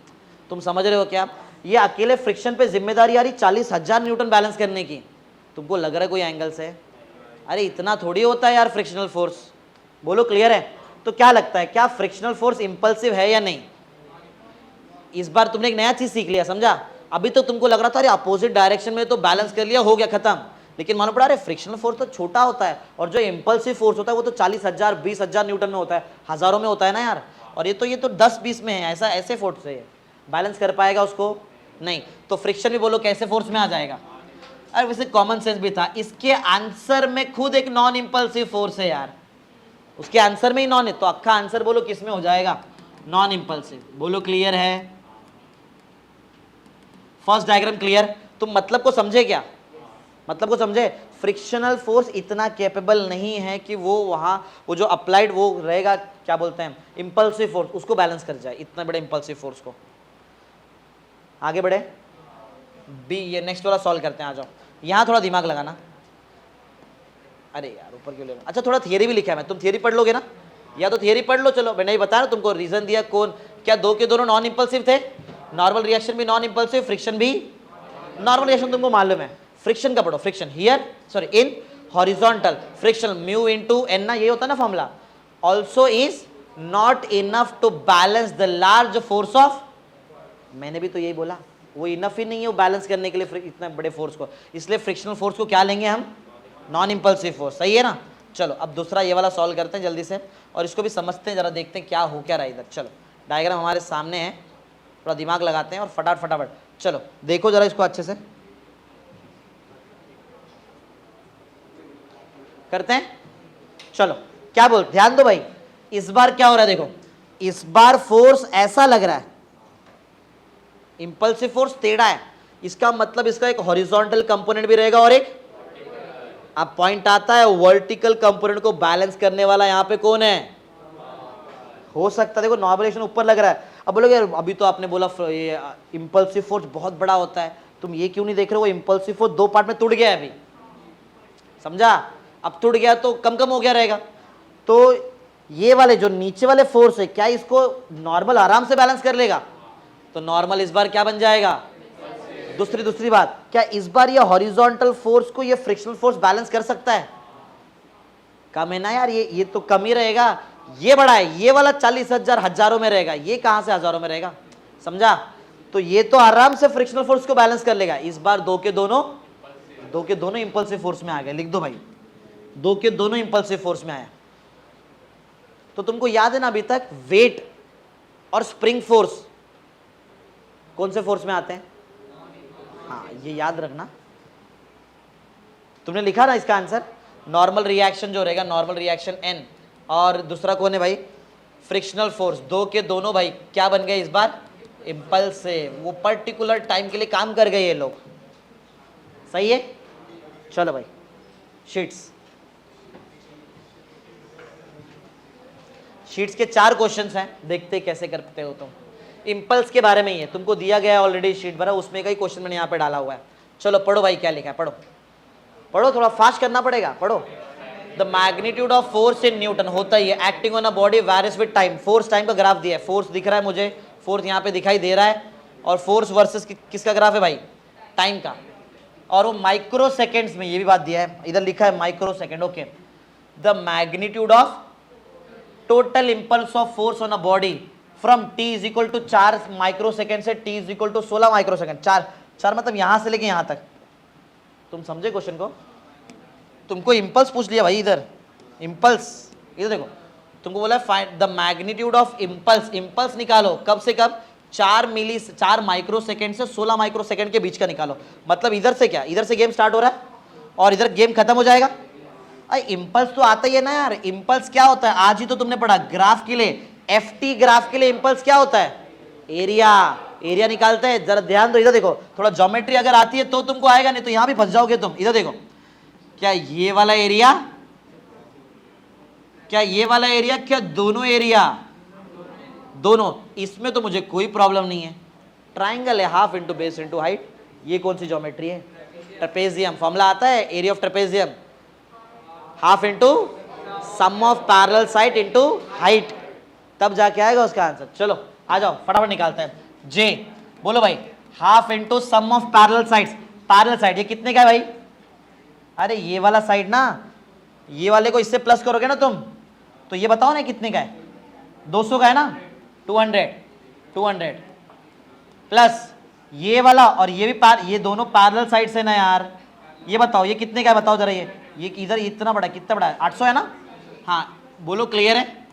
तुम समझ रहे हो क्या? ये अकेले फ्रिक्शन पे जिम्मेदारी आ रही 40,000 न्यूटन बैलेंस करने की, तुमको लग रहा है कोई एंगल से? अरे इतना थोड़ी होता है यार फ्रिक्शनल फोर्स, बोलो क्लियर है? तो क्या लगता है, क्या फ्रिक्शनल फोर्स इंपल्सिव है या नहीं? इस बार तुमने एक नया चीज सीख लिया, समझा? अभी तो तुमको लग रहा था अरे अपोजिट डायरेक्शन में तो बैलेंस कर लिया, हो गया खत्म, लेकिन मालूम पड़ा अरे फ्रिक्शनल फोर्स तो छोटा होता है, और जो इंपल्सिव फोर्स होता है वो तो 40,000 20,000 न्यूटन में होता है, हजारों में होता है ना यार। और ये तो 10-20 में है, ऐसा ऐसे फोर्स से बैलेंस कर पाएगा उसको? नहीं। तो फ्रिक्शन भी बोलो कैसे फोर्स में आ जाएगा? अरे वैसे कॉमन सेंस भी था, इसके आंसर में खुद एक नॉन इंपल्सिव फोर्स है यार, उसके आंसर में ही नॉन है, तो अक्का आंसर बोलो किस में हो जाएगा? Non impulsive. बोलो क्लियर है? First diagram clear? तुम मतलब को समझे क्या? मतलब को समझे? फ्रिक्शनल फोर्स इतना कैपेबल नहीं है कि वो वहां वो जो अप्लाइड वो रहेगा, क्या बोलते हैं, इंपल्सिव फोर्स, उसको बैलेंस कर जाए, इतना बड़े इंपल्सिव फोर्स को। आगे बढ़े, बी, ये नेक्स्ट वाला सॉल्व करते हैं, आ जाओ। यहां थोड़ा दिमाग लगाना, अरे यार ऊपर क्यों ले रहा हूं? अच्छा थोड़ा थियरी भी लिखा है मैं, तुम थियरी पढ़ लोगे ना, या तो थियरी पढ़ लो। चलो मैंने ही बताया ना तुमको, रीजन दिया कौन क्या, दो के दोनों नॉन इंपल्सिव थे, नॉर्मल रिएक्शन भी नॉन इंपल्सिव, फ्रिक्शन भी नॉर्मल रिएक्शन तुमको मालूम है। फ्रिक्शन का पढ़ो, friction here sorry in horizontal friction mu into N ना, ये होता है ना formula, also is not enough to balance the large force of, मैंने भी तो यही बोला, वो इनफ ही नहीं है वो बैलेंस करने के लिए इतने बड़े फोर्स को, इसलिए फ्रिक्शनल फोर्स को क्या लेंगे हम, नॉन इंपल्सिव फोर्स। सही है ना। चलो अब दूसरा ये वाला सॉल्व करते हैं जल्दी से, और इसको भी समझते हैं, जरा देखते हैं क्या हो क्या रहा है इधर। चलो डायग्राम हमारे सामने है, थोड़ा दिमाग लगाते हैं और फटाफट फटाफट चलो देखो जरा इसको अच्छे से करते हैं। चलो क्या बोल, ध्यान दो भाई, इस बार क्या हो रहा है देखो, इस बार फोर्स ऐसा लग रहा है, इंपल्सिव फोर्स टेढ़ा है, इसका मतलब इसका एक हॉरिजॉन्टल कंपोनेंट भी रहेगा और एक, अब पॉइंट आता है वर्टिकल कंपोनेंट को बैलेंस करने वाला यहां पे कौन है, हो सकता है देखो नॉर्मलाइजेशन ऊपर लग रहा है। अब बोलोगे यार अभी तो आपने बोला ये इंपल्सिव फोर्स बहुत बड़ा होता है, तुम ये क्यों नहीं देख रहे हो, वो इंपल्सिव फोर्स दो पार्ट में टूट गया है अभी, समझा, अब टूट गया तो कम कम हो गया रहेगा। तो ये वाले जो नीचे वाले फोर्स है, क्या इसको नॉर्मल आराम से बैलेंस कर लेगा, तो नॉर्मल इस बार क्या बन जाएगा, दूसरी बात, क्या इस बार ये हॉरिजॉन्टल फोर्स को ये फ्रिक्शनल फोर्स बैलेंस कर सकता है, कम है ना यार, ये तो कम ही रहेगा, ये बड़ा है, ये वाला 40,000 हजारों में रहेगा, ये कहां से हजारों में रहेगा, समझा। तो ये तो आराम से फ्रिक्शनल फोर्स को बैलेंस कर लेगा। इस बार दो के दोनों इंपल्सिव फोर्स में आ गए, लिख दो भाई, दो के दोनों इंपल्सिव फोर्स में आया। तो तुमको याद है ना अभी तक वेट और स्प्रिंग फोर्स कौन से फोर्स में आते हैं, हाँ ये याद रखना, तुमने लिखा ना इसका आंसर, नॉर्मल रिएक्शन जो रहेगा, नॉर्मल रिएक्शन एन, और दूसरा कौन है भाई, फ्रिक्शनल फोर्स, दो के दोनों भाई क्या बन गए इस बार, इंपल्स से, वो पर्टिकुलर टाइम के लिए काम कर गए ये लोग। सही है। चलो भाई शीट्स के 4 क्वेश्चंस हैं, देखते कैसे करते हो तुम। इंपल्स के बारे में ही है, तुमको दिया गया है ऑलरेडी शीट भरा, उसमें का ही क्वेश्चन मैंने यहाँ पे डाला हुआ है। चलो पढ़ो भाई क्या लिखा है, पढ़ो थोड़ा फास्ट करना पड़ेगा, पढ़ो। The magnitude of force in newton, होता ही है, acting on a body varies with time, force time का ग्राफ दिया है, फोर्स दिख रहा है मुझे, फोर्स यहाँ पे दिखाई दे रहा है, और फोर्स वर्सेस किसका ग्राफ है भाई, टाइम का, और वो माइक्रो सेकेंड्स में, ये भी बात दिया है, इधर लिखा है micro second. Okay, the magnitude of total impulse of force on a body from t is equal to 4 micro second से t is equal to 16 micro second, 4 मतलब यहां से लेके यहां तक, तुम समझे क्वेश्चन को, तुमको इंपल्स पूछ लिया भाई, इधर इंपल्स, इधर देखो तुमको बोला find the magnitude of impulse, impulse निकालो कब से कब, 4 माइक्रो सेकेंड से 16 माइक्रो सेकेंड के बीच का निकालो, मतलब इधर से क्या, इधर से गेम स्टार्ट हो रहा है और इधर गेम खत्म हो जाएगा। अरे इंपल्स तो आता ही है ना यार, इंपल्स क्या होता है, आज ही तो तुमने पढ़ा ग्राफ के लिए, एफटी ग्राफ के लिए इंपल्स क्या होता है, एरिया निकालते हैं। जरा ध्यान दो, इधर देखो, थोड़ा ज्योमेट्री अगर आती है तो तुमको आएगा, नहीं तो यहां भी फंस जाओगे तुम। इधर देखो, क्या ये वाला एरिया, क्या दोनों एरिया, दोनों, इसमें तो मुझे कोई प्रॉब्लम नहीं है, ट्राइंगल है, half into base into height, ये कौन सी ज्योमेट्री है, ट्रेपेजियम, फॉर्मूला आता है area of trapezium, half into sum of parallel side into height, तब जाके आएगा उसका आंसर। चलो आ जाओ फटाफट निकालते हैं। जे बोलो भाई, half into sum of parallel sides, parallel side ये कितने का है भाई, अरे ये वाला साइड ना, ये वाले को इससे प्लस करोगे ना तुम, तो ये बताओ ना कितने का है, 200 का है ना, 200 प्लस ये वाला, और ये भी ये दोनों पैरेलल साइड से ना यार, ये बताओ ये कितने का है, बताओ जरा, ये इधर इतना बड़ा, कितना बड़ा है, 800 है ना, हाँ बोलो क्लियर है,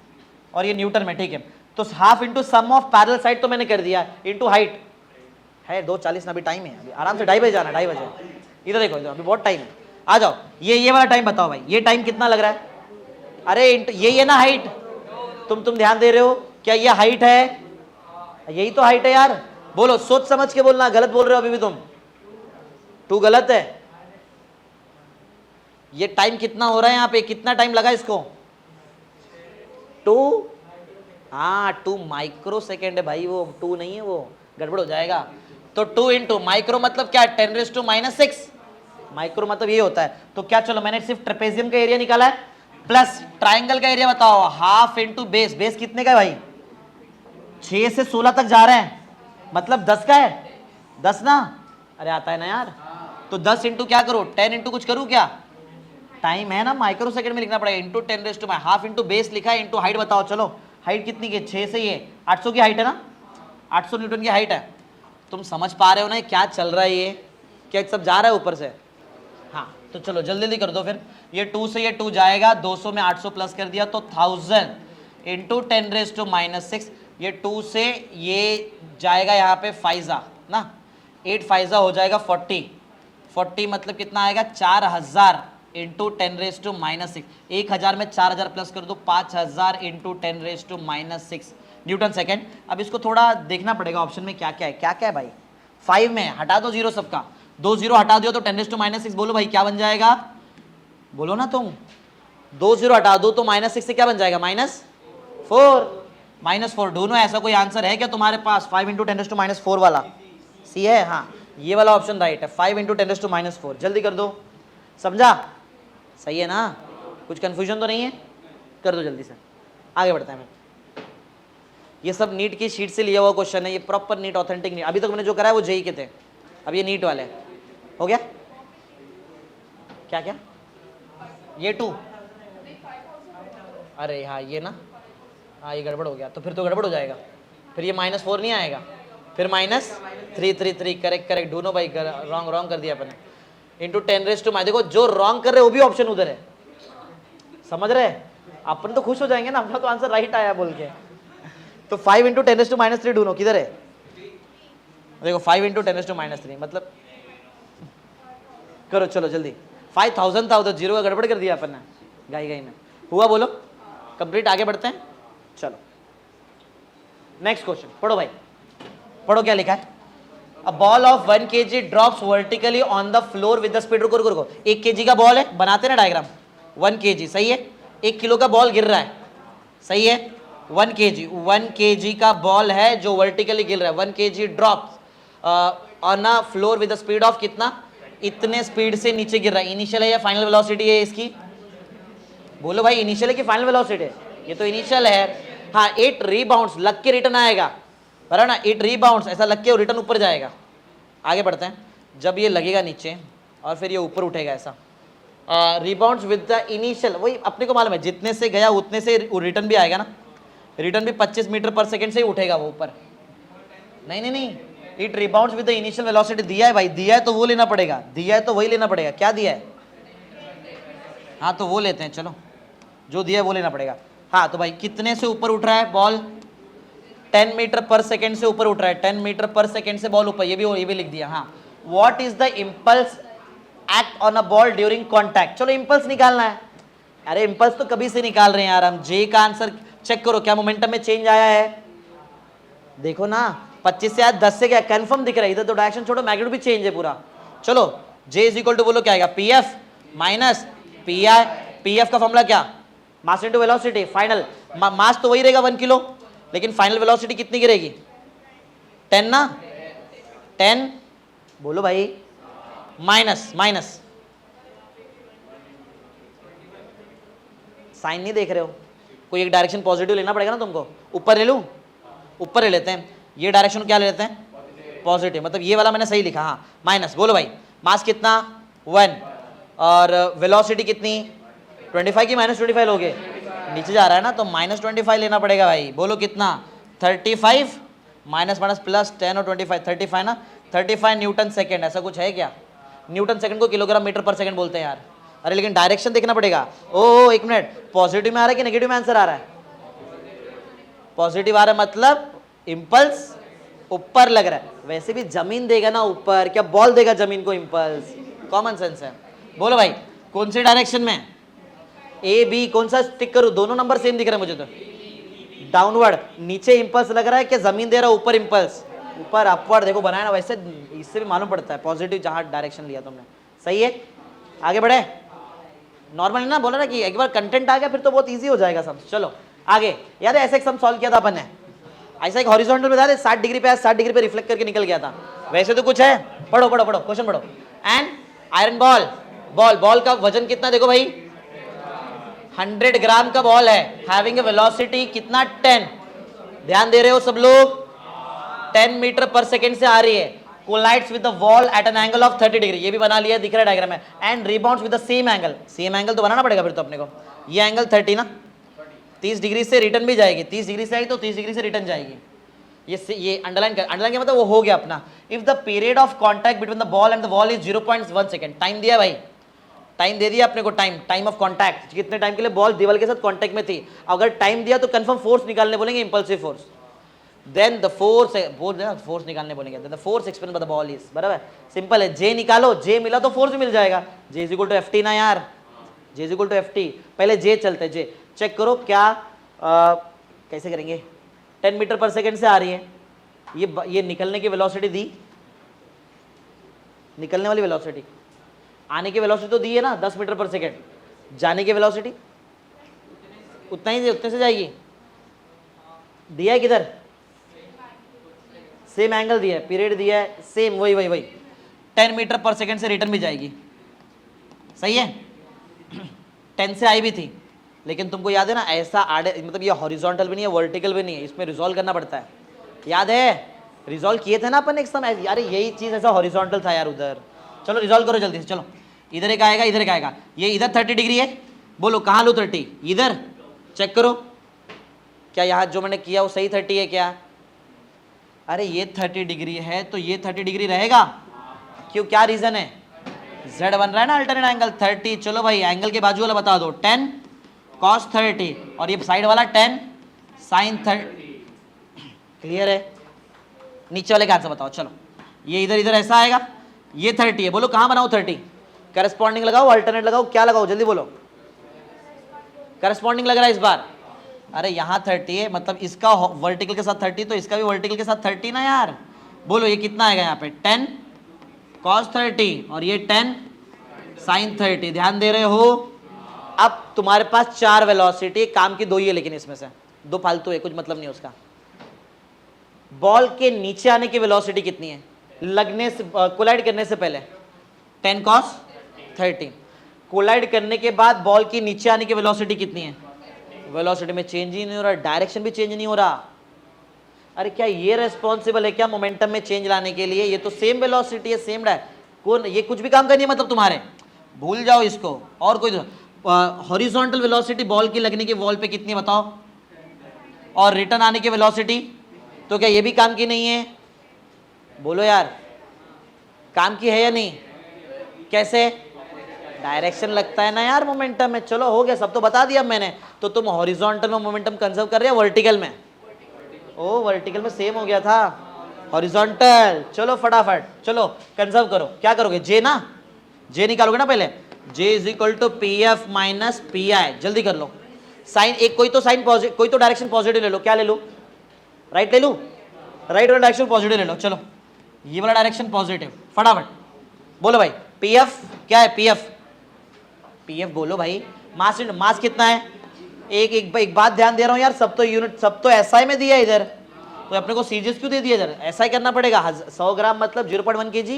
और ये न्यूटन में, ठीक है। तो half into sum of parallel side तो मैंने कर दिया, इंटू हाइट है 2:40 ना, अभी टाइम है, अभी आराम से 2:30 बजे जाना, 2:30 बजे, इधर देखो इधर अभी बहुत टाइम है, आ जाओ। ये वाला टाइम बताओ भाई, ये टाइम कितना लग रहा है, अरे ये ना हाइट, तुम ध्यान दे रहे हो, क्या ये हाइट है, यही तो हाइट है यार, बोलो सोच समझ के बोलना, गलत बोल रहे हो अभी भी तुम, 2 गलत है। ये टाइम कितना हो रहा है यहाँ पे, कितना टाइम लगा इसको, 2 माइक्रो सेकेंड है भाई, वो 2 नहीं है, वो गड़बड़ हो जाएगा। तो 2 इंटू माइक्रो मतलब क्या, 10⁻⁻⁶, माइक्रो मतलब ये होता है। तो क्या, चलो मैंने सिर्फ ट्रेपेजियम का एरिया निकाला है, प्लस ट्राइंगल का एरिया बताओ, हाफ इंटू बेस। बेस कितने का है भाई? 6 से 16 तक जा रहे हैं, मतलब 10 का है, 10 ना? अरे आता है ना यार। तो 10 इंटू क्या करो, 10 इंटू कुछ करूँ क्या? टाइम है ना, माइक्रो सेकंड में लिखना पड़ेगा। इंटू 10⁻⁻, हाफ इंटू बेस लिखा है, इंटू हाइट बताओ। चलो हाइट कितनी की? 6 से ये 800 की हाइट है ना, 800 न्यूटन की हाइट है। तुम समझ पा रहे हो ना क्या चल रहा है? ये क्या सब जा रहा है ऊपर से? हाँ तो चलो जल्दी जल्दी कर दो फिर। ये 2 से ये 2 जाएगा, 200 में 800 प्लस कर दिया तो 1000 इंटू 10⁻⁻6। ये 2 से ये जाएगा यहाँ पे फाइजा ना, 8 फाइजा हो जाएगा 40। 40 मतलब कितना आएगा? 4000 इंटू 10⁻⁻6। 1000 में 4000 प्लस कर दो, 5000 इंटू 10⁻⁻6 न्यूटन सेकेंड। अब इसको थोड़ा देखना पड़ेगा ऑप्शन में क्या क्या है। क्या क्या है भाई? 5 में हटा दो जीरो सबका, 2 जीरो हटा दियो तो 10⁻⁻6 बोलो भाई क्या बन जाएगा? बोलो ना तुम। 2 जीरो हटा दो तो -6 से क्या बन जाएगा? -4। -4 ढूंढो, ऐसा कोई आंसर है क्या तुम्हारे पास? 5 इंटू 10⁻⁻4 वाला सी है? हाँ ये वाला ऑप्शन राइट है, 5 इंटू 10⁻⁻4। जल्दी कर दो, समझा? सही है ना? कुछ कंफ्यूजन तो नहीं है? कर दो जल्दी से, आगे बढ़ते हैं। ये सब नीट की शीट से लिया हुआ क्वेश्चन है, ये प्रॉपर नीट ऑथेंटिक नीट। अभी तक मैंने जो करा है वो जेई के थे, अब ये नीट वाले हो गया। क्या क्या? ये 2, अरे हाँ ये ना, हाँ ये गड़बड़ हो गया, तो फिर तो गड़बड़ हो जाएगा। फिर ये -4 नहीं आएगा, फिर -3 करेक्ट करेक्ट ढूंढो भाई, रॉन्ग कर दिया अपने। इंटू 10⁻⁻, देखो जो रॉन्ग कर रहे वो भी ऑप्शन उधर है, समझ रहे? अपन तो खुश हो जाएंगे ना, अपना तो आंसर राइट आया बोल के। तो 5 इंटू 10⁻3 ढूंढो, किधर है? देखो 5 इंटू 10⁻3 मतलब, करो चलो जल्दी। 5000 था उधर, जीरो का गड़बड़ कर दिया अपन ने गाई में। हुआ बोलो कंप्लीट, आगे बढ़ते हैं। चलो नेक्स्ट क्वेश्चन पढ़ो भाई, पढ़ो क्या लिखा है। A ball of 1 kg drops vertically on the floor with the speed, रुको रुको रुको, 1 kg का बॉल है, बनाते ना डायग्राम। 1 kg सही है, 1 किलो का बॉल गिर रहा है, सही है। 1 kg का बॉल है जो वर्टिकली गिर रहा है। 1 kg drops on a floor with the speed of कितना? इतने स्पीड से नीचे गिर रहा है। इनिशियल है या फाइनल वेलोसिटी है इसकी? बोलो भाई इनिशियल है कि फाइनल वेलोसिटी है? ये तो इनिशियल है। हाँ, इट रीबाउंड्स, लग के रिटर्न आएगा, बराबर ना? इट रीबाउंड्स, ऐसा लग के रिटर्न ऊपर जाएगा। आगे बढ़ते हैं। जब ये लगेगा नीचे और फिर ये ऊपर उठेगा, ऐसा रीबाउंड्स विद द इनिशियल, वही अपने को मालूम है, जितने से गया उतने से रिटर्न भी आएगा ना। रिटर्न भी 25 मीटर पर सेकेंड से ही उठेगा वो ऊपर। नहीं, it rebounds with the initial velocity दिया है भाई, दिया है तो वो लेना पड़ेगा, दिया है तो वही लेना पड़ेगा। क्या दिया है? हाँ तो वो लेते हैं, चलो जो दिया है वो लेना पड़ेगा। हाँ तो भाई कितने से ऊपर उठ रहा है बॉल? 10 मीटर पर सेकेंड से ऊपर उठ रहा है, 10 मीटर पर सेकेंड से बॉल ऊपर, ये भी लिख दिया। हाँ, what is the impulse act on a ball during contact? चलो इम्पल्स निकालना है। अरे इम्पल्स तो कभी से निकाल रहे हैं यार हम। जे का आंसर चेक करो, क्या मोमेंटम में चेंज आया है? देखो ना, 25 से आज 10 से क्या कंफर्म दिख रहा है, इधर तो डायरेक्शन छोड़ो, मैग्नीट्यूड भी चेंज है पूरा। चलो जे इज इक्वल टू बोलो क्या आएगा? पी एफ माइनस पी आई। पी एफ का फॉर्मूला क्या? Mass into velocity. फाइनल मास तो वही रहेगा 1 किलो, लेकिन फाइनल वेलोसिटी कितनी गिरेगी? 10 ना, 10 बोलो भाई, माइनस साइन नहीं देख रहे हो? कोई एक डायरेक्शन पॉजिटिव लेना पड़ेगा ना तुमको। ऊपर ले लूं? ऊपर ले लेते हैं। ये डायरेक्शन क्या ले लेते हैं? पॉजिटिव, मतलब ये वाला मैंने सही लिखा। हाँ माइनस, बोलो भाई मास कितना? 1 और वेलोसिटी कितनी? 25 की -25 लोगे, नीचे जा रहा है ना, तो -25 लेना पड़ेगा भाई। बोलो कितना? 35 माइनस प्लस 10 और 25, 35 ना, 35 न्यूटन सेकेंड। ऐसा कुछ है क्या? न्यूटन सेकेंड को किलोग्राम मीटर पर सेकेंड बोलते हैं यार। अरे लेकिन डायरेक्शन देखना पड़ेगा। ओ एक मिनट, पॉजिटिव में आ रहा है कि नेगेटिव में आंसर आ रहा है? पॉजिटिव आ रहा है, मतलब इम्पल्स ऊपर लग रहा है। वैसे भी जमीन देगा ना ऊपर, क्या बॉल देगा जमीन को इम्पल्स? कॉमन सेंस है। बोलो भाई कौन से डायरेक्शन में? ए बी, कौन सा टिक करूं? दोनों नंबर सेम दिख रहा है मुझे तो। डाउनवर्ड, नीचे इंपल्स लग रहा है कि जमीन दे रहा है ऊपर इंपल्स? ऊपर अपवर्ड, देखो बनाया ना, वैसे इससे भी मालूम पड़ता है पॉजिटिव जहां डायरेक्शन लिया तुमने। सही है, आगे बढ़े। नॉर्मल ना बोला ना कि एक बार कंटेंट आ गया फिर तो बहुत इजी हो जाएगा सब। चलो आगे, याद है ऐसे एक सम सॉल्व किया था अपन ने, ऐसा एक हॉरिजॉन्टल में था, 60 डिग्री पे 60 डिग्री पे रिफ्लेक्ट करके निकल गया था। वैसे तो कुछ है, पढ़ो क्वेश्चन पढ़ो। एंड आयरन बॉल, बॉल का वजन कितना देखो भाई, 100 ग्राम का बॉल है, हैविंग ए वेलोसिटी कितना 10, ध्यान दे रहे हो सब लोग, 10 मीटर पर सेकेंड से आ रही है, collides with the wall at an angle of 30 degree, ये भी बना लिया, दिख रहा है डायग्राम में, and rebounds with the same angle, same angle तो बनाना पड़ेगा फिर तो अपने को, ये एंगल 30 ना, 30 डिग्री से रिटर्न भी जाएगी, 30 डिग्री से आएगी तो 30 डिग्री से रिटर्न जाएगी, ये अंडरलाइन कर, अंडरलाइन क्या मतलब वो हो गया अपना। If the period of contact between the ball and the wall is 0.1 second, time दिया भाई, टाइम दे दिया अपने को, टाइम ऑफ कॉन्टैक्ट, कितने टाइम के लिए बॉल दीवार के साथ कॉन्टैक्ट में थी, अगर टाइम दिया तो कंफर्म फोर्स निकालने बोलेंगे, impulsive force, then the force, बोल देना फोर्स निकालने बोलेंगे, then the force experience by the ball is, बराबर सिंपल है, जे निकालो, जे मिला तो फोर्स भी मिल जाएगा, J is equal to F T ना यार, J is equal to F T, पहले जे चलते, जे चेक करो क्या कैसे करेंगे, 10 मीटर पर सेकेंड से आ रही है, ये निकलने की वेलोसिटी दी, निकलने वाली वेलोसिटी, आने की वेलोसिटी तो दी है ना 10 मीटर पर सेकेंड, जाने की वेलोसिटी उतना ही, उतने से जाएगी, दिया है किधर, सेम एंगल दिया है, पीरियड दिया है सेम, वही 10 मीटर पर सेकेंड से रिटर्न भी जाएगी, सही है 10 से आई भी थी, लेकिन तुमको याद है ना ऐसा आड़े, मतलब ये हॉरिजॉन्टल भी नहीं है, वर्टिकल भी नहीं है, इसमें रिजॉल्व करना पड़ता है, याद है रिजॉल्व किए थे ना अपन एक समय यार, यही चीज ऐसा हॉरिजॉन्टल था यार उधर, चलो रिजॉल्व करो जल्दी से, चलो इधर एक आएगा, इधर एक आएगा, ये इधर 30 डिग्री है, बोलो कहाँ लो 30, इधर चेक करो क्या यहाँ जो मैंने किया वो सही 30 है क्या, अरे ये 30 डिग्री है तो ये 30 डिग्री रहेगा, क्यों क्या रीजन है, z बन रहा है ना अल्टरनेट एंगल 30, चलो भाई एंगल के बाजू वाला बता दो, 10 cos 30 और ये साइड वाला 10 sin 30, क्लियर है, नीचे वाले का आंसर बताओ, चलो ये इधर इधर ऐसा आएगा, ये 30 है, बोलो कहाँ बनाओ 30, करस्पॉन्डिंग लगाओ, अल्टरनेट लगाओ, क्या लगाओ जल्दी बोलो, करस्पॉन्डिंग लग रहा है इस बार, अरे यहाँ 30 है मतलब इसका वर्टिकल के साथ 30 तो इसका भी वर्टिकल के साथ 30 ना यार, बोलो ये कितना आएगा यहाँ पे 10 cos 30 और ये 10 sin 30, ध्यान दे रहे हो, अब तुम्हारे पास 4 वेलोसिटी, काम की 2 ही है लेकिन इसमें से 2 फालतू है, कुछ मतलब नहीं उसका, बॉल के नीचे आने की वेलोसिटी कितनी है, लगने से कोलाइड करने से पहले 10 cos 30, कोलाइड करने के बाद बॉल की नीचे आने की वेलोसिटी कितनी है, वेलोसिटी में चेंज ही नहीं हो रहा, डायरेक्शन भी चेंज नहीं हो रहा, अरे क्या ये रेस्पॉन्सिबल है क्या मोमेंटम में चेंज लाने के लिए, ये तो सेम वेलोसिटी है, सेम कौन, ये कुछ भी काम करनी है मतलब तुम्हारे, भूल जाओ इसको, और कोई हॉरिजॉन्टल वेलोसिटी बॉल की लगने की वॉल पे कितनी बताओ, और रिटर्न आने की वेलोसिटी, तो क्या ये भी काम की नहीं है, बोलो यार काम की है या नहीं, कैसे, डायरेक्शन लगता है ना यार मोमेंटम में, चलो हो गया सब तो बता दिया मैंने, तो तुम हॉरिजॉन्टल में मोमेंटम कंजर्व कर रहे हो वर्टिकल में, ओ वर्टिकल में सेम हो गया था, हॉरिजॉन्टल, चलो फटाफट चलो कंजर्व करो, क्या करोगे जे ना, जे निकालोगे ना पहले, J is equal to P F minus P I, जल्दी कर लो, साइन एक कोई तो साइन पॉजिटिव, कोई तो डायरेक्शन पॉजिटिव ले लो, क्या ले लो, राइट ले लो, राइट वाला डायरेक्शन पॉजिटिव ले लो, चलो ये वाला डायरेक्शन पॉजिटिव, फटाफट बोलो भाई पी एफ क्या है, पी एफ बोलो भाई, मास कितना है, एक बात ध्यान दे रहा हूँ यार, सब तो यूनिट, सब तो एसआई में दिया है इधर, तो अपने को सीजीएस क्यों दे दिया इधर, एसआई करना पड़ेगा, 100 ग्राम मतलब 0.1 kg,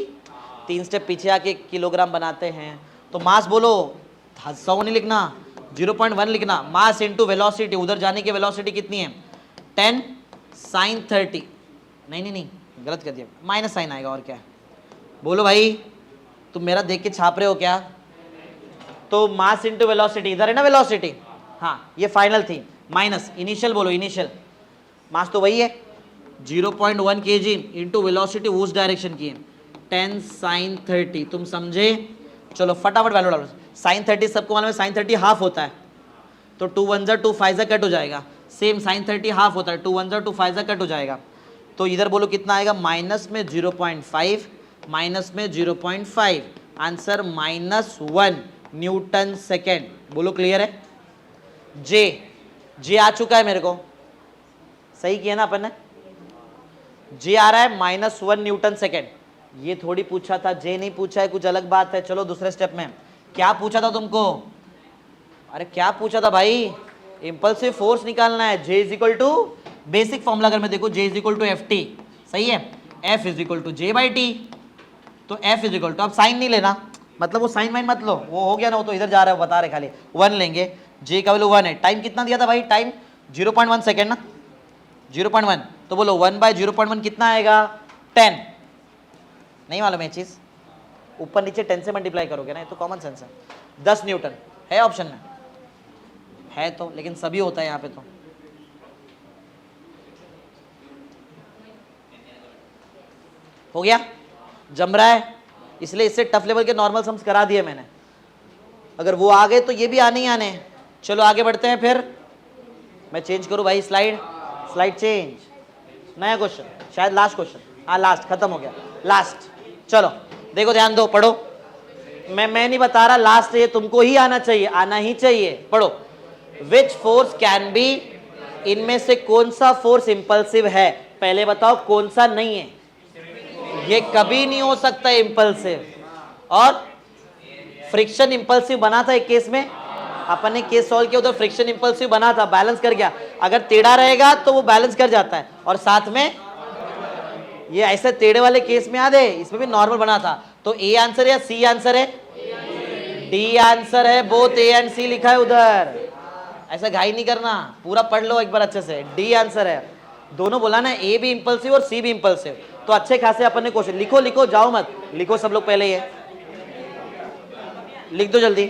3 स्टेप पीछे आके किलोग्राम बनाते हैं, तो मास बोलो 100 नहीं लिखना, 0.1 लिखना, मास इंटू वेलोसिटी, उधर जाने की वेलोसिटी कितनी है 10 sin 30, नहीं गलत कर दिया, माइनस साइन आएगा और क्या है, बोलो भाई तुम मेरा देख के छाप रहे हो क्या, तो मास इंटू वेलोसिटी, इधर है ना वेलोसिटी, हाँ ये फाइनल थी, माइनस इनिशियल, बोलो इनिशियल, मास तो वही है 0.1 kg इंटू वेलोसिटी उस डायरेक्शन की है 10 sin 30, तुम समझे, चलो फटाफट वैल्यू डालो, sin 30 सबको मालूम है, sin 30 हाफ होता है, तो 2 1 2 5 कट हो जाएगा, सेम sin 30 हाफ होता है, 2 1 2 5 कट हो जाएगा, तो इधर बोलो कितना आएगा, माइनस में 0.5 माइनस में 0.5, आंसर -1 न्यूटन सेकेंड, बोलो क्लियर है, जे आ चुका है मेरे को, सही किया ना अपन ने, जे आ रहा है -1 न्यूटन सेकेंड, ये थोड़ी पूछा था, जे नहीं पूछा है, कुछ अलग बात है, चलो दूसरे स्टेप में, क्या पूछा था तुमको, अरे क्या पूछा था भाई, इंपल्सिव फोर्स निकालना है, J is equal to, basic formula अगर मैं देखो, J is equal to F T, सही है, F is equal to J by T, तो एफ इज इक्वल टू, अब साइन नहीं लेना, मतलब वो साइन वाइन मत लो, वो हो गया ना, वो तो इधर जा रहा है, बता रहे खाली 1 लेंगे, जे का वैल्यू 1 है। टाइम कितना दिया था भाई, टाइम 0.1 सेकेंड ना, 0.1, तो बोलो 1/0.1 कितना आएगा, 10। नहीं मालूम है चीज, ऊपर नीचे 10 से मल्टीप्लाई करोगे ना, ये तो कॉमन सेंस है। 10 न्यूटन है ऑप्शन में, है तो, लेकिन सभी होता है यहाँ पे तो। हो गया, जम रहा है, इसलिए इससे टफ लेवल के नॉर्मल सम्स करा दिए मैंने। अगर वो आ गए तो ये भी आने ही आने हैं। चलो आगे बढ़ते हैं फिर, मैं चेंज करूं भाई स्लाइड, स्लाइड चेंज, नया क्वेश्चन, शायद लास्ट क्वेश्चन, हाँ लास्ट, खत्म हो गया लास्ट। चलो देखो, ध्यान दो, पढ़ो, मैं नहीं बता रहा, लास्ट ये तुमको ही आना चाहिए, आना ही चाहिए, पढ़ो। विच फोर्स कैन बी, इनमें से कौन सा फोर्स इंपल्सिव है, पहले बताओ कौन सा नहीं है। ये कभी नहीं हो सकता इंपल्सिव, और फ्रिक्शन इंपल्सिव बना था एक केस में, अपन ने केस सॉल्व किया, उधर फ्रिक्शन इंपल्सिव बना था, बैलेंस कर गया। अगर टेढ़ा रहेगा तो वो बैलेंस कर जाता है, और साथ में ये ऐसे टेढ़े वाले केस में याद है, इसमें भी नॉर्मल बना था। तो ए आंसर है या सी आंसर है, डी आंसर है, बोथ ए एंड सी लिखा है उधर, ऐसा घाई नहीं करना, पूरा पढ़ लो एक बार अच्छे से, डी आंसर है। दोनों बोला ना, ए भी इंपल्सिव और सी भी इंपल्सिव, तो अच्छे खासे अपन ने क्वेश्चन लिखो, लिखो जाओ मत, लिखो सब लोग पहले, ये लिख दो जल्दी।